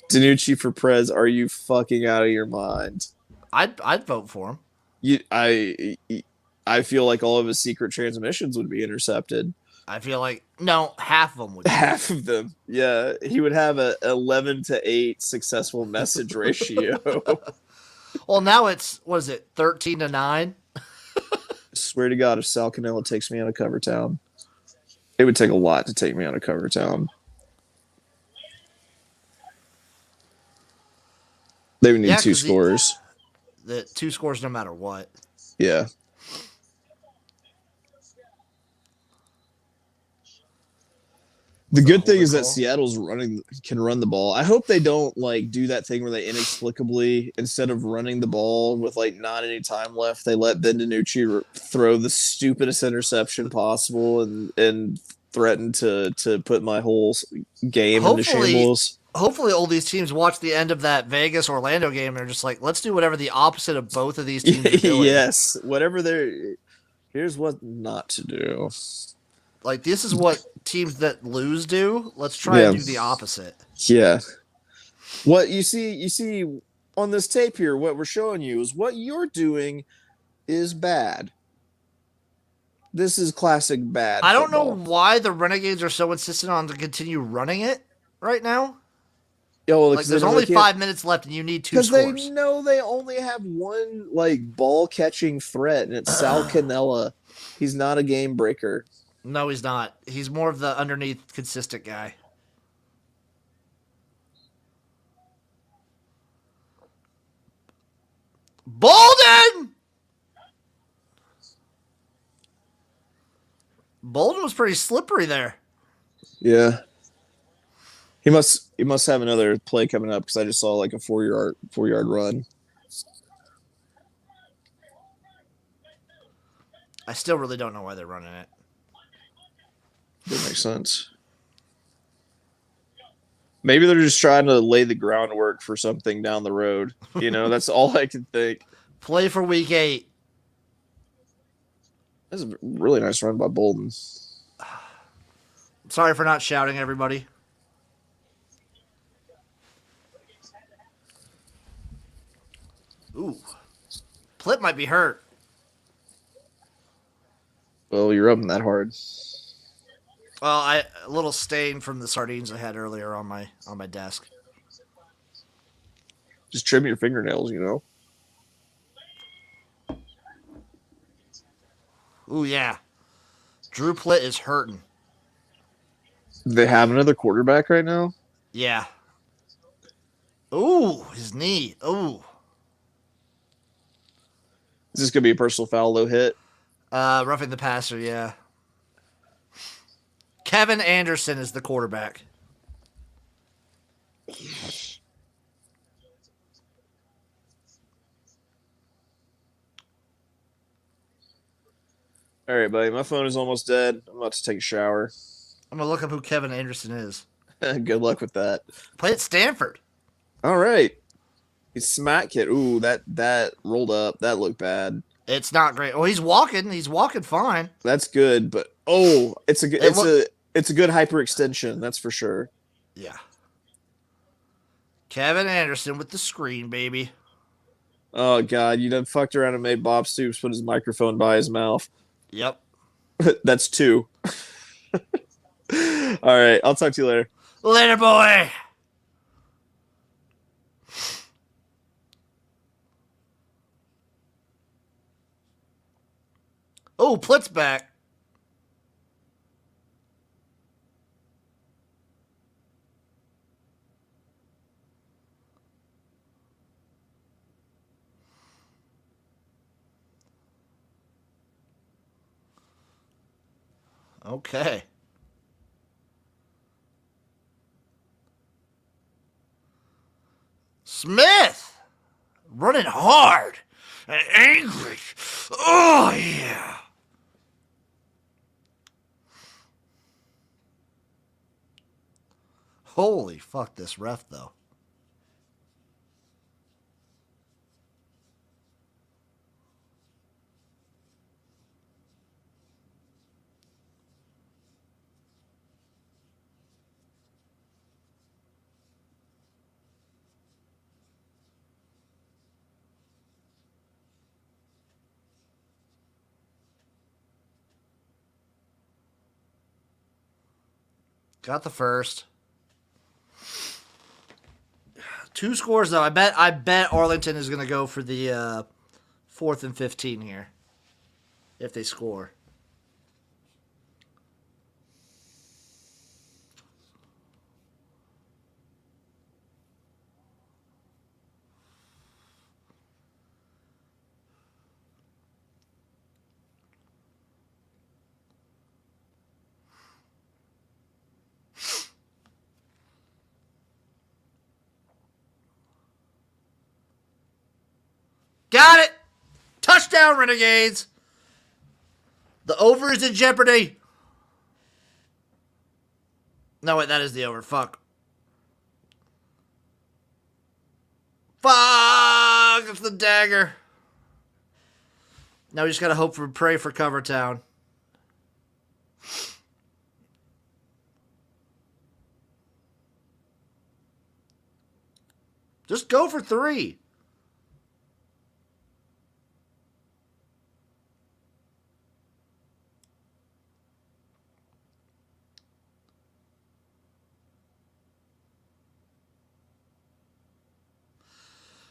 Danucci for Prez, are you fucking out of your mind? I'd vote for him. I feel like all of his secret transmissions would be intercepted. I feel like no, half of them would. Be. Half of them. Yeah, he would have a 11-8 successful message ratio. Well, now it's what is it, 13-9? Swear to God, if Sal Cannella takes me out of Cover Town, it would take a lot to take me out of Cover Town. They would need 2 scores. The 2 scores no matter what. Yeah. The good thing is that Seattle's can run the ball. I hope they don't like do that thing where they inexplicably, instead of running the ball with like not any time left, they let Ben DiNucci throw the stupidest interception possible and threaten to put my whole game into shambles. Hopefully all these teams watch the end of that Vegas-Orlando game and they're just like, let's do whatever the opposite of both of these teams are doing. Yes, whatever here's what not to do. Like, this is what teams that lose do. Let's try and do the opposite. Yeah. What you see on this tape here, what we're showing you is what you're doing is bad. This is classic bad. I don't know why the Renegades are so insistent on to continue running it right now. Well, like, there's only 5 minutes left and you need 2 scores. Because they know they only have one like ball catching threat, and it's Sal Cannella. He's not a game breaker. No, he's not. He's more of the underneath consistent guy. Bolden! Bolden was pretty slippery there. Yeah. He must have another play coming up because I just saw like a 4-yard run. I still really don't know why they're running it. That makes sense. Maybe they're just trying to lay the groundwork for something down the road. You know, that's all I can think. Play for week 8. That's a really nice run by Bolden. Sorry for not shouting, everybody. Ooh. Plitt might be hurt. Well, you're rubbing that hard. Well, a little stain from the sardines I had earlier on my desk. Just trim your fingernails, you know. Ooh, yeah. Drew Plitt is hurting. They have another quarterback right now? Yeah. Ooh, his knee. Ooh. Is this going to be a personal foul, low hit? Roughing the passer, yeah. Kevin Anderson is the quarterback. All right, buddy. My phone is almost dead. I'm about to take a shower. I'm going to look up who Kevin Anderson is. Good luck with that. Played at Stanford. All right. He's smack kid. Ooh, that rolled up. That looked bad. It's not great. Well, he's walking. He's walking fine. That's good, but it's a good it's a good hyperextension. That's for sure. Yeah. Kevin Anderson with the screen, baby. Oh God, you done fucked around and made Bob Stoops put his microphone by his mouth. Yep. That's 2. All right, I'll talk to you later. Later, boy. Oh, Plitt's back. Okay. Smith running hard and angry. Oh, yeah. Holy fuck, this ref, though. Got the first. 2 scores though. I bet Arlington is going to go for the 4th and 15 here. If they score. Got it! Touchdown, Renegades! The over is in jeopardy. No, wait, that is the over. Fuck. Fuck! It's the dagger. Now we just gotta hope for pray for Cover Town. Just go for 3.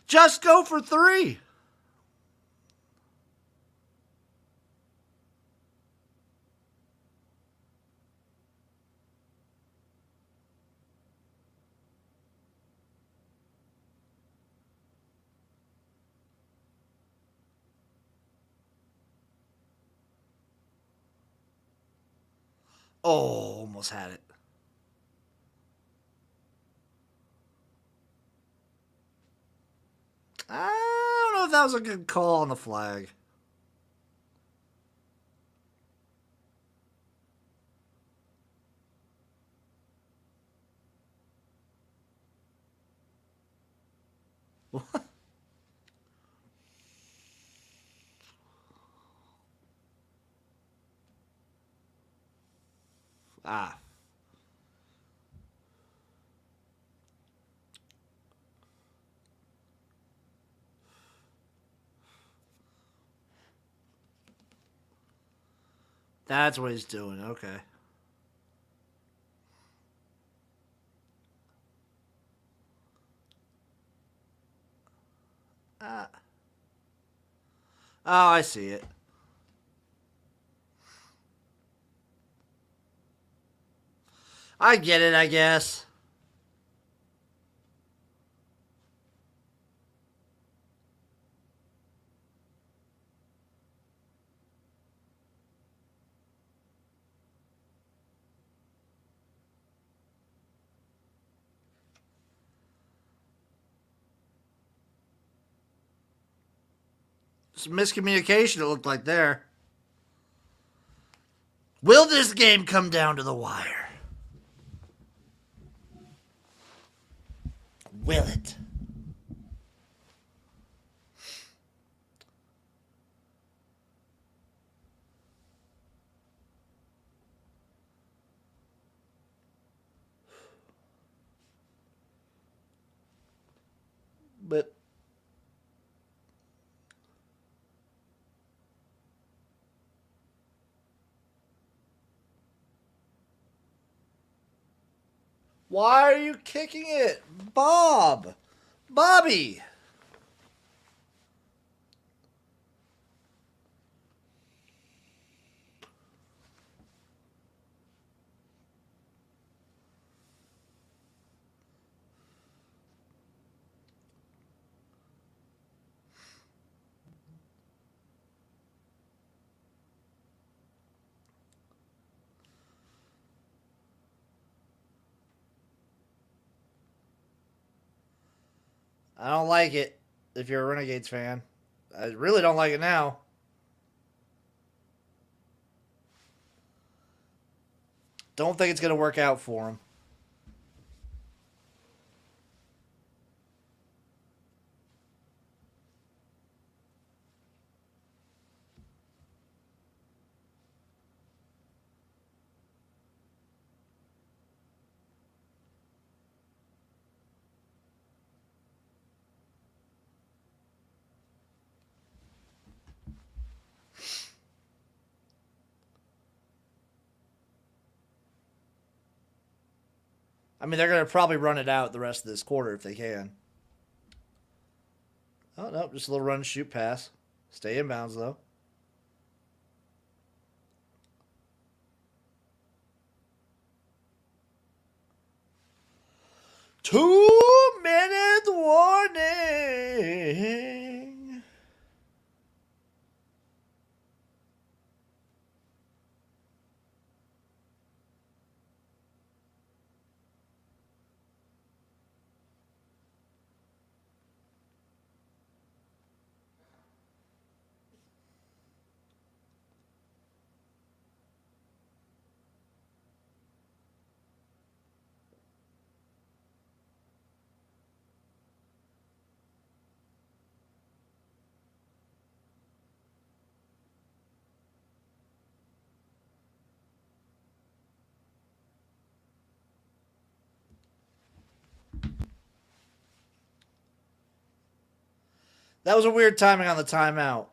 Just go for 3. Oh, almost had it. I don't know if that was a good call on the flag. What? Ah. That's what he's doing. Okay. Oh, I see it. I get it, I guess. Some miscommunication, it looked like there. Will this game come down to the wire? Will it? But why are you kicking it? Bobby. I don't like it if you're a Renegades fan. I really don't like it now. Don't think it's going to work out for him. I mean, they're going to probably run it out the rest of this quarter if they can. Oh, no, just a little run, shoot, pass. Stay in bounds, though. Two-minute warning. That was a weird timing on the timeout.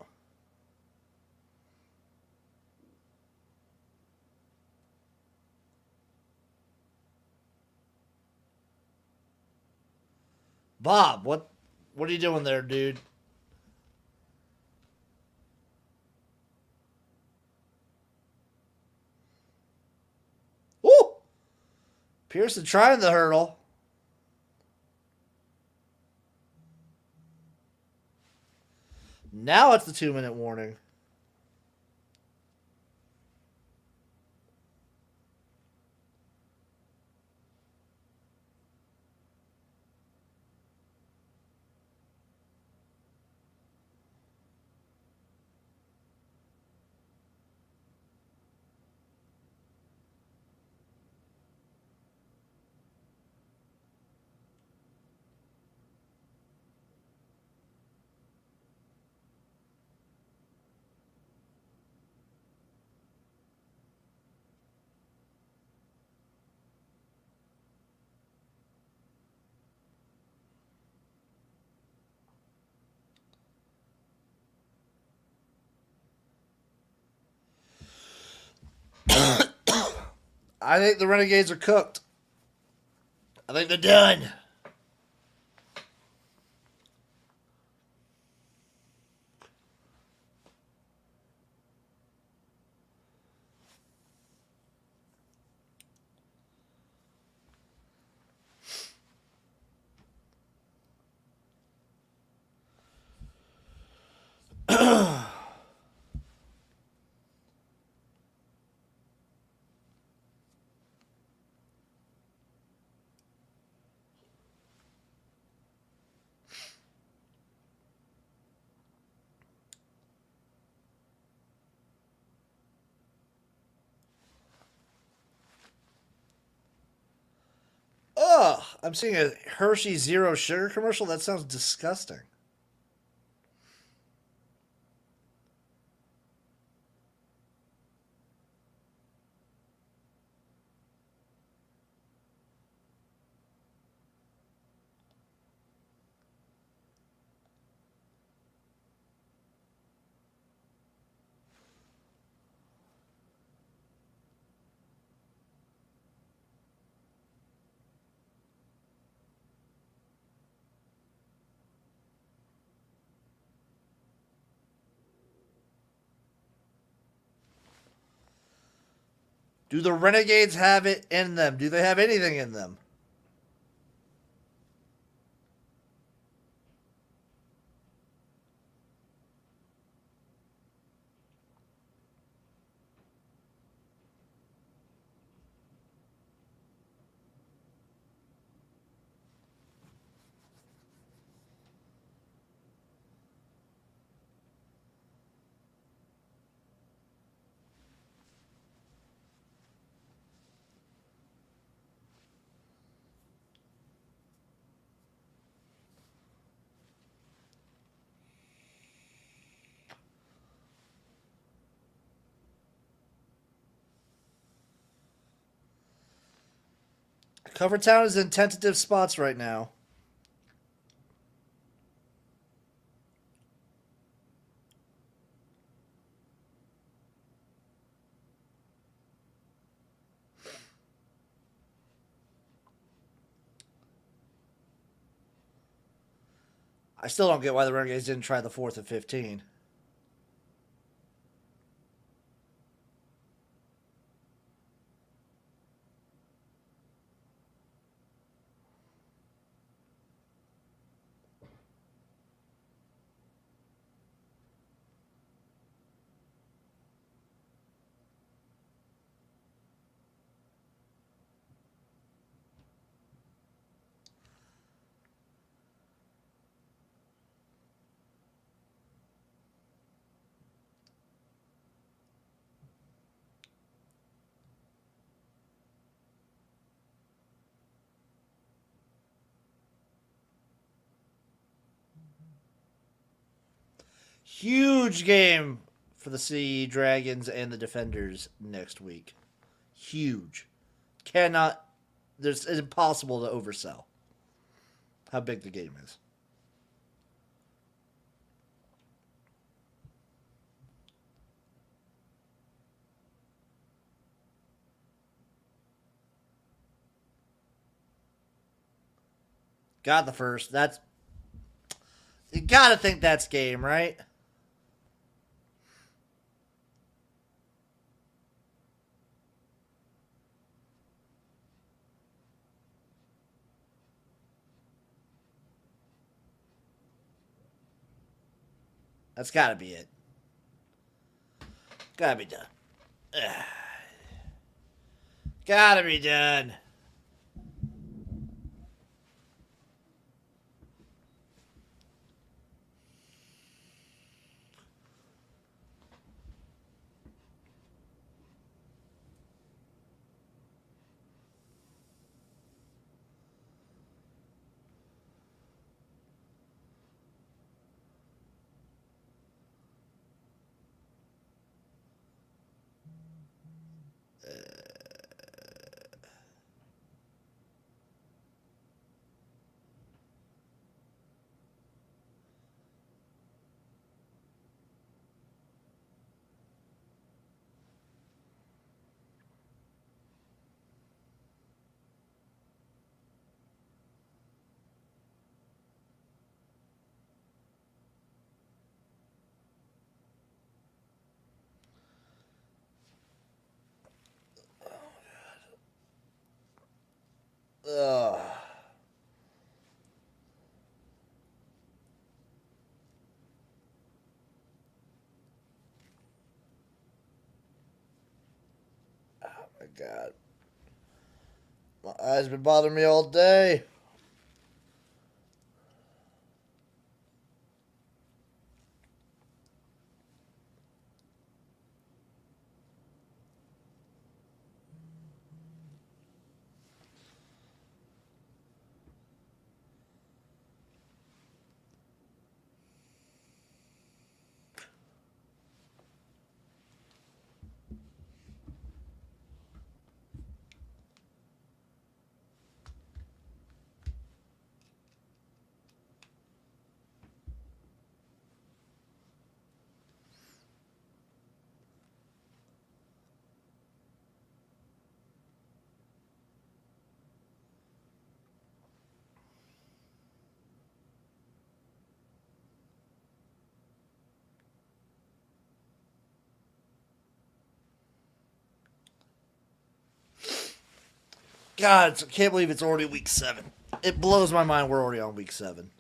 Bob, what are you doing there, dude? Woo! Pearson trying the hurdle. Now it's the 2-minute warning. I think the Renegades are cooked. I think they're done. Ugh, I'm seeing a Hershey Zero Sugar commercial. That sounds disgusting. Do the Renegades have it in them? Do they have anything in them? Covertown is in tentative spots right now. I still don't get why the Renegades didn't try the 4th and 15. Huge game for the Sea Dragons and the Defenders next week. Huge. It's impossible to oversell how big the game is. Got the first. You gotta think that's game, right? That's gotta be it. Gotta be done. Gotta be done. Ugh. Oh my god. My eyes been bothering me all day. God, I can't believe it's already week 7. It blows my mind we're already on week 7.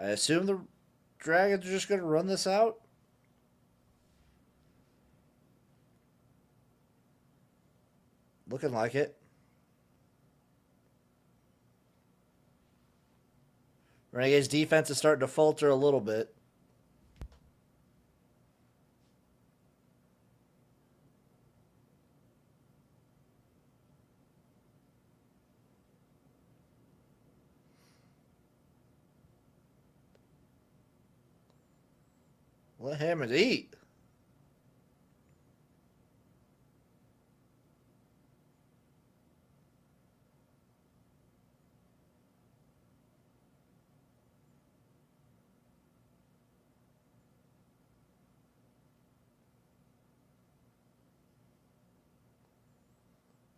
I assume the Dragons are just going to run this out. Looking like it. Renegades defense is starting to falter a little bit. Let him eat.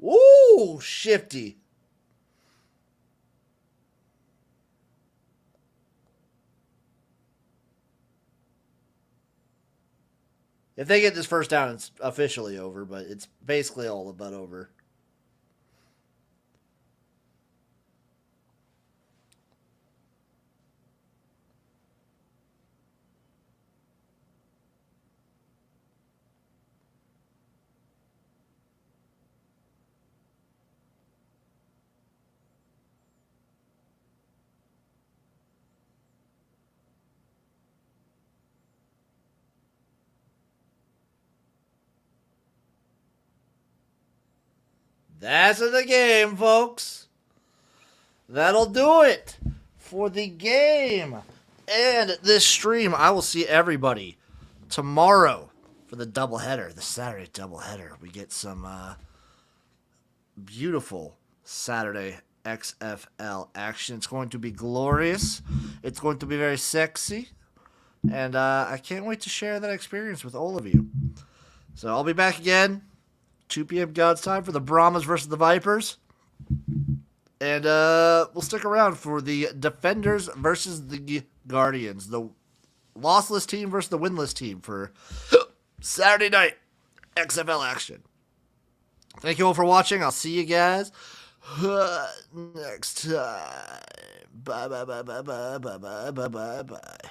Ooh, shifty. If they get this first down, it's officially over, but it's basically all but over. That's the game, folks. That'll do it for the game and this stream. I will see everybody tomorrow for the doubleheader, the Saturday doubleheader. We get some beautiful Saturday XFL action. It's going to be glorious. It's going to be very sexy. And I can't wait to share that experience with all of you. So I'll be back again, 2 p.m. God's time, for the Brahmas versus the Vipers. And we'll stick around for the Defenders versus the Guardians. The lossless team versus the winless team for Saturday night XFL action. Thank you all for watching. I'll see you guys next time. Bye, bye, bye, bye, bye, bye, bye, bye, bye, bye.